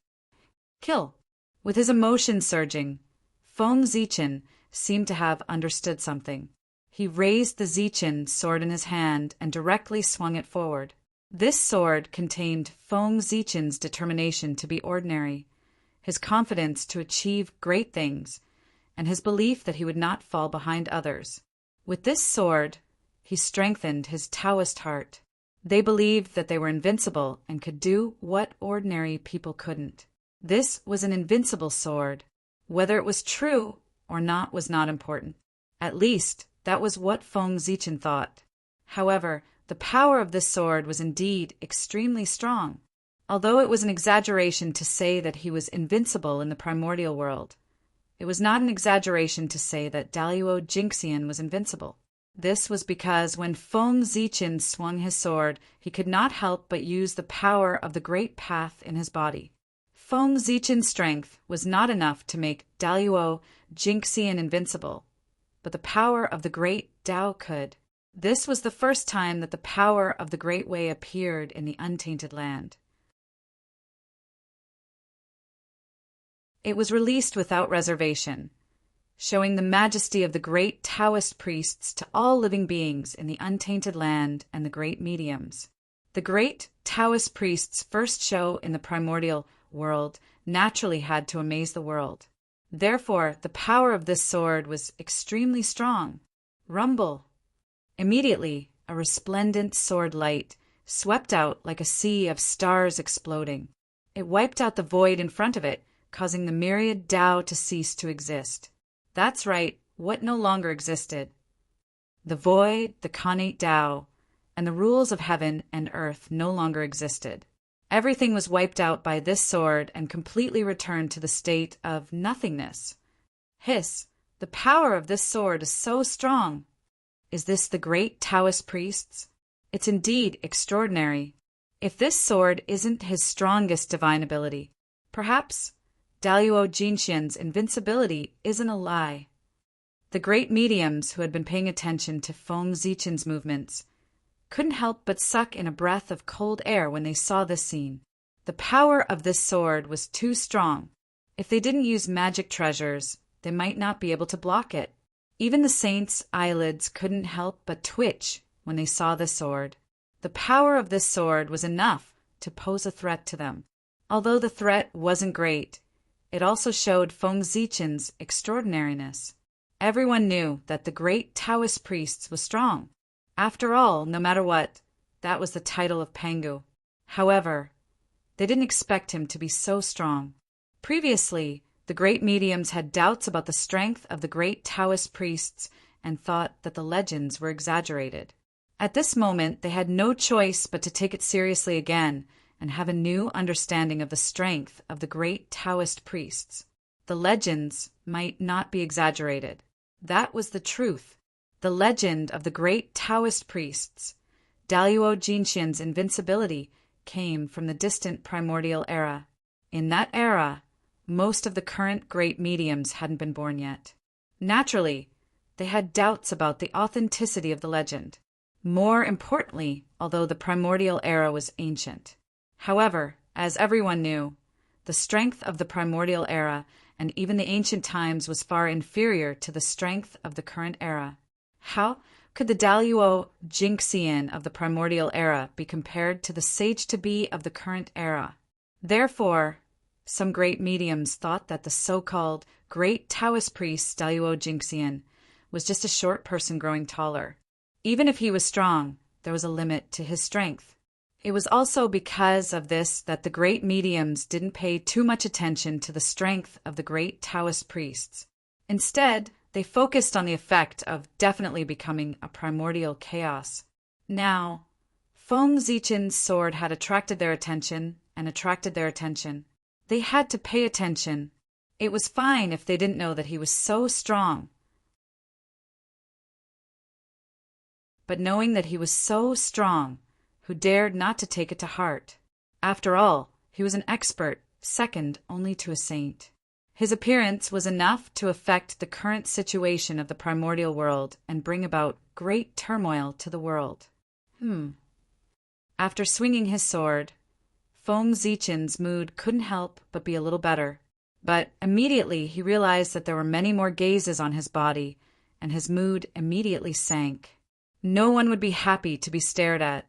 Kill. With his emotions surging, Feng Zichen seemed to have understood something. He raised the Zichen sword in his hand and directly swung it forward. This sword contained Feng Zichen's determination to be ordinary, his confidence to achieve great things, and his belief that he would not fall behind others. With this sword, he strengthened his Taoist heart. They believed that they were invincible and could do what ordinary people couldn't. This was an invincible sword. Whether it was true or not was not important. At least, that was what Feng Zichen thought. However, the power of this sword was indeed extremely strong. Although it was an exaggeration to say that he was invincible in the primordial world, it was not an exaggeration to say that Daluo Jinxian was invincible. This was because when Feng Zichen swung his sword, he could not help but use the power of the great path in his body. Feng Zichen's strength was not enough to make Daluo Jinxian invincible, but the power of the great Tao could. This was the first time that the power of the Great Way appeared in the untainted land. It was released without reservation. showing the majesty of the great Taoist priests to all living beings in the untainted land and the great mediums. The great Taoist priests' first show in the primordial world naturally had to amaze the world. Therefore, the power of this sword was extremely strong. Rumble! Immediately, a resplendent sword light swept out like a sea of stars exploding. It wiped out the void in front of it, causing the myriad Tao to cease to exist. That's right, what no longer existed. The void, the connate Tao, and the rules of heaven and earth no longer existed. Everything was wiped out by this sword and completely returned to the state of nothingness. Hiss, the power of this sword is so strong. Is this the great Taoist priests? It's indeed extraordinary. If this sword isn't his strongest divine ability, perhaps Daluo Jinxian's invincibility isn't a lie. The great mediums who had been paying attention to Feng Zichen's movements couldn't help but suck in a breath of cold air when they saw this scene. The power of this sword was too strong. If they didn't use magic treasures, they might not be able to block it. Even the saints' eyelids couldn't help but twitch when they saw the sword. The power of this sword was enough to pose a threat to them. Although the threat wasn't great, it also showed Feng Zichen's extraordinariness. Everyone knew that the great Taoist priests was strong. After all, no matter what, that was the title of Pangu. However, they didn't expect him to be so strong. Previously, the great mediums had doubts about the strength of the great Taoist priests and thought that the legends were exaggerated. At this moment, they had no choice but to take it seriously again and have a new understanding of the strength of the great Taoist priests. The legends might not be exaggerated. That was the truth. The legend of the great Taoist priests, Daluo Jinxian's invincibility, came from the distant primordial era. In that era, most of the current great mediums hadn't been born yet. Naturally, they had doubts about the authenticity of the legend. More importantly, although the primordial era was ancient. However, as everyone knew, the strength of the primordial era and even the ancient times was far inferior to the strength of the current era. How could the Daluo Jinxian of the primordial era be compared to the sage-to-be of the current era? Therefore, some great mediums thought that the so-called great Taoist priest Daluo Jinxian was just a short person growing taller. Even if he was strong, there was a limit to his strength. It was also because of this that the great mediums didn't pay too much attention to the strength of the great Taoist priests. Instead, they focused on the effect of definitely becoming a primordial chaos. Now, Feng Zichen's sword had attracted their attention and attracted their attention. They had to pay attention. It was fine if they didn't know that he was so strong. But knowing that he was so strong, who dared not to take it to heart? After all, he was an expert, second only to a saint. His appearance was enough to affect the current situation of the primordial world and bring about great turmoil to the world. After swinging his sword, Feng Zichen's mood couldn't help but be a little better. But immediately he realized that there were many more gazes on his body, and his mood immediately sank. No one would be happy to be stared at,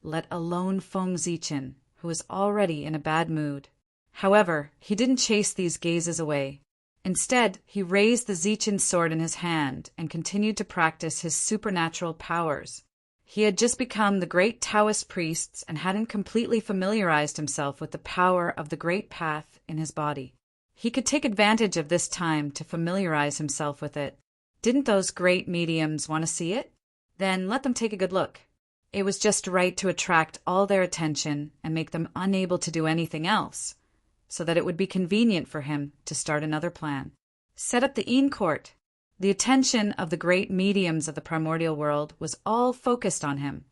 let alone Feng Zichen, who was already in a bad mood. However, he didn't chase these gazes away. Instead, he raised the Zichen sword in his hand and continued to practice his supernatural powers. He had just become the great Taoist priests and hadn't completely familiarized himself with the power of the great path in his body. He could take advantage of this time to familiarize himself with it. Didn't those great mediums want to see it? Then let them take a good look. It was just right to attract all their attention and make them unable to do anything else, so that it would be convenient for him to start another plan. Set up the Yin Court. The attention of the great mediums of the primordial world was all focused on him,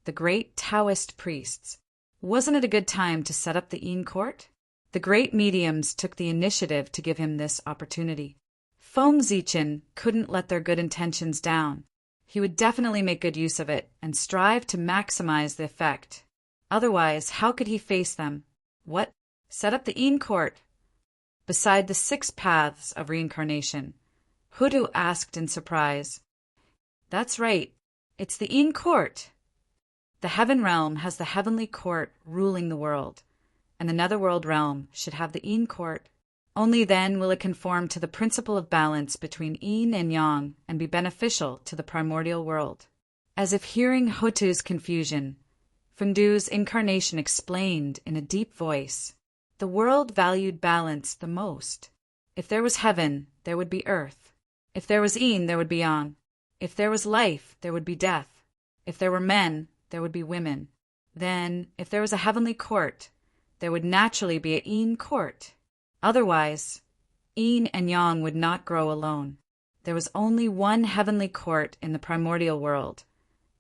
the great Taoist priests. Wasn't it a good time to set up the Yin Court? The great mediums took the initiative to give him this opportunity. Feng Zichen couldn't let their good intentions down. He would definitely make good use of it and strive to maximize the effect. Otherwise, how could he face them? What? Set up the Yin Court. Beside the 6 paths of reincarnation, Hutu asked in surprise. That's right. It's the Een court. The heaven realm has the heavenly court ruling the world, and the netherworld realm should have the Een court. Only then will it conform to the principle of balance between yin and yang and be beneficial to the primordial world. As if hearing Hutu's confusion, Fundu's incarnation explained in a deep voice. The world valued balance the most. If there was heaven, there would be earth. If there was yin, there would be yang. If there was life, there would be death. If there were men, there would be women. Then, if there was a heavenly court, there would naturally be a Een court. Otherwise, yin and yang would not grow alone. There was only one heavenly court in the primordial world,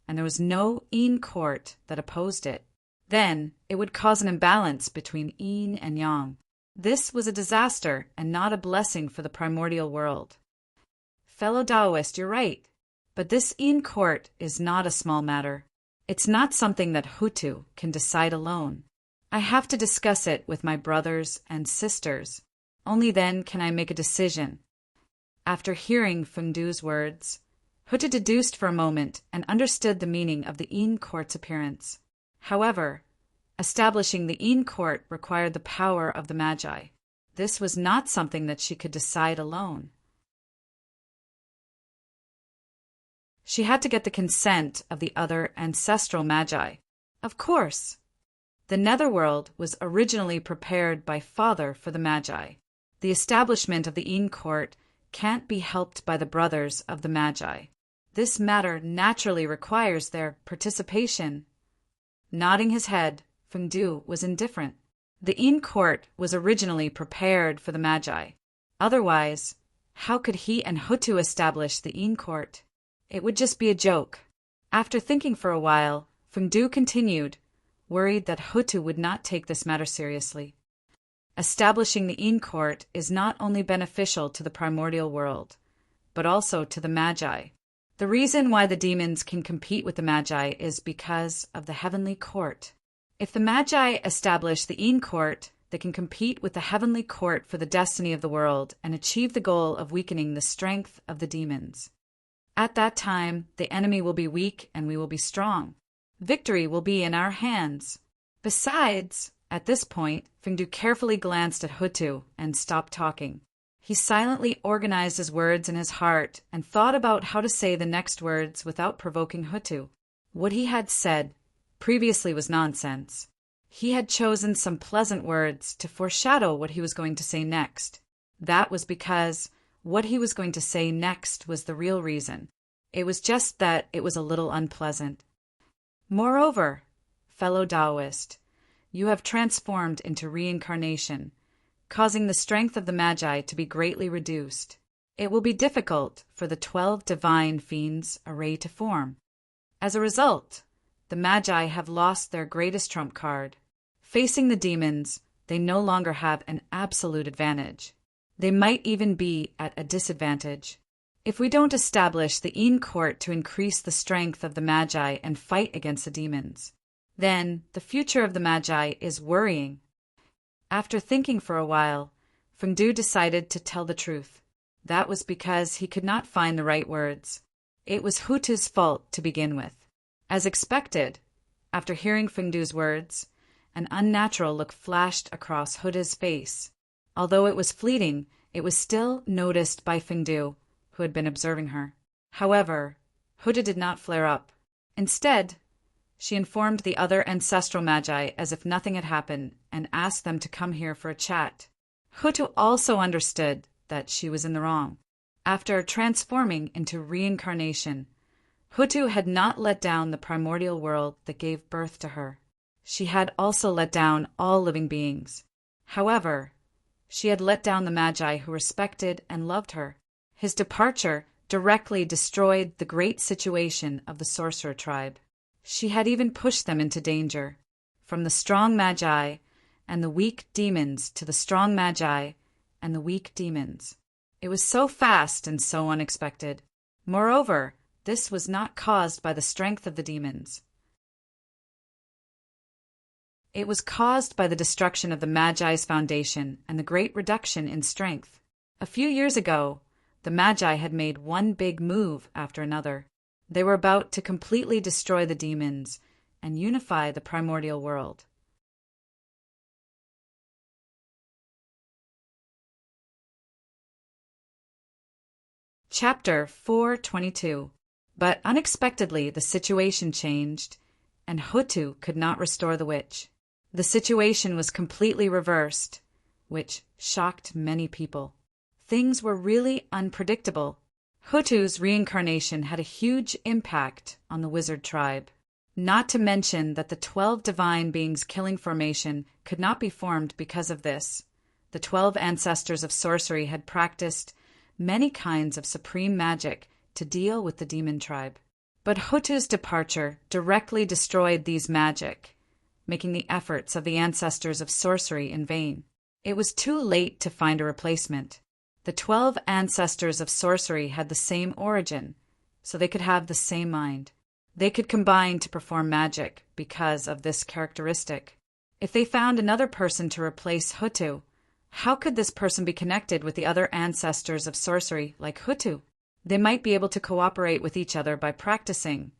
and there was no Een court that opposed it. Then it would cause an imbalance between yin and yang. This was a disaster and not a blessing for the primordial world. Fellow Taoist, you're right, but this Een court is not a small matter. It's not something that Hutu can decide alone. I have to discuss it with my brothers and sisters. Only then can I make a decision. After hearing Fundu's words, Hutu deduced for a moment and understood the meaning of the Een court's appearance. However, establishing the Een court required the power of the Magi. This was not something that she could decide alone. She had to get the consent of the other ancestral Magi. Of course, the netherworld was originally prepared by Father for the Magi. The establishment of the Een court can't be helped by the brothers of the Magi. This matter naturally requires their participation. Nodding his head, Fundu was indifferent. The Een court was originally prepared for the Magi. Otherwise, how could he and Hutu establish the Een court? It would just be a joke. After thinking for a while, Fundu continued, worried that Hutu would not take this matter seriously. Establishing the Een court is not only beneficial to the primordial world, but also to the Magi. The reason why the demons can compete with the Magi is because of the heavenly court. If the Magi establish the Een court, they can compete with the heavenly court for the destiny of the world and achieve the goal of weakening the strength of the demons. At that time, the enemy will be weak and we will be strong. Victory will be in our hands. Besides, at this point, Fundu carefully glanced at Hutu and stopped talking. He silently organized his words in his heart and thought about how to say the next words without provoking Hutu. What he had said previously was nonsense. He had chosen some pleasant words to foreshadow what he was going to say next. That was because what he was going to say next was the real reason. It was just that it was a little unpleasant. Moreover, fellow Taoist, you have transformed into reincarnation, causing the strength of the Magi to be greatly reduced. It will be difficult for the 12 divine fiends array to form. As a result, the Magi have lost their greatest trump card. Facing the demons, they no longer have an absolute advantage. They might even be at a disadvantage. If we don't establish the Een court to increase the strength of the Magi and fight against the demons, then the future of the Magi is worrying. After thinking for a while, Fundu decided to tell the truth. That was because he could not find the right words. It was Hutu's fault to begin with. As expected, after hearing Fundu's words, an unnatural look flashed across Hutu's face. Although it was fleeting, it was still noticed by Fundu, who had been observing her. However, Hutu did not flare up. Instead, she informed the other ancestral Magi as if nothing had happened and asked them to come here for a chat. Hutu also understood that she was in the wrong. After transforming into reincarnation, Hutu had not let down the primordial world that gave birth to her. She had also let down all living beings. However, she had let down the Magi who respected and loved her. His departure directly destroyed the great situation of the sorcerer tribe. She had even pushed them into danger. From the strong Magi and the weak demons to the strong Magi and the weak demons. It was so fast and so unexpected. Moreover, this was not caused by the strength of the demons. It was caused by the destruction of the Magi's foundation and the great reduction in strength. A few years ago, The Magi had made one big move after another. They were about to completely destroy the demons and unify the primordial world. Chapter 4:22. But unexpectedly the situation changed, and Hutu could not restore the witch. The situation was completely reversed, which shocked many people. Things were really unpredictable. Hutu's reincarnation had a huge impact on the wizard tribe. Not to mention that the 12 divine beings killing formation could not be formed because of this. The 12 ancestors of sorcery had practiced many kinds of supreme magic to deal with the demon tribe. But Hutu's departure directly destroyed these magic, making the efforts of the ancestors of sorcery in vain. It was too late to find a replacement. The 12 ancestors of sorcery had the same origin, so they could have the same mind. They could combine to perform magic because of this characteristic. If they found another person to replace Hutu, how could this person be connected with the other ancestors of sorcery like Hutu? They might be able to cooperate with each other by practicing.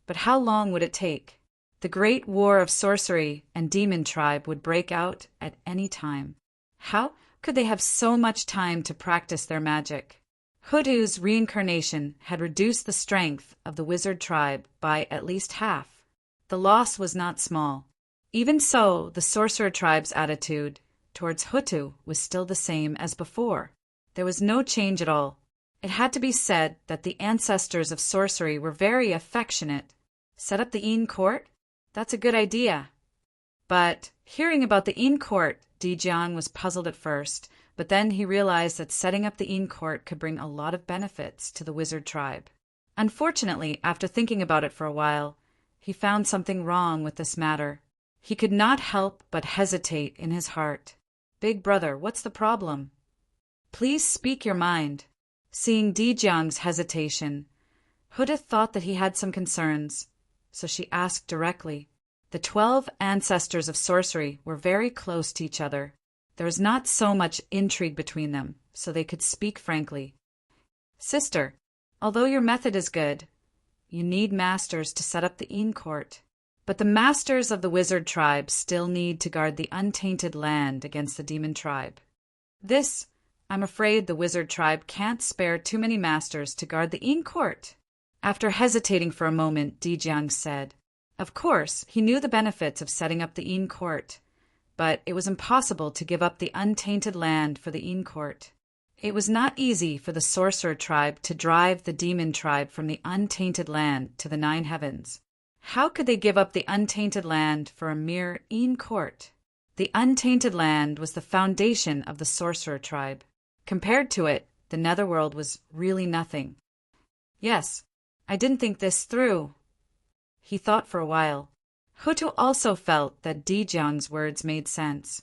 But how long would it take? The great war of sorcery and demon tribe would break out at any time. How could they have so much time to practice their magic? Hutu's reincarnation had reduced the strength of the wizard tribe by at least half. The loss was not small. Even so, the sorcerer tribe's attitude towards Hutu was still the same as before. There was no change at all. It had to be said that the ancestors of sorcery were very affectionate. Set up the Een court? That's a good idea. But hearing about the Een court, Dijiang was puzzled at first, but then he realized that setting up the Een court could bring a lot of benefits to the wizard tribe. Unfortunately, after thinking about it for a while, he found something wrong with this matter. He could not help but hesitate in his heart. Big brother, what's the problem? Please speak your mind. Seeing Dijiang's hesitation, Hutu thought that he had some concerns, so she asked directly. The 12 ancestors of sorcery were very close to each other. There was not so much intrigue between them, so they could speak frankly. Sister, although your method is good, you need masters to set up the Een court. But the masters of the wizard tribe still need to guard the untainted land against the demon tribe. This, I'm afraid the wizard tribe can't spare too many masters to guard the Een court. After hesitating for a moment, Dijiang said, of course, he knew the benefits of setting up the Een court, but it was impossible to give up the untainted land for the Een court. It was not easy for the sorcerer tribe to drive the demon tribe from the untainted land to the 9 heavens. How could they give up the untainted land for a mere Een court? The untainted land was the foundation of the sorcerer tribe. Compared to it, the netherworld was really nothing. Yes, I didn't think this through. He thought for a while. Hutu also felt that Dijiang's words made sense.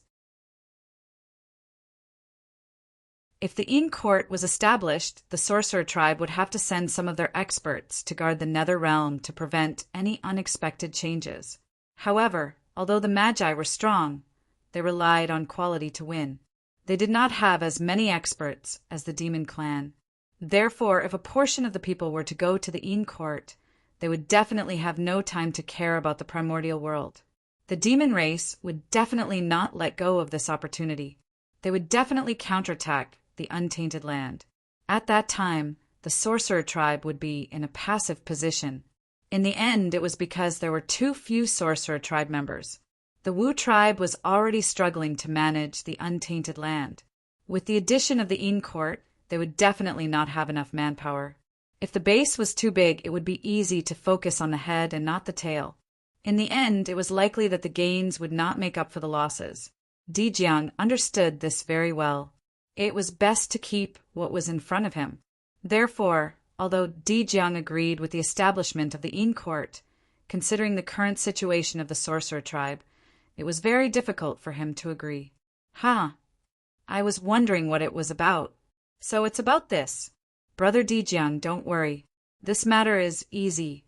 If the Een court was established, the sorcerer tribe would have to send some of their experts to guard the nether realm to prevent any unexpected changes. However, although the Magi were strong, they relied on quality to win. They did not have as many experts as the demon clan. Therefore, if a portion of the people were to go to the Een court, they would definitely have no time to care about the primordial world. The demon race would definitely not let go of this opportunity. They would definitely counterattack the untainted land. At that time, the sorcerer tribe would be in a passive position. In the end, it was because there were too few sorcerer tribe members. The Wu tribe was already struggling to manage the untainted land. With the addition of the Een court, they would definitely not have enough manpower. If the base was too big, it would be easy to focus on the head and not the tail. In the end, it was likely that the gains would not make up for the losses. Dijiang understood this very well. It was best to keep what was in front of him. Therefore, although Dijiang agreed with the establishment of the Een court, considering the current situation of the sorcerer tribe, it was very difficult for him to agree. I was wondering what it was about. So it's about this. Brother Dijiang, don't worry. This matter is easy.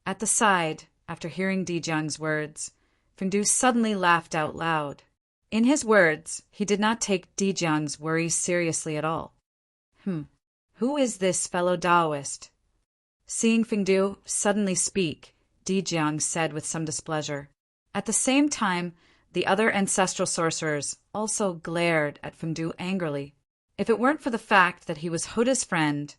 At the side, after hearing Dijiang's words, Fengdu suddenly laughed out loud. In his words, he did not take Dijiang's worries seriously at all. Who is this fellow Taoist? Seeing Fengdu suddenly speak, Dijiang said with some displeasure. At the same time, the other ancestral sorcerers also glared at Fengdu angrily. If it weren't for the fact that he was Huda's friend,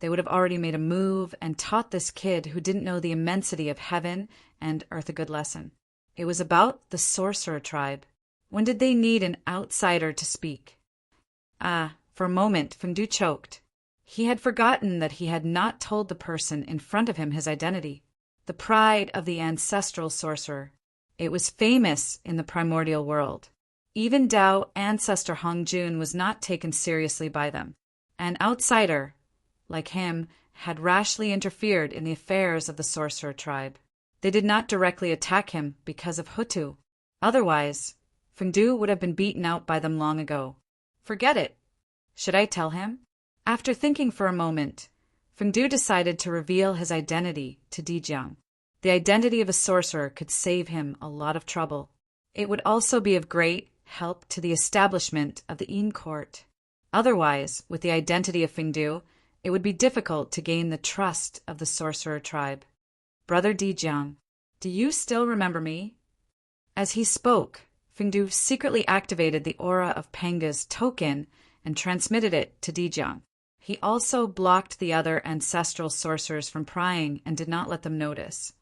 they would have already made a move and taught this kid who didn't know the immensity of heaven and earth a good lesson. It was about the sorcerer tribe. When did they need an outsider to speak? For a moment, Fengdu choked. He had forgotten that he had not told the person in front of him his identity. The pride of the ancestral sorcerer. It was famous in the primordial world. Even Tao ancestor Hongjun was not taken seriously by them. An outsider, like him, had rashly interfered in the affairs of the sorcerer tribe. They did not directly attack him because of Hutu. Otherwise, Fengdu would have been beaten out by them long ago. Forget it. Should I tell him? After thinking for a moment, Fengdu decided to reveal his identity to Dijiang. The identity of a sorcerer could save him a lot of trouble. It would also be of great help to the establishment of the Yin court. Otherwise, with the identity of Fengdu, it would be difficult to gain the trust of the sorcerer tribe. Brother Dijiang, do you still remember me? As he spoke, Fengdu secretly activated the aura of Panga's token and transmitted it to Dijiang. He also blocked the other ancestral sorcerers from prying and did not let them notice.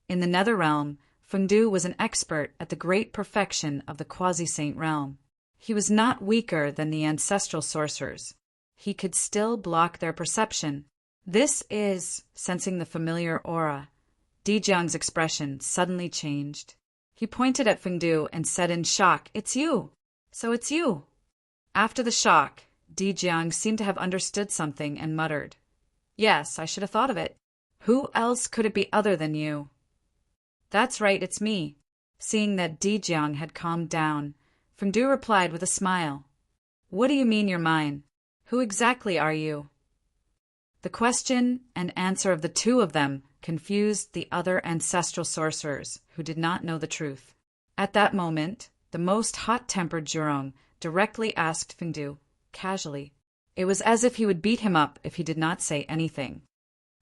In the Nether Realm, Fengdu was an expert at the great perfection of the quasi-saint realm. He was not weaker than the ancestral sorcerers. He could still block their perception. This is, sensing the familiar aura, Dijiang's expression suddenly changed. He pointed at Fengdu and said in shock, "It's you! So it's you!" After the shock, Dijiang seemed to have understood something and muttered, "Yes, I should have thought of it. Who else could it be other than you?" "That's right, it's me." Seeing that Dijiang had calmed down, Fengdu replied with a smile, "What do you mean you're mine? Who exactly are you?" The question and answer of the two of them confused the other ancestral sorcerers, who did not know the truth. At that moment, the most hot-tempered Zhurong directly asked Fengdu, casually. It was as if he would beat him up if he did not say anything.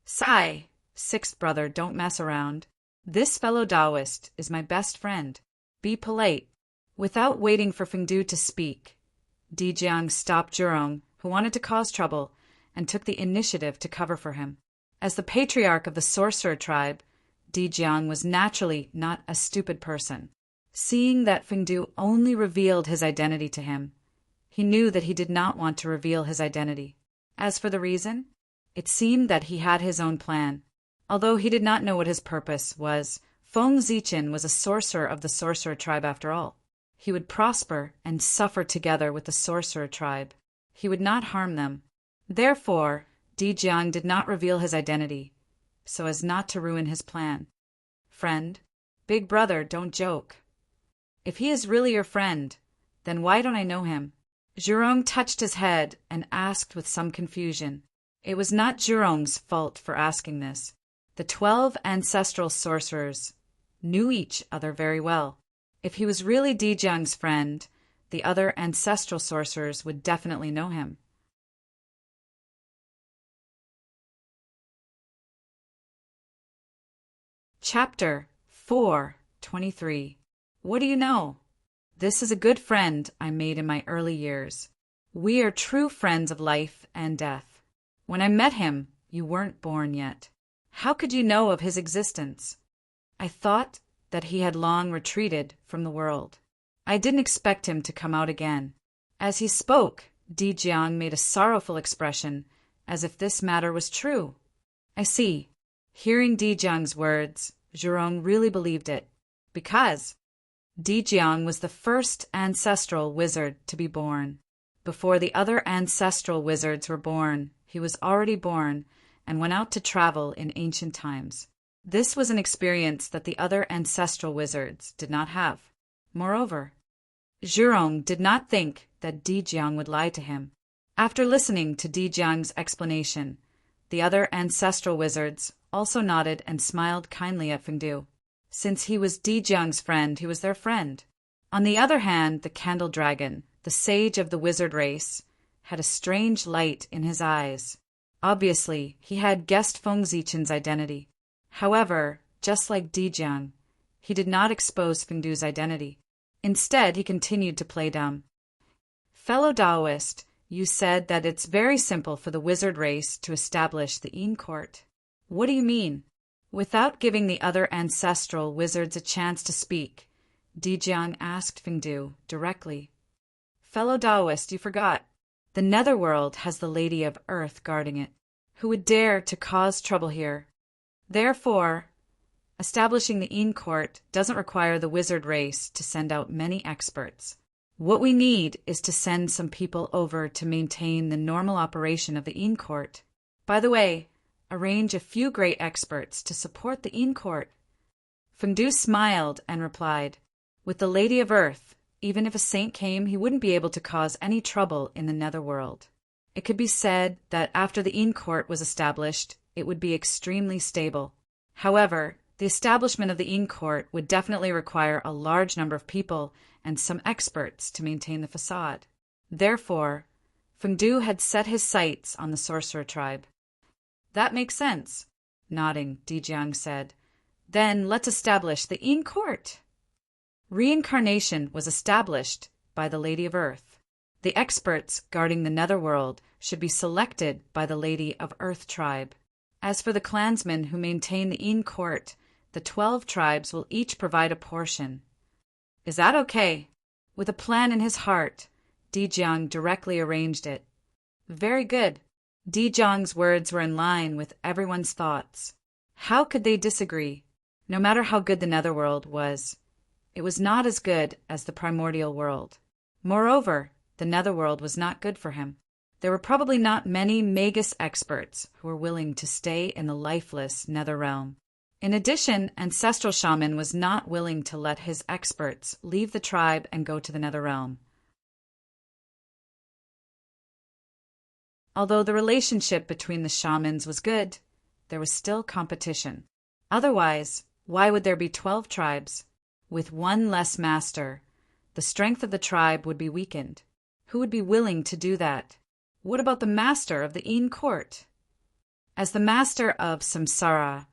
"Sigh, sixth brother, don't mess around. This fellow Taoist is my best friend. Be polite." Without waiting for Fengdu to speak, Dijiang stopped Zhurong, who wanted to cause trouble, and took the initiative to cover for him. As the patriarch of the sorcerer tribe, Dijiang was naturally not a stupid person. Seeing that Fengdu only revealed his identity to him, he knew that he did not want to reveal his identity. As for the reason, it seemed that he had his own plan. Although he did not know what his purpose was, Feng Zichen was a sorcerer of the sorcerer tribe after all. He would prosper and suffer together with the sorcerer tribe. He would not harm them. Therefore, Dijiang did not reveal his identity, so as not to ruin his plan. "Friend, big brother, don't joke. If he is really your friend, then why don't I know him?" Zhurong touched his head and asked with some confusion. It was not Zhurong's fault for asking this. The 12 ancestral sorcerers knew each other very well. If he was really Dijiang's friend, the other ancestral sorcerers would definitely know him. Chapter 4:23. What do you know? This is a good friend I made in my early years. We are true friends of life and death. When I met him, you weren't born yet. How could you know of his existence? I thought that he had long retreated from the world. I didn't expect him to come out again. As he spoke, Dijiang made a sorrowful expression, as if this matter was true. I see. Hearing Dijiang's words, Zhurong really believed it, because Dijiang was the first ancestral wizard to be born. Before the other ancestral wizards were born, he was already born and went out to travel in ancient times. This was an experience that the other ancestral wizards did not have. Moreover, Zhurong did not think that Dijiang would lie to him. After listening to Dijiang's explanation, the other ancestral wizards also nodded and smiled kindly at Fengdu. Since he was Dijiang's friend, he was their friend. On the other hand, the candle dragon, the sage of the wizard race, had a strange light in his eyes. Obviously, he had guessed Feng Zichen's identity. However, just like Dijiang, he did not expose Fengdu's identity. Instead, he continued to play dumb. Fellow Taoist, you said that it's very simple for the wizard race to establish the Yin Court. What do you mean? Without giving the other ancestral wizards a chance to speak, Dijiang asked Fengdu directly. Fellow Taoist, you forgot. The Netherworld has the Lady of Earth guarding it. Who would dare to cause trouble here? Therefore, establishing the Yin Court doesn't require the wizard race to send out many experts. What we need is to send some people over to maintain the normal operation of the Yin Court. By the way, arrange a few great experts to support the Yin Court. Fengdu smiled and replied, with the Lady of Earth, even if a saint came, he wouldn't be able to cause any trouble in the Netherworld. It could be said that after the Yin Court was established, it would be extremely stable. However, the establishment of the Yin Court would definitely require a large number of people and some experts to maintain the facade. Therefore, Fengdu had set his sights on the sorcerer tribe. That makes sense, nodding, Dijiang said. Then let's establish the Yin Court. Reincarnation was established by the Lady of Earth. The experts guarding the Netherworld should be selected by the Lady of Earth tribe. As for the clansmen who maintain the Yin Court, the 12 tribes will each provide a portion. Is that okay? With a plan in his heart, Dijiang directly arranged it. Very good. Dijiang's words were in line with everyone's thoughts. How could they disagree? No matter how good the Netherworld was, it was not as good as the primordial world. Moreover, the Netherworld was not good for him. There were probably not many Magus experts who were willing to stay in the lifeless Nether realm. In addition, Ancestral Shaman was not willing to let his experts leave the tribe and go to the Nether realm. Although the relationship between the shamans was good, there was still competition. Otherwise, why would there be 12 tribes? With one less master, the strength of the tribe would be weakened. Who would be willing to do that? What about the master of the Yin Court? As the master of Samsara,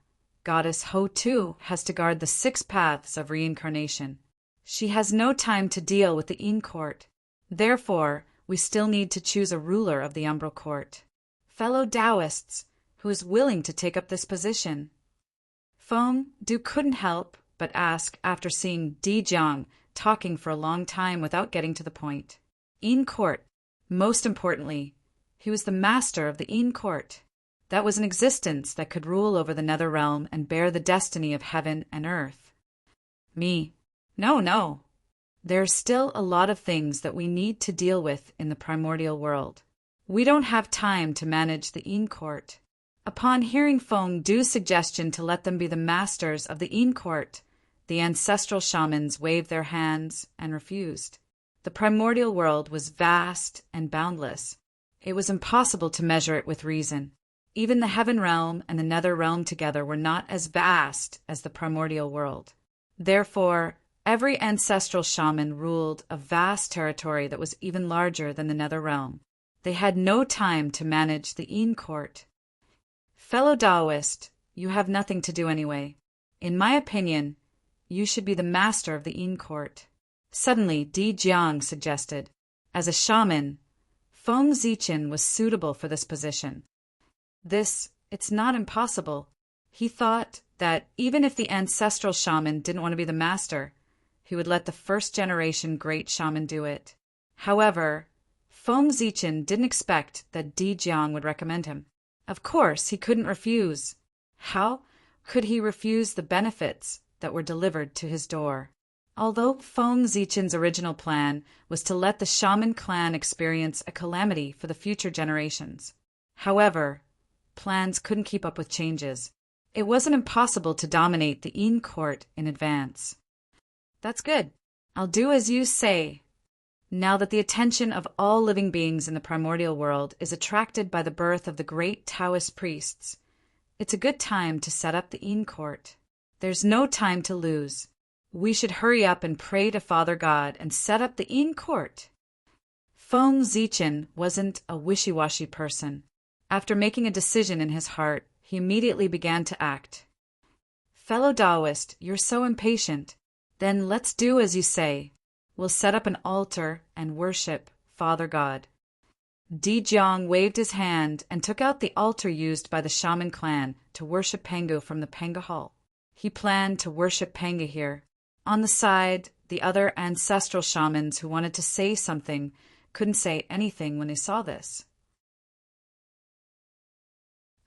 Goddess Ho-Tu has to guard the 6 paths of reincarnation. She has no time to deal with the Yin Court. Therefore, we still need to choose a ruler of the Umbral Court. Fellow Taoists, who is willing to take up this position? Fengdu couldn't help but ask after seeing Dijiang talking for a long time without getting to the point. Yin Court. Most importantly, he was the master of the Yin Court. That was an existence that could rule over the Nether realm and bear the destiny of heaven and earth. Me. No. There's still a lot of things that we need to deal with in the primordial world. We don't have time to manage the Yin Court. Upon hearing Fengdu's suggestion to let them be the masters of the Yin Court, the ancestral shamans waved their hands and refused. The primordial world was vast and boundless. It was impossible to measure it with reason. Even the heaven realm and the nether realm together were not as vast as the primordial world. Therefore, every ancestral shaman ruled a vast territory that was even larger than the nether realm. They had no time to manage the Yin Court. Fellow Taoist, you have nothing to do anyway. In my opinion, you should be the master of the Yin Court. Suddenly, Dijiang suggested. As a shaman, Feng Zichen was suitable for this position. It's not impossible. He thought that even if the ancestral shaman didn't want to be the master, he would let the first-generation great shaman do it. However, Feng Zichen didn't expect that Dijiang would recommend him. Of course, he couldn't refuse. How could he refuse the benefits that were delivered to his door? Although Feng Zichen's original plan was to let the shaman clan experience a calamity for the future generations. However, plans couldn't keep up with changes. It wasn't impossible to dominate the Yin Court in advance. That's good. I'll do as you say. Now that the attention of all living beings in the primordial world is attracted by the birth of the great Taoist priests, it's a good time to set up the Yin Court. There's no time to lose. We should hurry up and pray to Father God and set up the Yin Court. Feng Zichen wasn't a wishy-washy person. After making a decision in his heart, he immediately began to act. Fellow Taoist, you're so impatient. Then let's do as you say. We'll set up an altar and worship Father God. Di Jiang waved his hand and took out the altar used by the shaman clan to worship Pengu from the Penga Hall. He planned to worship Penga here. On the side, the other ancestral shamans who wanted to say something couldn't say anything when they saw this.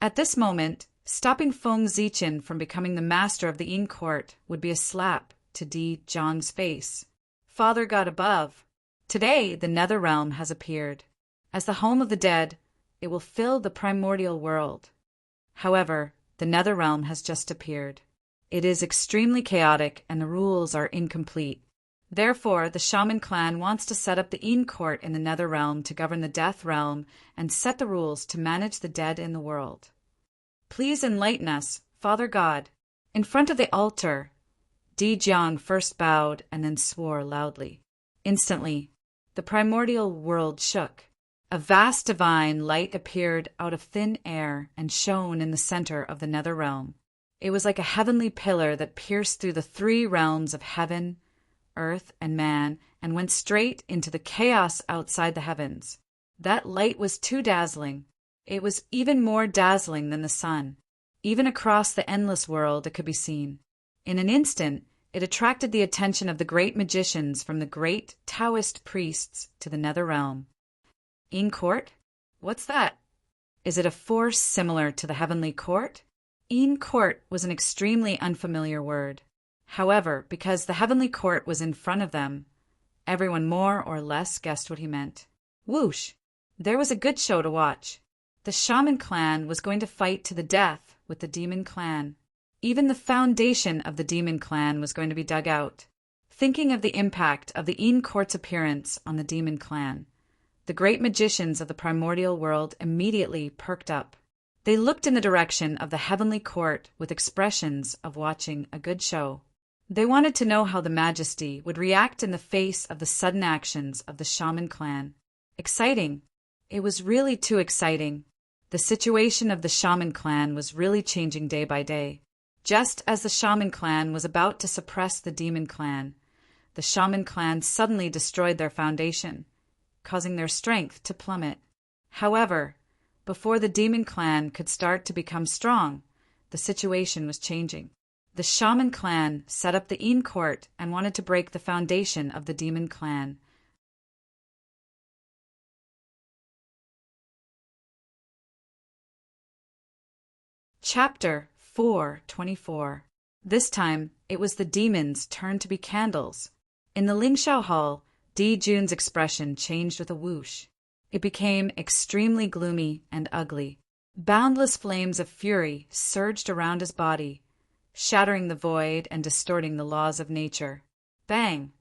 At this moment, stopping Feng Zichen from becoming the master of the Yin court would be a slap to Di Jiang's face. Father God above, today the nether realm has appeared. As the home of the dead, it will fill the primordial world. However, the nether realm has just appeared. It is extremely chaotic and the rules are incomplete. Therefore, the shaman clan wants to set up the Yin court in the nether realm to govern the death realm and set the rules to manage the dead in the world. Please enlighten us, Father God. In front of the altar, Di Jiang first bowed and then swore loudly. Instantly, the primordial world shook. A vast divine light appeared out of thin air and shone in the center of the nether realm. It was like a heavenly pillar that pierced through the three realms of heaven, earth, and man, and went straight into the chaos outside the heavens. That light was too dazzling. It was even more dazzling than the sun. Even across the endless world it could be seen. In an instant, it attracted the attention of the great magicians from the great Taoist priests to the nether realm. Yin court? What's that? Is it a force similar to the heavenly court? Yin court was an extremely unfamiliar word. However, because the heavenly court was in front of them, everyone more or less guessed what he meant. Whoosh! There was a good show to watch. The shaman clan was going to fight to the death with the demon clan. Even the foundation of the demon clan was going to be dug out. Thinking of the impact of the Yin court's appearance on the demon clan, the great magicians of the primordial world immediately perked up. They looked in the direction of the heavenly court with expressions of watching a good show. They wanted to know how the Majesty would react in the face of the sudden actions of the shaman clan. Exciting. It was really too exciting. The situation of the shaman clan was really changing day by day. Just as the shaman clan was about to suppress the demon clan, the shaman clan suddenly destroyed their foundation, causing their strength to plummet. However, before the demon clan could start to become strong, the situation was changing. The shaman clan set up the Yin court and wanted to break the foundation of the demon clan. Chapter 4:24. This time, it was the demons' turn to be candles. In the Lingshao Hall, Di Jun's expression changed with a whoosh. It became extremely gloomy and ugly. Boundless flames of fury surged around his body, shattering the void and distorting the laws of nature. Bang!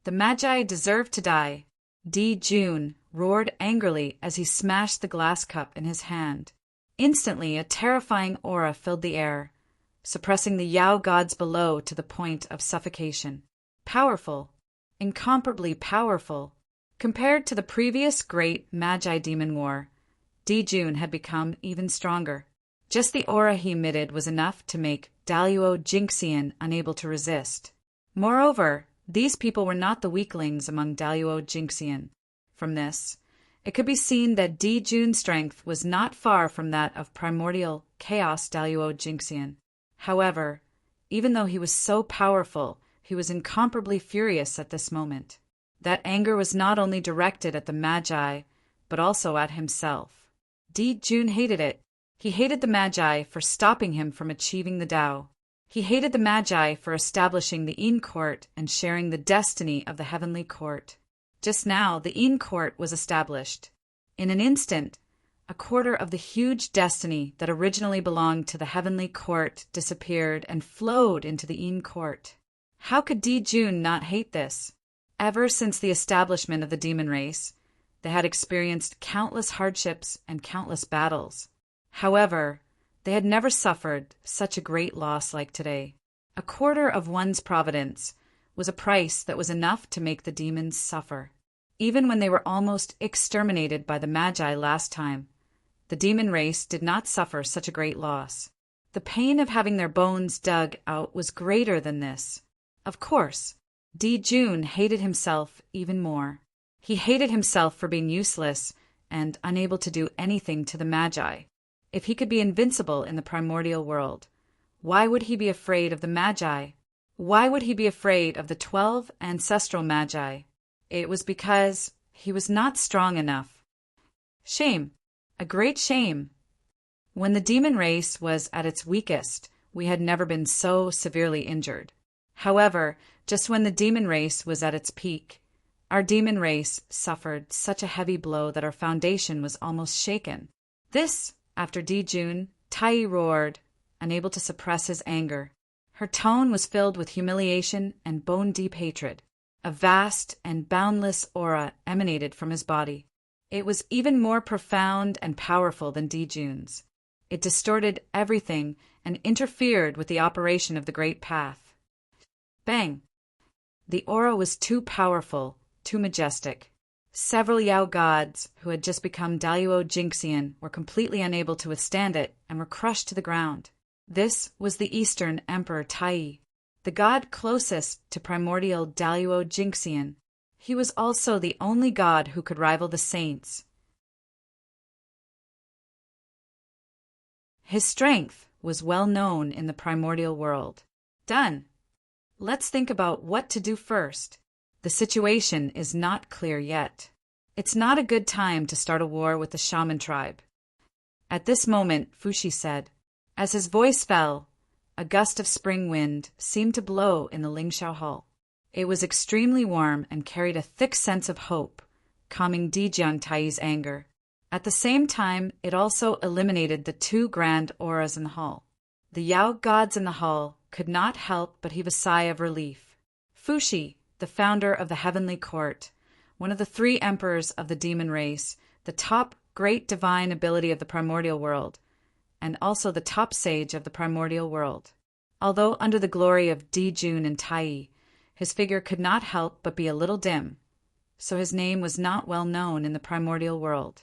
The Magi deserved to die. Di Jun roared angrily as he smashed the glass cup in his hand. Instantly, a terrifying aura filled the air, suppressing the Yao gods below to the point of suffocation. Powerful. Incomparably powerful. Compared to the previous great Magi demon war, Di Jun had become even stronger. Just the aura he emitted was enough to make Daluo Jinxian unable to resist. Moreover, these people were not the weaklings among Daluo Jinxian. From this, it could be seen that Di Jun's strength was not far from that of primordial chaos Daluo Jinxian. However, even though he was so powerful, he was incomparably furious at this moment. That anger was not only directed at the Magi, but also at himself. Di Jun hated it. He hated the Magi for stopping him from achieving the Tao. He hated the Magi for establishing the Yin court and sharing the destiny of the heavenly court. Just now, the Yin court was established. In an instant, a quarter of the huge destiny that originally belonged to the heavenly court disappeared and flowed into the Yin court. How could Di Jun not hate this? Ever since the establishment of the demon race, they had experienced countless hardships and countless battles. However, they had never suffered such a great loss like today. A quarter of one's providence was a price that was enough to make the demons suffer. Even when they were almost exterminated by the Magi last time, the demon race did not suffer such a great loss. The pain of having their bones dug out was greater than this. Of course, Jun hated himself even more. He hated himself for being useless and unable to do anything to the Magi. If he could be invincible in the primordial world, why would he be afraid of the Magi? Why would he be afraid of the 12 ancestral Magi? It was because he was not strong enough. Shame. A great shame. When the demon race was at its weakest, we had never been so severely injured. However, just when the demon race was at its peak, our demon race suffered such a heavy blow that our foundation was almost shaken. This, after Jun, Tai roared, unable to suppress his anger. Her tone was filled with humiliation and bone-deep hatred. A vast and boundless aura emanated from his body. It was even more profound and powerful than Jun's. It distorted everything and interfered with the operation of the Great Path. Bang! The aura was too powerful, too majestic. Several Yao gods, who had just become Daluo Jinxian, were completely unable to withstand it and were crushed to the ground. This was the Eastern Emperor Tai, the god closest to primordial Daluo Jinxian. He was also the only god who could rival the saints. His strength was well known in the primordial world. Done. Let's think about what to do first. The situation is not clear yet. It's not a good time to start a war with the shaman tribe. At this moment, Fushi said. As his voice fell, a gust of spring wind seemed to blow in the Lingxiao Hall. It was extremely warm and carried a thick sense of hope, calming Dijiang Tai's anger. At the same time, it also eliminated the two grand auras in the hall. The Yao gods in the hall could not help but heave a sigh of relief. Fushi, the founder of the Heavenly Court, one of the 3 emperors of the demon race, the top great divine ability of the primordial world, and also the top sage of the primordial world. Although under the glory of Jun and Tai, his figure could not help but be a little dim, so his name was not well known in the primordial world.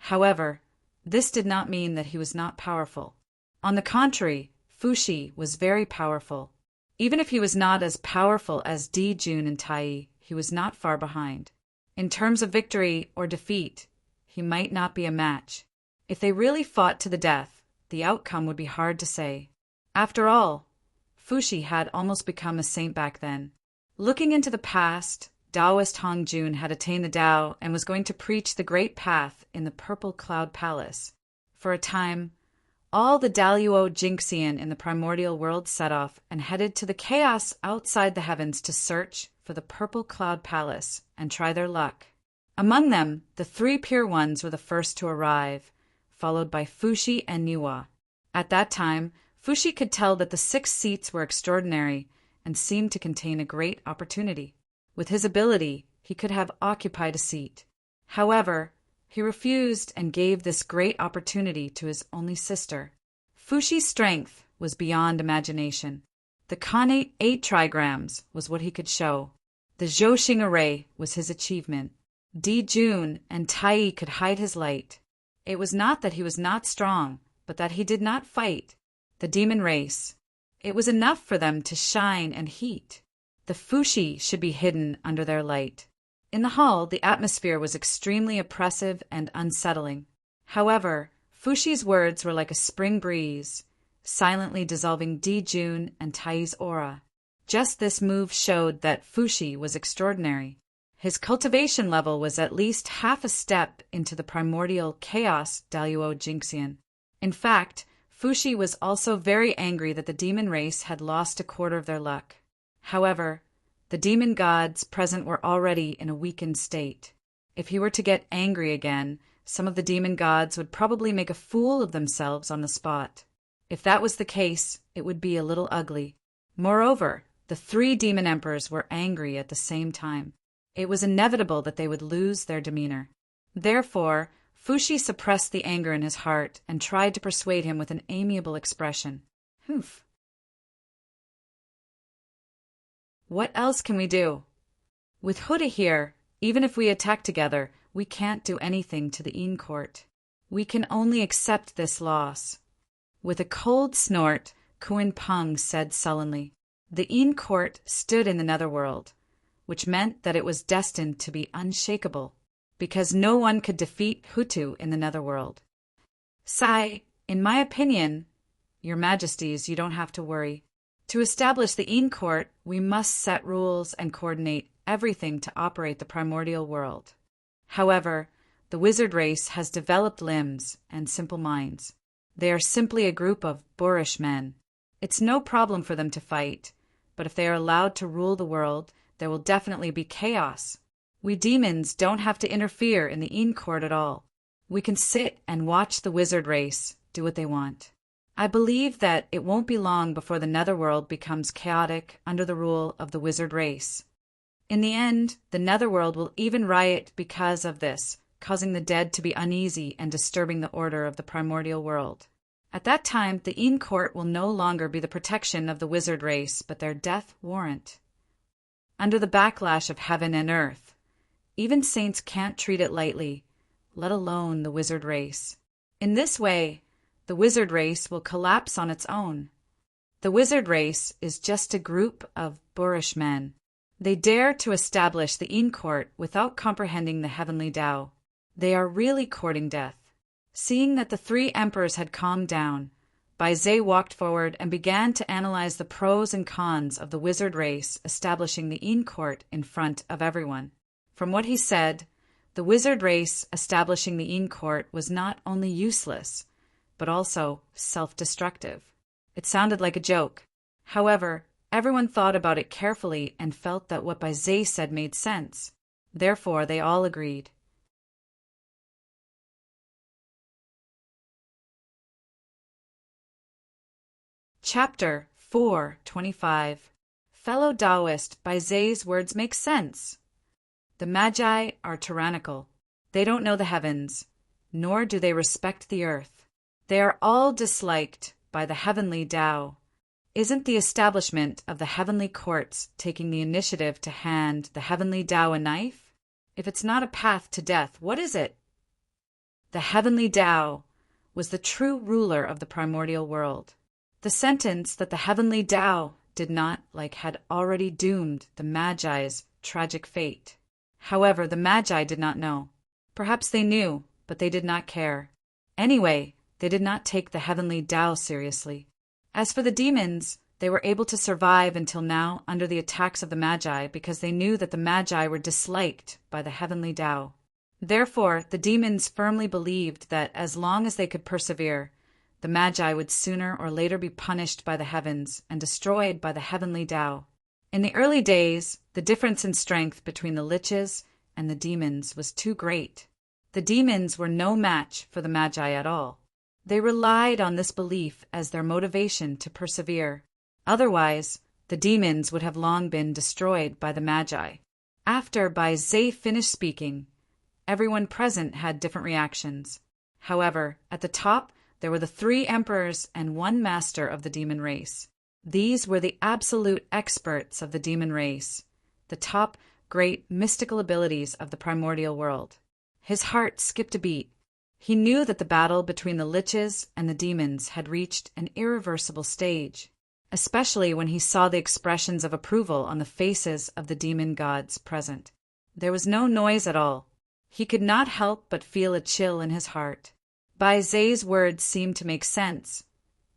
However, this did not mean that he was not powerful. On the contrary, Fushi was very powerful. Even if he was not as powerful as Jun and Tai, he was not far behind. In terms of victory or defeat, he might not be a match. If they really fought to the death, the outcome would be hard to say. After all, Fushi had almost become a saint back then. Looking into the past, Taoist Hongjun had attained the Tao and was going to preach the Great Path in the Purple Cloud Palace. For a time, all the Daluo Jinxian in the primordial world set off and headed to the chaos outside the heavens to search for the Purple Cloud Palace and try their luck. Among them, the 3 pure ones were the first to arrive, followed by Fushi and Niwa. At that time, Fushi could tell that the 6 seats were extraordinary and seemed to contain a great opportunity. With his ability, he could have occupied a seat. However, he refused and gave this great opportunity to his only sister. Fushi's strength was beyond imagination. The Khanate 8 trigrams was what he could show. The Zhouxing array was his achievement. Jun and Tai could hide his light. It was not that he was not strong, but that he did not fight. The demon race. It was enough for them to shine and heat. The Fushi should be hidden under their light. In the hall, the atmosphere was extremely oppressive and unsettling. However, Fushi's words were like a spring breeze, silently dissolving Jun and Tai's aura. Just this move showed that Fushi was extraordinary. His cultivation level was at least half a step into the primordial chaos Daluo Jinxian. In fact, Fushi was also very angry that the demon race had lost a quarter of their luck. However, the demon gods present were already in a weakened state. If he were to get angry again, some of the demon gods would probably make a fool of themselves on the spot. If that was the case, it would be a little ugly. Moreover, the 3 demon emperors were angry at the same time. It was inevitable that they would lose their demeanor. Therefore, Fushi suppressed the anger in his heart and tried to persuade him with an amiable expression. Humph. What else can we do? With Huda here, Even if we attack together, we can't do anything to the Een court. We can only accept this loss." With a cold snort, Kuan Pung said sullenly, "The Een court stood in the netherworld, which meant that it was destined to be unshakable, because no one could defeat Hutu in the netherworld. Sai, in my opinion, your majesties, you don't have to worry. To establish the Een court, we must set rules and coordinate everything to operate the primordial world. However, the wizard race has developed limbs and simple minds. They are simply a group of boorish men. It's no problem for them to fight, but if they are allowed to rule the world, there will definitely be chaos. We demons don't have to interfere in the Een court at all. We can sit and watch the wizard race do what they want. I believe that it won't be long before the netherworld becomes chaotic under the rule of the wizard race. In the end, the netherworld will even riot because of this, causing the dead to be uneasy and disturbing the order of the primordial world. At that time, the Een court will no longer be the protection of the wizard race, but their death warrant. Under the backlash of heaven and earth, even saints can't treat it lightly, let alone the wizard race. In this way, the wizard race will collapse on its own. The wizard race is just a group of boorish men. They dare to establish the Een court without comprehending the heavenly Tao. They are really courting death. Seeing that the three emperors had calmed down, Bai Zhe walked forward and began to analyze the pros and cons of the wizard race establishing the Een court in front of everyone. From what he said, the wizard race establishing the Een court was not only useless, but also self-destructive. It sounded like a joke. However, everyone thought about it carefully and felt that what Bai Zhe said made sense. Therefore, they all agreed. Chapter 4:25. Fellow Taoist, Bai Zhe's words make sense. The Magi are tyrannical. They don't know the heavens, nor do they respect the earth. They are all disliked by the heavenly Tao. Isn't the establishment of the heavenly courts taking the initiative to hand the heavenly Tao a knife? If it's not a path to death, what is it? The heavenly Tao was the true ruler of the primordial world. The sentence that the heavenly Tao did not like had already doomed the Magi's tragic fate. However, the Magi did not know. Perhaps they knew, but they did not care. Anyway, they did not take the heavenly Tao seriously. As for the demons, they were able to survive until now under the attacks of the Magi because they knew that the Magi were disliked by the heavenly Tao. Therefore, the demons firmly believed that as long as they could persevere, the Magi would sooner or later be punished by the heavens and destroyed by the heavenly Tao. In the early days, the difference in strength between the liches and the demons was too great. The demons were no match for the Magi at all. They relied on this belief as their motivation to persevere. Otherwise, the demons would have long been destroyed by the Magi. After Bai Zhe finished speaking, everyone present had different reactions. However, at the top, there were the three emperors and one master of the demon race. These were the absolute experts of the demon race, the top great mystical abilities of the primordial world. His heart skipped a beat. He knew that the battle between the liches and the demons had reached an irreversible stage, especially when he saw the expressions of approval on the faces of the demon gods present. There was no noise at all. He could not help but feel a chill in his heart. Bai Zhe's words seemed to make sense,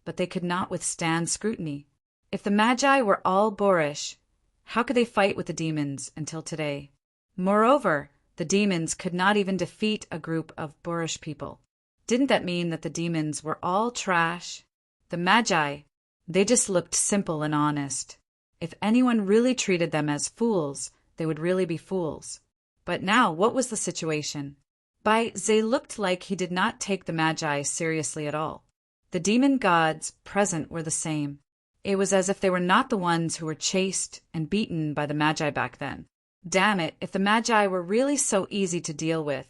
but they could not withstand scrutiny. If the Magi were all boorish, how could they fight with the demons until today? Moreover, the demons could not even defeat a group of boorish people. Didn't that mean that the demons were all trash? The Magi, they just looked simple and honest. If anyone really treated them as fools, they would really be fools. But now, what was the situation? Bai Zhe looked like he did not take the Magi seriously at all. The demon gods present were the same. It was as if they were not the ones who were chased and beaten by the Magi back then. Damn it, if the Magi were really so easy to deal with,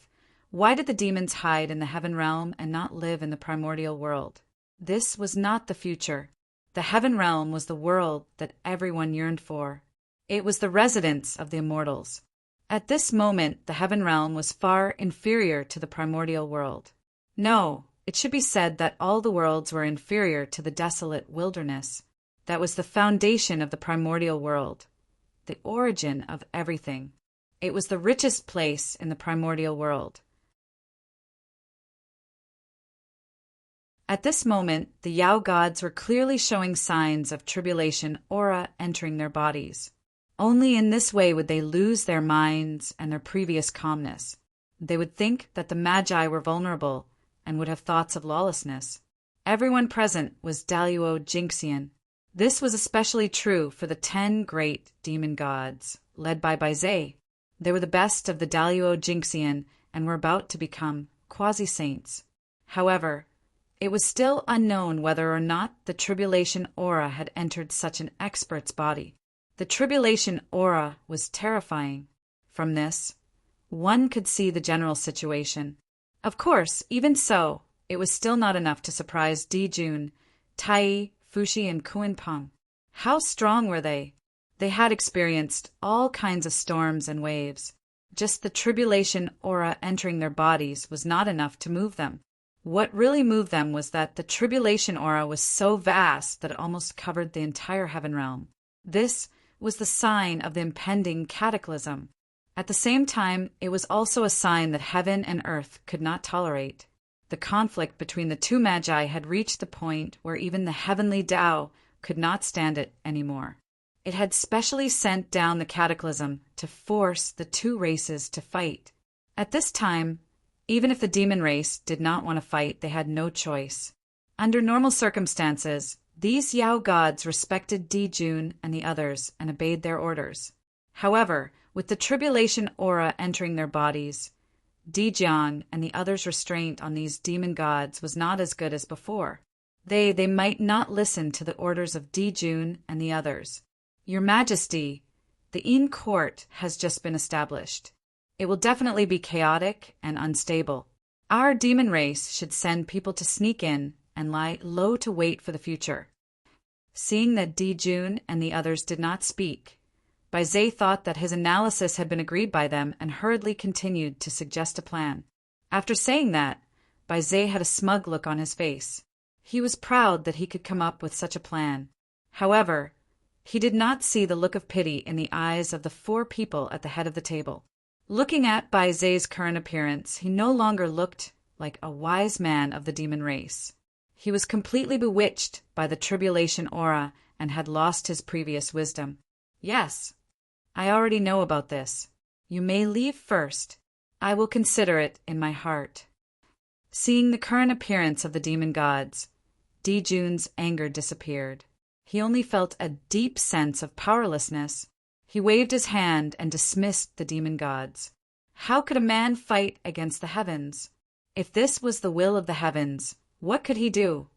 why did the demons hide in the heaven realm and not live in the primordial world? This was not the future. The heaven realm was the world that everyone yearned for. It was the residence of the immortals. At this moment, the heaven realm was far inferior to the primordial world. No, it should be said that all the worlds were inferior to the desolate wilderness. That was the foundation of the primordial world, the origin of everything. It was the richest place in the primordial world. At this moment, the Yao gods were clearly showing signs of tribulation aura entering their bodies. Only in this way would they lose their minds and their previous calmness. They would think that the Magi were vulnerable and would have thoughts of lawlessness. Everyone present was Daluo Jinxian. This was especially true for the 10 great demon gods, led by Baizé. They were the best of the Daluo Jinxian and were about to become quasi-saints. However, it was still unknown whether or not the tribulation aura had entered such an expert's body. The tribulation aura was terrifying. From this, one could see the general situation. Of course, even so, it was still not enough to surprise Dijun, Tai, Fushi, and Kuanpeng. How strong were they? They had experienced all kinds of storms and waves. Just the tribulation aura entering their bodies was not enough to move them. What really moved them was that the tribulation aura was so vast that it almost covered the entire heaven realm. This was the sign of the impending cataclysm. At the same time, it was also a sign that heaven and earth could not tolerate. The conflict between the two magi had reached the point where even the heavenly Tao could not stand it anymore. It had specially sent down the cataclysm to force the two races to fight. At this time, even if the demon race did not want to fight, they had no choice. Under normal circumstances, these Yao gods respected Dijun and the others and obeyed their orders. However, with the tribulation aura entering their bodies, Dijiang and the others' restraint on these demon gods was not as good as before. They might not listen to the orders of Dijun and the others. Your Majesty, the Yin court has just been established. It will definitely be chaotic and unstable. Our demon race should send people to sneak in and lie low to wait for the future. Seeing that Dijun and the others did not speak, Baizé thought that his analysis had been agreed by them and hurriedly continued to suggest a plan. After saying that, Baizé had a smug look on his face. He was proud that he could come up with such a plan. However, he did not see the look of pity in the eyes of the 4 people at the head of the table. Looking at Baizé's current appearance, he no longer looked like a wise man of the demon race. He was completely bewitched by the tribulation aura and had lost his previous wisdom. Yes, I already know about this. You may leave first. I will consider it in my heart. Seeing the current appearance of the demon gods, Dijun's anger disappeared. He only felt a deep sense of powerlessness. He waved his hand and dismissed the demon gods. How could a man fight against the heavens? If this was the will of the heavens, what could he do?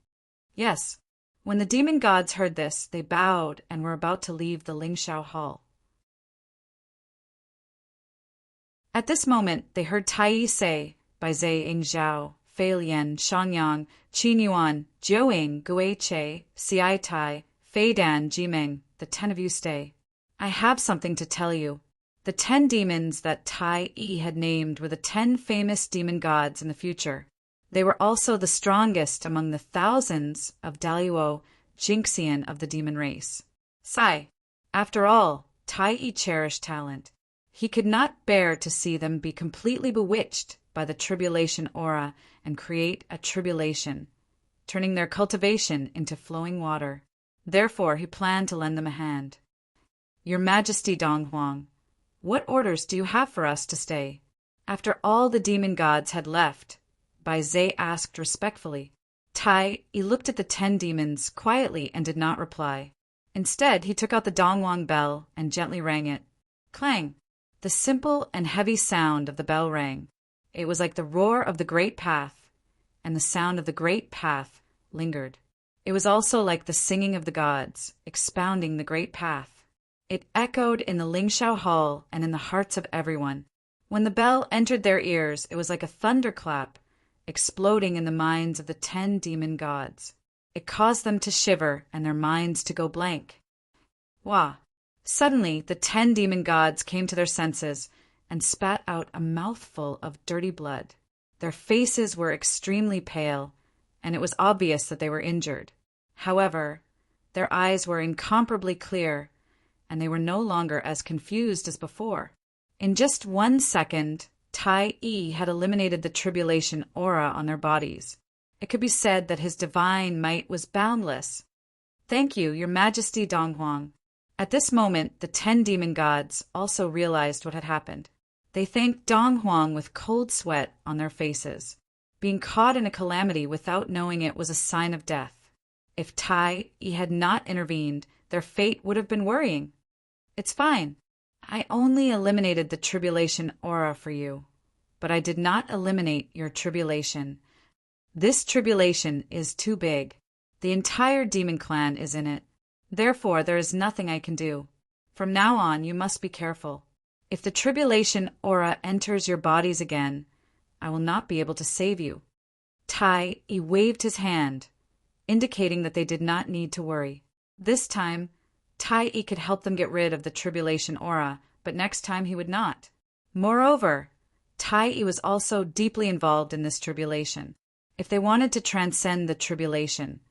Yes, when the demon gods heard this, they bowed and were about to leave the Lingshao hall. At this moment, they heard Tai say, Baizé Ingzhao, Fei Lian, Shangyang, Qin Yuan, Jiuing, Guiche, Xiai Tai, Fei Dan, Jimeng, the 10 of you stay. I have something to tell you. The 10 demons that Tai Yi had named were the 10 famous demon gods in the future. They were also the strongest among the thousands of Daluo Jinxian of the demon race. Sigh. After all, Tai Yi cherished talent. He could not bear to see them be completely bewitched by the tribulation aura and create a tribulation, turning their cultivation into flowing water. Therefore, he planned to lend them a hand. Your Majesty Dong Huang, what orders do you have for us to stay? After all the demon gods had left, Baizé asked respectfully. Tai Yi looked at the 10 demons quietly and did not reply. Instead, he took out the Dongwang bell and gently rang it. Clang! The simple and heavy sound of the bell rang. It was like the roar of the great path, and the sound of the great path lingered. It was also like the singing of the gods, expounding the great path. It echoed in the Lingshao hall and in the hearts of everyone. When the bell entered their ears, it was like a thunderclap, exploding in the minds of the 10 demon gods. It caused them to shiver and their minds to go blank. Wah! Suddenly, the 10 demon gods came to their senses and spat out a mouthful of dirty blood. Their faces were extremely pale, and it was obvious that they were injured. However, their eyes were incomparably clear, and they were no longer as confused as before. In just 1 second, Tai Yi had eliminated the tribulation aura on their bodies. It could be said that his divine might was boundless. "Thank you, Your Majesty Donghuang." At this moment, the 10 demon gods also realized what had happened. They thanked Donghuang with cold sweat on their faces. Being caught in a calamity without knowing it was a sign of death. If Tai Yi had not intervened, their fate would have been worrying. "It's fine. I only eliminated the tribulation aura for you, but I did not eliminate your tribulation. This tribulation is too big. The entire demon clan is in it. Therefore, there is nothing I can do. From now on, you must be careful. If the tribulation aura enters your bodies again, I will not be able to save you." Tai Yi waved his hand, indicating that they did not need to worry. This time, Tai Yi could help them get rid of the tribulation aura, but next time he would not. Moreover, Tai Yi was also deeply involved in this tribulation. If they wanted to transcend the tribulation,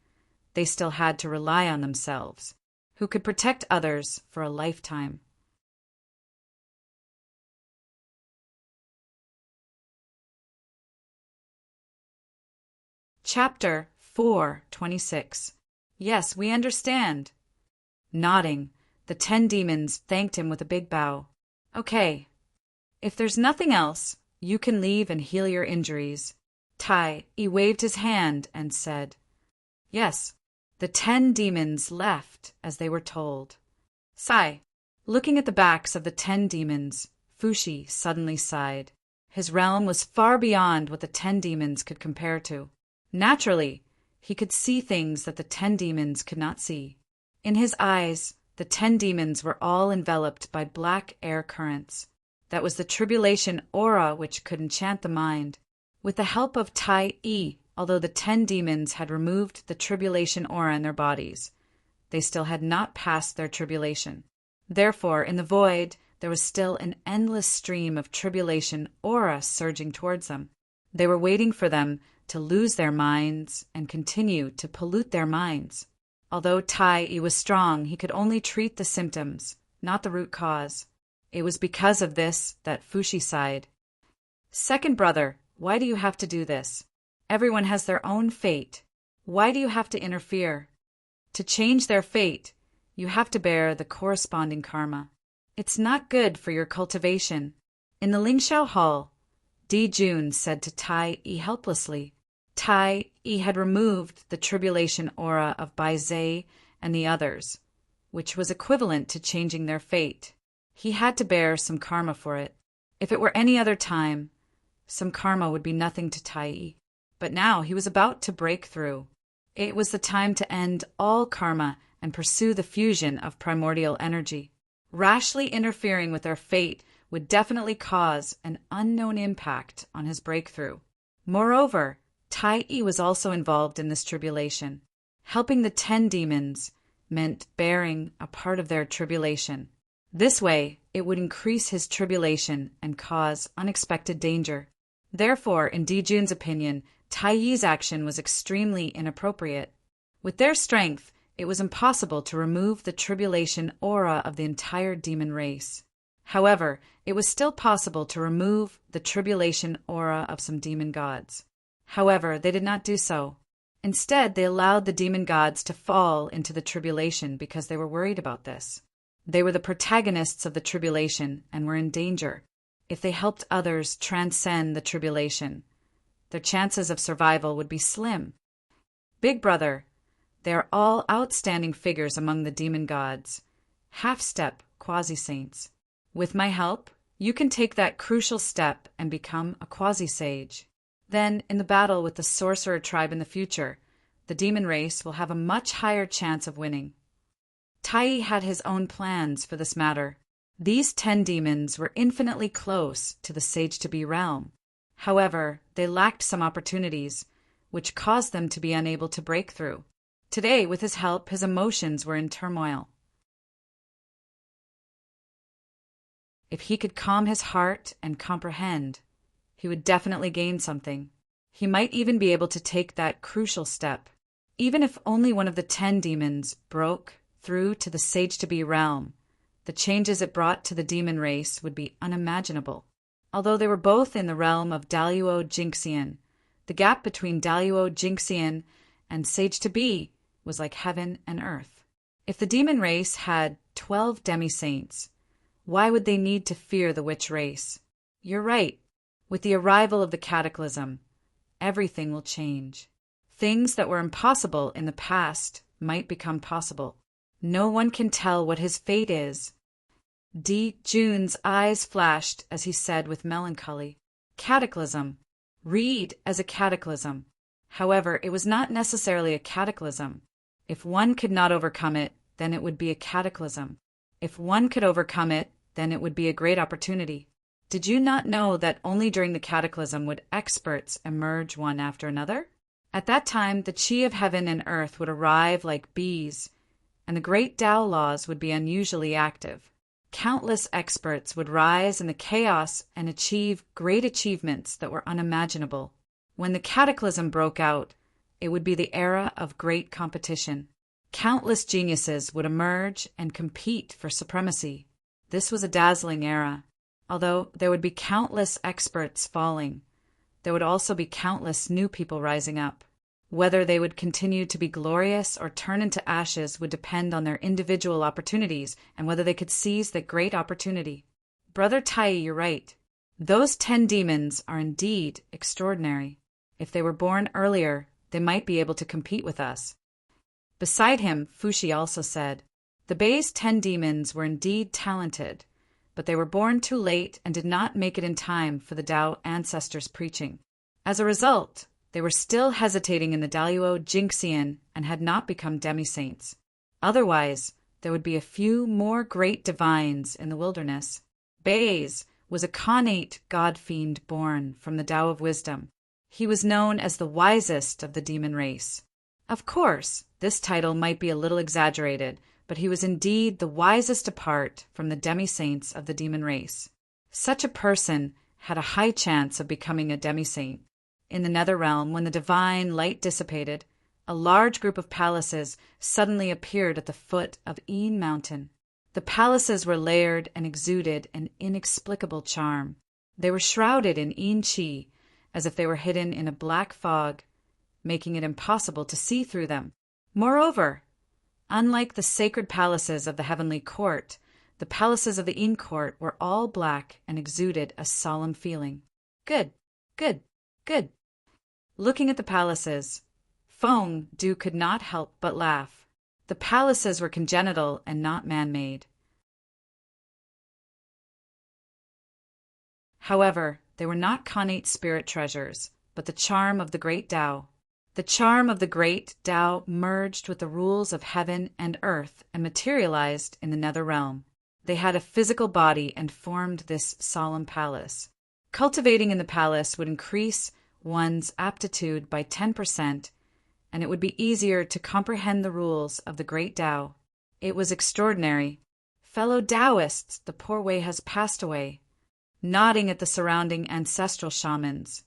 they still had to rely on themselves, who could protect others for a lifetime. Chapter 4:26. Yes, we understand. Nodding, the 10 demons thanked him with a big bow. "Okay. If there's nothing else, you can leave and heal your injuries." Tai Yi waved his hand and said, "Yes." The 10 demons left as they were told. Sigh. Looking at the backs of the 10 demons, Fushi suddenly sighed. His realm was far beyond what the 10 demons could compare to. Naturally, he could see things that the 10 demons could not see. In his eyes, the 10 demons were all enveloped by black air currents. That was the tribulation aura which could enchant the mind. With the help of Tai Yi, although the 10 demons had removed the tribulation aura in their bodies, they still had not passed their tribulation. Therefore, in the void, there was still an endless stream of tribulation aura surging towards them. They were waiting for them to lose their minds and continue to pollute their minds. Although Tai Yi was strong, he could only treat the symptoms, not the root cause. It was because of this that Fushi sighed. "Second brother, why do you have to do this? Everyone has their own fate. Why do you have to interfere? To change their fate, you have to bear the corresponding karma. It's not good for your cultivation." In the Lingxiao Hall, Di Jun said to Tai Yi helplessly. Tai Yi had removed the tribulation aura of Bai Zhe and the others, which was equivalent to changing their fate. He had to bear some karma for it. If it were any other time, some karma would be nothing to Tai Yi. But now he was about to break through. It was the time to end all karma and pursue the fusion of primordial energy. Rashly interfering with their fate would definitely cause an unknown impact on his breakthrough. Moreover, Tai Yi was also involved in this tribulation. Helping the 10 demons meant bearing a part of their tribulation. This way, it would increase his tribulation and cause unexpected danger. Therefore, in Di Jun's opinion, Tai Yi's action was extremely inappropriate. With their strength, it was impossible to remove the tribulation aura of the entire demon race. However, it was still possible to remove the tribulation aura of some demon gods. However, they did not do so. Instead, they allowed the demon gods to fall into the tribulation because they were worried about this. They were the protagonists of the tribulation and were in danger. If they helped others transcend the tribulation, their chances of survival would be slim. Big brother, they are all outstanding figures among the demon gods, half-step quasi-saints. With my help, you can take that crucial step and become a quasi-sage. Then, in the battle with the sorcerer tribe in the future, the demon race will have a much higher chance of winning. Tai Yi had his own plans for this matter. These 10 demons were infinitely close to the sage-to-be realm. However, they lacked some opportunities, which caused them to be unable to break through. Today, with his help, his emotions were in turmoil. If he could calm his heart and comprehend, he would definitely gain something. He might even be able to take that crucial step. Even if only one of the 10 demons broke through to the sage-to-be realm, the changes it brought to the demon race would be unimaginable. Although they were both in the realm of Daluo Jinxian, the gap between Daluo Jinxian and sage-to-be was like heaven and earth. If the demon race had 12 demi-saints, why would they need to fear the witch race? You're right. With the arrival of the cataclysm, everything will change. Things that were impossible in the past might become possible. No one can tell what his fate is. Jun's eyes flashed as he said with melancholy, "Cataclysm. Read as a cataclysm." However, it was not necessarily a cataclysm. If one could not overcome it, then it would be a cataclysm. If one could overcome it, then it would be a great opportunity. Did you not know that only during the cataclysm would experts emerge one after another? At that time, the chi of heaven and earth would arrive like bees, and the great Tao laws would be unusually active. Countless experts would rise in the chaos and achieve great achievements that were unimaginable. When the cataclysm broke out, it would be the era of great competition. Countless geniuses would emerge and compete for supremacy. This was a dazzling era. Although there would be countless experts falling, there would also be countless new people rising up. Whether they would continue to be glorious or turn into ashes would depend on their individual opportunities and whether they could seize that great opportunity. Brother Tai, you're right. Those 10 demons are indeed extraordinary. If they were born earlier, they might be able to compete with us. Beside him, Fushi also said, the Bei's 10 demons were indeed talented, but they were born too late and did not make it in time for the Tao ancestors' preaching. As a result, they were still hesitating in the Daluo Jinxian and had not become demi-saints. Otherwise, there would be a few more great divines in the wilderness. Bei's was a connate god-fiend born from the Tao of Wisdom. He was known as the wisest of the demon race. Of course, this title might be a little exaggerated, but he was indeed the wisest apart from the demi-saints of the demon race. Such a person had a high chance of becoming a demi-saint. In the nether realm, when the divine light dissipated, a large group of palaces suddenly appeared at the foot of Een Mountain. The palaces were layered and exuded an inexplicable charm. They were shrouded in Een Chi, as if they were hidden in a black fog, making it impossible to see through them. Moreover, unlike the sacred palaces of the heavenly court, the palaces of the Een court were all black and exuded a solemn feeling. Good, good, good. Looking at the palaces, Feng Du could not help but laugh. The palaces were congenital and not man-made. However, they were not connate spirit treasures, but the charm of the great Tao. The charm of the great Tao merged with the rules of heaven and earth and materialized in the nether realm. They had a physical body and formed this solemn palace. Cultivating in the palace would increase one's aptitude by 10%, and it would be easier to comprehend the rules of the great Tao. It was extraordinary. Fellow Taoists, the poor way has passed away. Nodding at the surrounding ancestral shamans,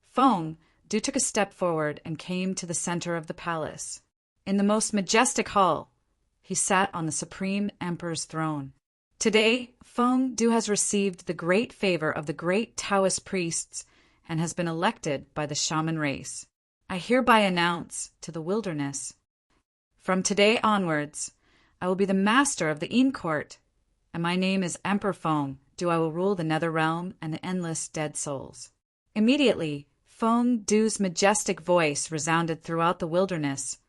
Feng Du took a step forward and came to the center of the palace. In the most majestic hall, he sat on the Supreme Emperor's throne. Today, Feng Du has received the great favor of the great Taoist priests and has been elected by the shaman race. I hereby announce to the wilderness, from today onwards, I will be the master of the Een court, and my name is Emperor Feng Du. I will rule the nether realm and the endless dead souls. Immediately, Feng Du's majestic voice resounded throughout the wilderness,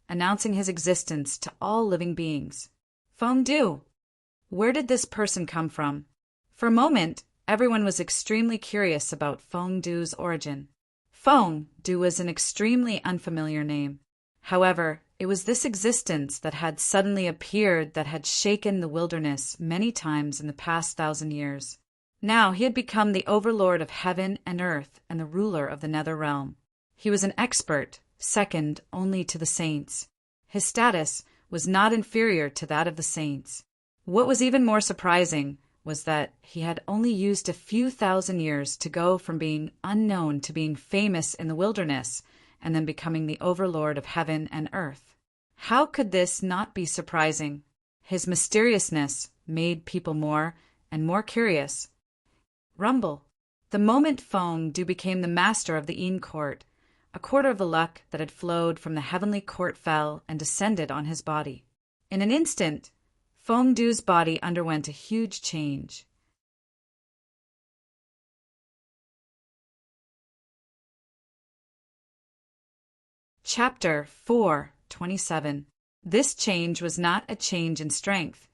announcing his existence to all living beings. Feng Du, where did this person come from? For a moment, everyone was extremely curious about Feng Du's origin. Feng Du was an extremely unfamiliar name. However, it was this existence that had suddenly appeared that had shaken the wilderness many times in the past 1,000 years. Now he had become the overlord of heaven and earth and the ruler of the nether realm. He was an expert, second only to the saints. His status was not inferior to that of the saints. What was even more surprising was that he had only used a few thousand years to go from being unknown to being famous in the wilderness and then becoming the overlord of heaven and earth. How could this not be surprising? His mysteriousness made people more and more curious. Rumble. The moment Feng Du became the master of the Yin court, a quarter of the luck that had flowed from the heavenly court fell and descended on his body. In an instant, Feng Du's body underwent a huge change. Chapter 4:27. This change was not a change in strength,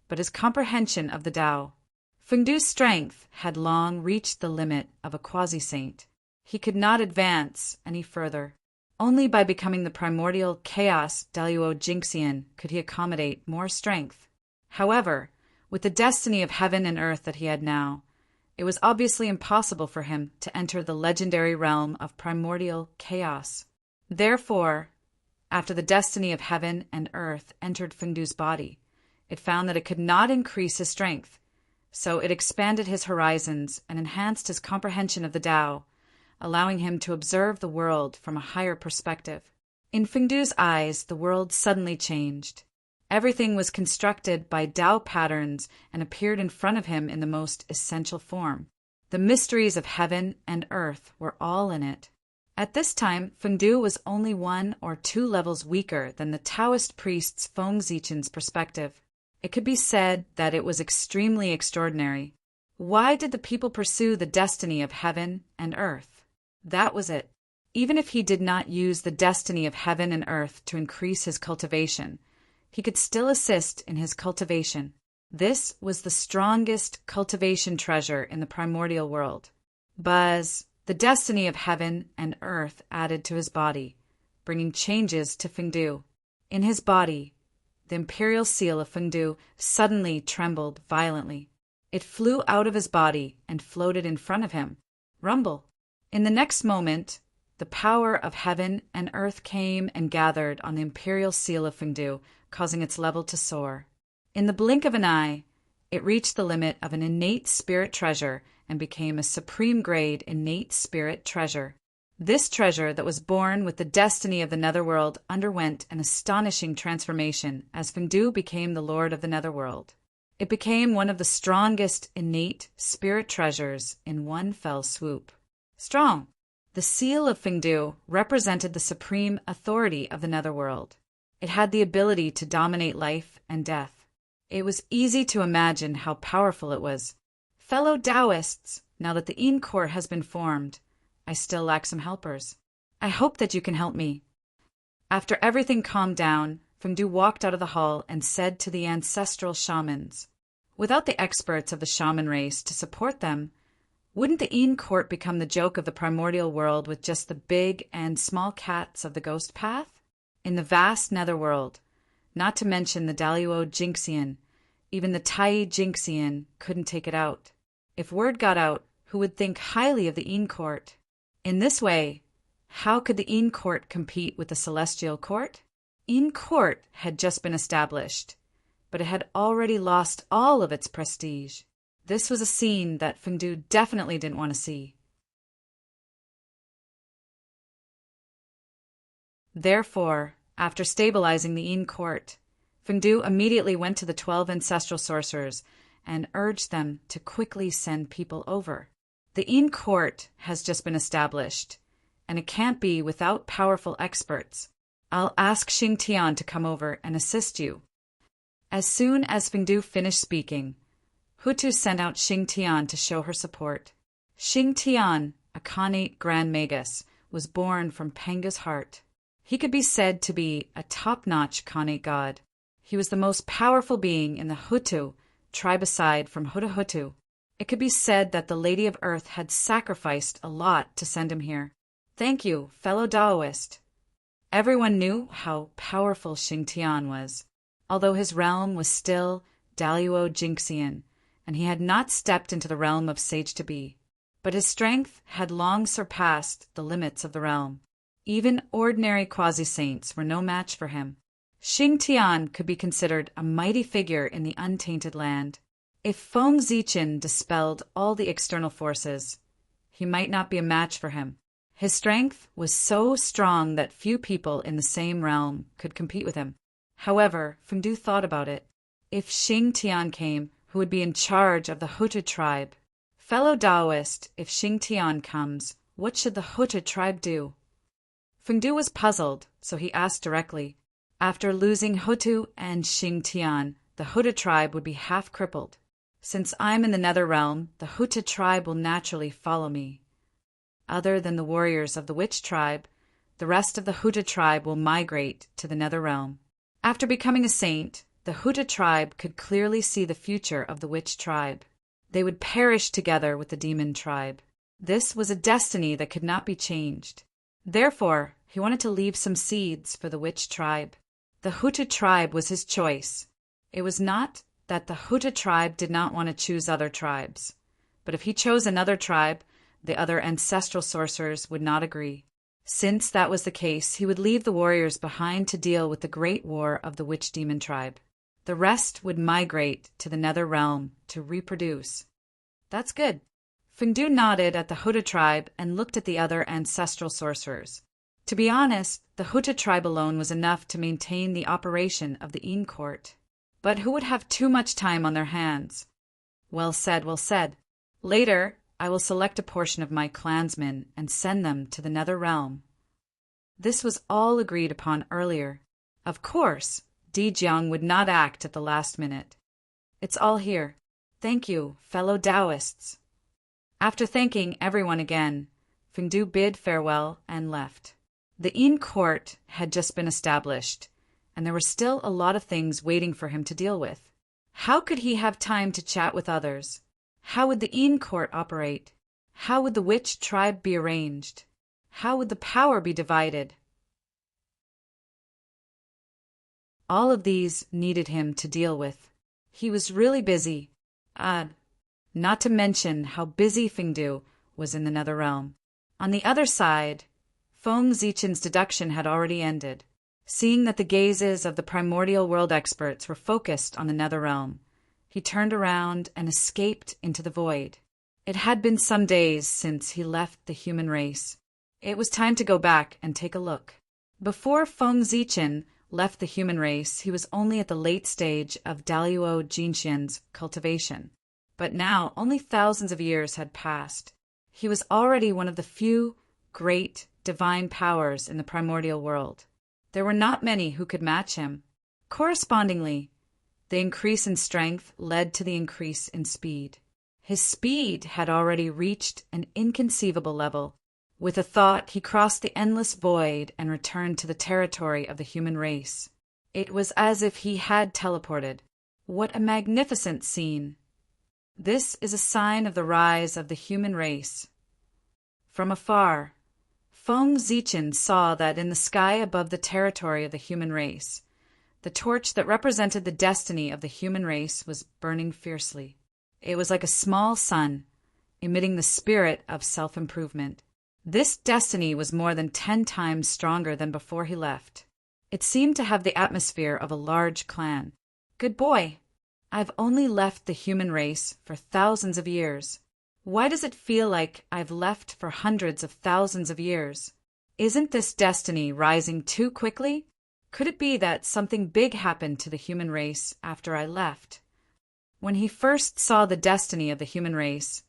but his comprehension of the Tao. Feng Du's strength had long reached the limit of a quasi-saint. He could not advance any further. Only by becoming the primordial chaos Daluo Jingxian could he accommodate more strength. However, with the destiny of heaven and earth that he had now, it was obviously impossible for him to enter the legendary realm of primordial chaos. Therefore, after the destiny of heaven and earth entered Feng Du's body, it found that it could not increase his strength, so it expanded his horizons and enhanced his comprehension of the Tao, allowing him to observe the world from a higher perspective. In Feng Du's eyes, the world suddenly changed. Everything was constructed by Tao patterns and appeared in front of him in the most essential form. The mysteries of heaven and earth were all in it. At this time, Feng Du was only 1 or 2 levels weaker than the Taoist priest's Feng Zichen's perspective. It could be said that it was extremely extraordinary. Why did the people pursue the destiny of heaven and earth? That was it. Even if he did not use the destiny of heaven and earth to increase his cultivation, he could still assist in his cultivation. This was the strongest cultivation treasure in the primordial world. Buzz, the destiny of heaven and earth added to his body, bringing changes to Feng Du. In his body, the imperial seal of Feng Du suddenly trembled violently. It flew out of his body and floated in front of him. Rumble. In the next moment, the power of heaven and earth came and gathered on the imperial seal of Feng Du, causing its level to soar. In the blink of an eye, it reached the limit of an innate spirit treasure and became a supreme grade innate spirit treasure. This treasure that was born with the destiny of the netherworld underwent an astonishing transformation as Feng Du became the lord of the netherworld. It became one of the strongest innate spirit treasures in one fell swoop. Strong. The seal of Feng Du represented the supreme authority of the netherworld. It had the ability to dominate life and death. It was easy to imagine how powerful it was. Fellow Taoists, now that the Yin court has been formed, I still lack some helpers. I hope that you can help me. After everything calmed down, Feng Du walked out of the hall and said to the ancestral shamans, without the experts of the shaman race to support them, wouldn't the Yin court become the joke of the primordial world with just the big and small cats of the ghost path? In the vast netherworld, not to mention the Daluo Jingxian, even the Tai Jingxian couldn't take it out. If word got out, who would think highly of the Yin court? In this way, how could the Yin court compete with the celestial court? Yin court had just been established, but it had already lost all of its prestige. This was a scene that Feng Du definitely didn't want to see. Therefore, after stabilizing the Yin court, Feng Du immediately went to the 12 ancestral sorcerers and urged them to quickly send people over. The Yin court has just been established, and it can't be without powerful experts. I'll ask Xing Tian to come over and assist you. As soon as Feng Du finished speaking, Hutu sent out Xing Tian to show her support. Xing Tian, a Khanate Grand Magus, was born from Panga's heart. He could be said to be a top-notch Khanate god. He was the most powerful being in the Hutu, tribicide from Hutu. It could be said that the Lady of Earth had sacrificed a lot to send him here. Thank you, fellow Taoist. Everyone knew how powerful Xing Tian was, although his realm was still Daluo Jingxian, and he had not stepped into the realm of Sage to Be. But his strength had long surpassed the limits of the realm. Even ordinary quasi-saints were no match for him. Xing Tian could be considered a mighty figure in the untainted land. If Feng Zichen dispelled all the external forces, he might not be a match for him. His strength was so strong that few people in the same realm could compete with him. However, Fengdu thought about it. If Xing Tian came, who would be in charge of the Hutu tribe? Fellow Taoist, if Xing Tian comes, what should the Hutu tribe do? Fengdu was puzzled, so he asked directly. After losing Hutu and Xing Tian, the Hutu tribe would be half crippled. Since I'm in the nether realm, the Hutu tribe will naturally follow me. Other than the warriors of the witch tribe, the rest of the Hutu tribe will migrate to the nether realm. After becoming a saint, the Hutu tribe could clearly see the future of the witch tribe. They would perish together with the demon tribe. This was a destiny that could not be changed. Therefore, he wanted to leave some seeds for the witch tribe. The Hutu tribe was his choice. It was not that the Hutu tribe did not want to choose other tribes. But if he chose another tribe, the other ancestral sorcerers would not agree. Since that was the case, he would leave the warriors behind to deal with the great war of the witch-demon tribe. The rest would migrate to the nether realm to reproduce. That's good. Fengdu nodded at the Hutu tribe and looked at the other ancestral sorcerers. To be honest, the Hutu tribe alone was enough to maintain the operation of the Yin court. But who would have too much time on their hands? Well said, well said. Later, I will select a portion of my clansmen and send them to the nether realm. This was all agreed upon earlier. Of course, Di Jiang would not act at the last minute. It's all here. Thank you, fellow Taoists. After thanking everyone again, Fengdu bid farewell and left. The Yin court had just been established, and there were still a lot of things waiting for him to deal with. How could he have time to chat with others? How would the Yin court operate? How would the witch tribe be arranged? How would the power be divided? All of these needed him to deal with. He was really busy. Not to mention how busy Fengdu was in the nether realm. On the other side, Feng Zichen's deduction had already ended. Seeing that the gazes of the primordial world experts were focused on the nether realm, he turned around and escaped into the void. It had been some days since he left the human race. It was time to go back and take a look. Before Feng Zichen left the human race, he was only at the late stage of Daluo Jinxian's cultivation. But now only thousands of years had passed. He was already one of the few great divine powers in the primordial world. There were not many who could match him. Correspondingly, the increase in strength led to the increase in speed. His speed had already reached an inconceivable level. With a thought, he crossed the endless void and returned to the territory of the human race. It was as if he had teleported. What a magnificent scene! This is a sign of the rise of the human race. From afar, Feng Zichen saw that in the sky above the territory of the human race, the torch that represented the destiny of the human race was burning fiercely. It was like a small sun, emitting the spirit of self-improvement. This destiny was more than 10 times stronger than before he left. It seemed to have the atmosphere of a large clan. Good boy, I've only left the human race for thousands of years. Why does it feel like I've left for hundreds of thousands of years? Isn't this destiny rising too quickly? Could it be that something big happened to the human race after I left? When he first saw the destiny of the human race,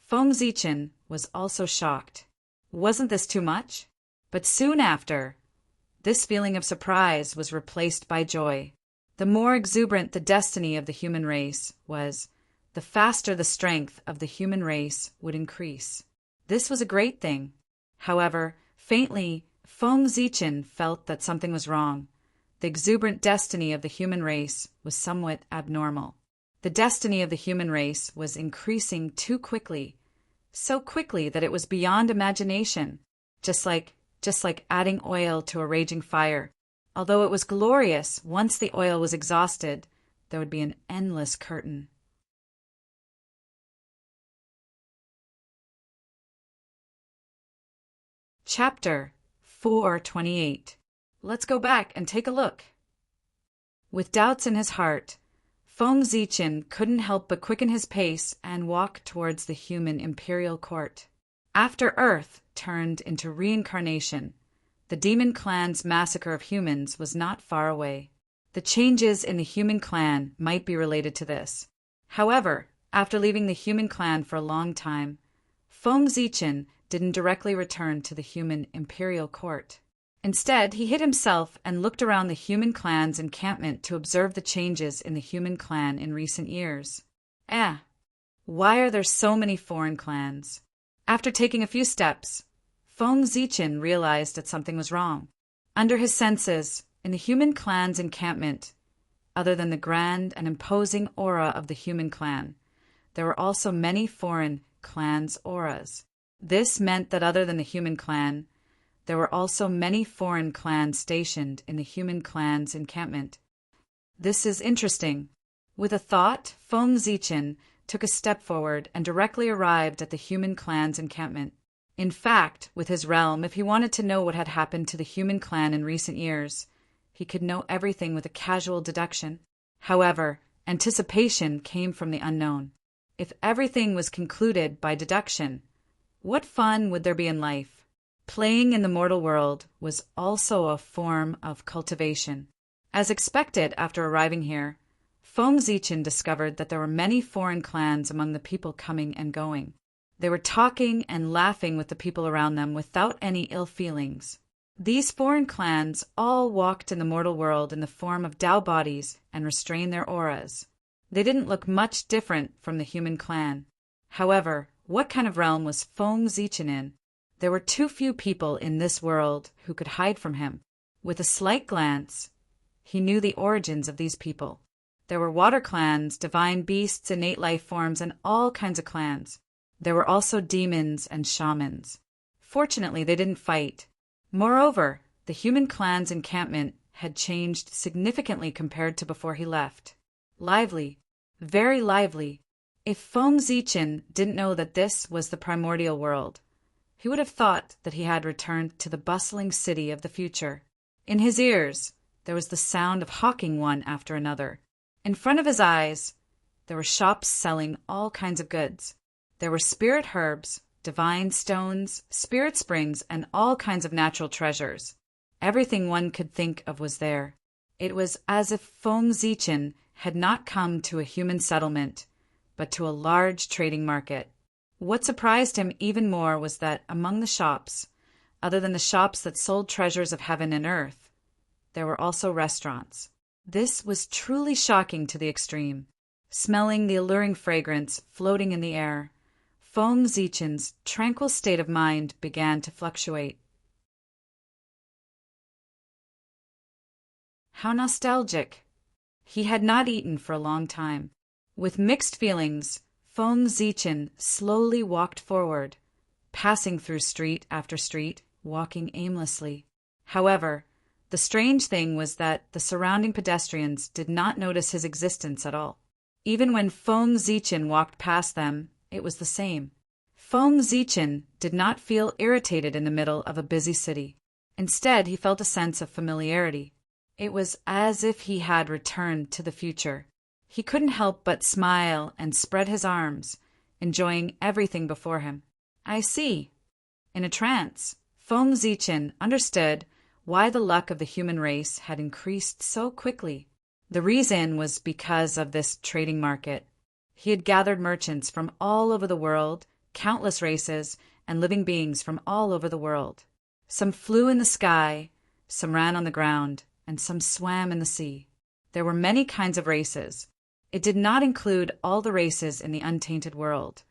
Feng Zichen was also shocked. Wasn't this too much? But soon after, this feeling of surprise was replaced by joy. The more exuberant the destiny of the human race was, the faster the strength of the human race would increase. This was a great thing. However, faintly, Feng Zichen felt that something was wrong. The exuberant destiny of the human race was somewhat abnormal. The destiny of the human race was increasing too quickly, so quickly that it was beyond imagination, just like adding oil to a raging fire. Although it was glorious, once the oil was exhausted, there would be an endless curtain. Chapter 428. Let's go back and take a look. With doubts in his heart, Feng Zichen couldn't help but quicken his pace and walk towards the human imperial court. After Earth turned into reincarnation, the demon clan's massacre of humans was not far away. The changes in the human clan might be related to this. However, after leaving the human clan for a long time, Feng Zichen didn't directly return to the human imperial court. Instead, he hid himself and looked around the human clan's encampment to observe the changes in the human clan in recent years. Why are there so many foreign clans? After taking a few steps, Feng Zichen realized that something was wrong. Under his senses, in the human clan's encampment, other than the grand and imposing aura of the human clan, there were also many foreign clans' auras. This meant that other than the human clan, there were also many foreign clans stationed in the human clan's encampment. This is interesting. With a thought, Feng Zichen took a step forward and directly arrived at the human clan's encampment. In fact, with his realm, if he wanted to know what had happened to the human clan in recent years, he could know everything with a casual deduction. However, anticipation came from the unknown. If everything was concluded by deduction, what fun would there be in life? Playing in the mortal world was also a form of cultivation. As expected after arriving here, Feng Zichen discovered that there were many foreign clans among the people coming and going. They were talking and laughing with the people around them without any ill feelings. These foreign clans all walked in the mortal world in the form of Tao bodies and restrained their auras. They didn't look much different from the human clan. However, what kind of realm was Feng Zichen in? There were too few people in this world who could hide from him. With a slight glance, he knew the origins of these people. There were water clans, divine beasts, innate life forms, and all kinds of clans. There were also demons and shamans. Fortunately, they didn't fight. Moreover, the human clan's encampment had changed significantly compared to before he left. Lively, very lively. If Feng Zichen didn't know that this was the primordial world, he would have thought that he had returned to the bustling city of the future. In his ears, there was the sound of hawking one after another. In front of his eyes, there were shops selling all kinds of goods. There were spirit herbs, divine stones, spirit springs, and all kinds of natural treasures. Everything one could think of was there. It was as if Feng Zichen had not come to a human settlement, but to a large trading market. What surprised him even more was that among the shops, other than the shops that sold treasures of heaven and earth, there were also restaurants. This was truly shocking to the extreme. Smelling the alluring fragrance floating in the air, Feng Zichen's tranquil state of mind began to fluctuate. How nostalgic! He had not eaten for a long time. With mixed feelings, Feng Zichen slowly walked forward, passing through street after street, walking aimlessly. However, the strange thing was that the surrounding pedestrians did not notice his existence at all. Even when Feng Zichen walked past them, it was the same. Feng Zichen did not feel irritated in the middle of a busy city. Instead, he felt a sense of familiarity. It was as if he had returned to the future. He couldn't help but smile and spread his arms, enjoying everything before him. I see. In a trance, Feng Zichen understood why the luck of the human race had increased so quickly. The reason was because of this trading market. He had gathered merchants from all over the world, countless races, and living beings from all over the world. Some flew in the sky, some ran on the ground, and some swam in the sea. There were many kinds of races. It did not include all the races in the untainted world,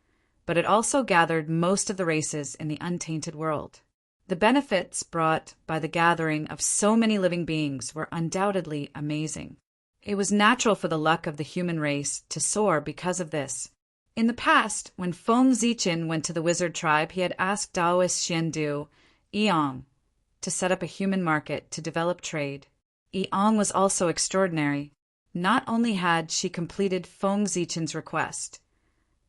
but it also gathered most of the races in the untainted world. The benefits brought by the gathering of so many living beings were undoubtedly amazing. It was natural for the luck of the human race to soar because of this. In the past, when Feng Zichen went to the wizard tribe, he had asked Taoist Xiandu, Yiyang, to set up a human market to develop trade. Yiyang was also extraordinary. Not only had she completed Feng Zichen's request,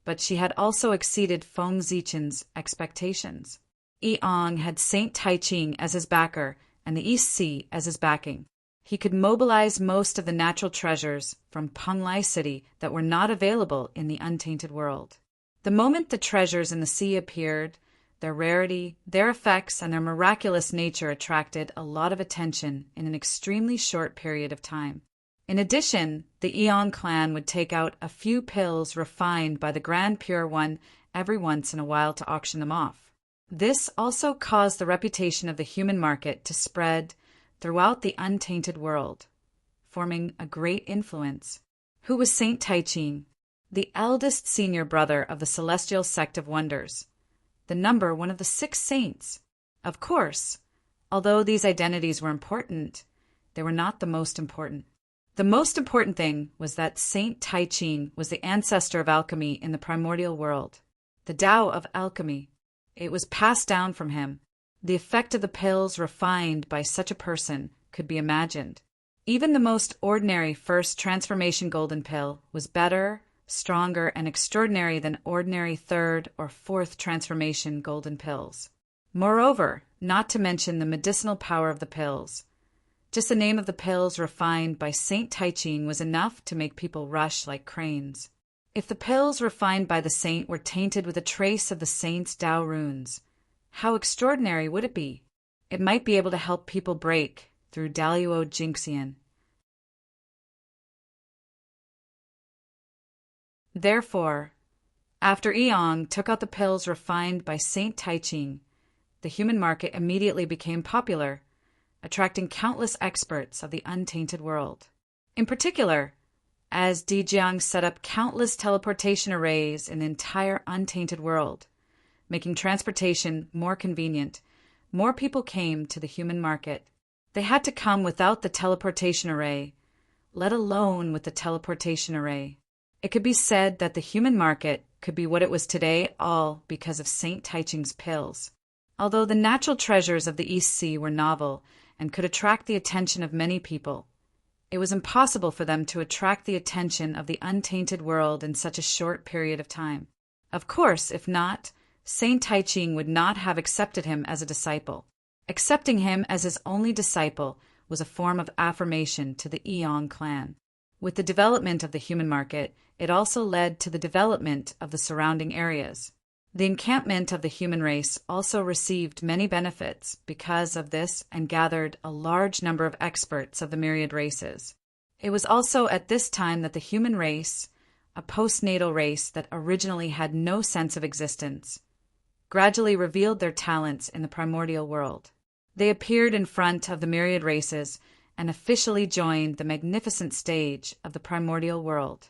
but she had also exceeded Feng Zichen's expectations. Yiyang had Saint Tai Ching as his backer and the East Sea as his backing. He could mobilize most of the natural treasures from Penglai City that were not available in the untainted world. The moment the treasures in the sea appeared, their rarity, their effects, and their miraculous nature attracted a lot of attention in an extremely short period of time. In addition, the Eon clan would take out a few pills refined by the Grand Pure One every once in a while to auction them off. This also caused the reputation of the human market to spread throughout the untainted world, forming a great influence. Who was Saint Taiching? The eldest senior brother of the Celestial Sect of Wonders, the number one of the 6 saints. Of course, although these identities were important, they were not the most important. The most important thing was that Saint Taiching was the ancestor of alchemy in the primordial world, the Tao of alchemy. It was passed down from him. The effect of the pills refined by such a person could be imagined. Even the most ordinary first transformation golden pill was better, stronger, and extraordinary than ordinary third or fourth transformation golden pills. Moreover, not to mention the medicinal power of the pills. Just the name of the pills refined by Saint Taiching was enough to make people rush like cranes. If the pills refined by the saint were tainted with a trace of the saint's Tao runes, how extraordinary would it be? It might be able to help people break through Daluo Jinxian. Therefore, after Eong took out the pills refined by Saint Taiching, the human market immediately became popular, attracting countless experts of the untainted world. In particular, as Dijiang set up countless teleportation arrays in the entire untainted world, making transportation more convenient, more people came to the human market. They had to come without the teleportation array, let alone with the teleportation array. It could be said that the human market could be what it was today all because of Saint Taiching's pills. Although the natural treasures of the East Sea were novel and could attract the attention of many people, it was impossible for them to attract the attention of the untainted world in such a short period of time. Of course, if not, Saint Taiching would not have accepted him as a disciple. Accepting him as his only disciple was a form of affirmation to the Eong clan. With the development of the human market, it also led to the development of the surrounding areas. The encampment of the human race also received many benefits because of this and gathered a large number of experts of the myriad races. It was also at this time that the human race, a postnatal race that originally had no sense of existence, gradually revealed their talents in the primordial world. They appeared in front of the myriad races and officially joined the magnificent stage of the primordial world.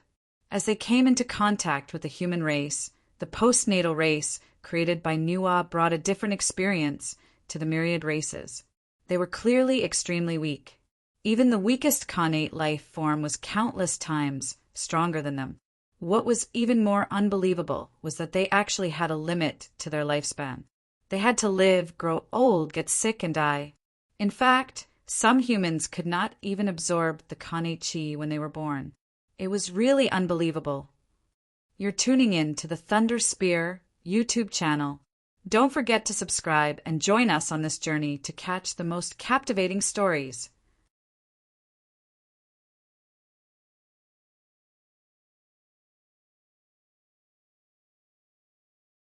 As they came into contact with the human race, the postnatal race created by Nuwa brought a different experience to the myriad races. They were clearly extremely weak. Even the weakest connate life form was countless times stronger than them. What was even more unbelievable was that they actually had a limit to their lifespan. They had to live, grow old, get sick, and die. In fact, some humans could not even absorb the connate chi when they were born. It was really unbelievable. You're tuning in to the Thunder Spear YouTube channel. Don't forget to subscribe and join us on this journey to catch the most captivating stories.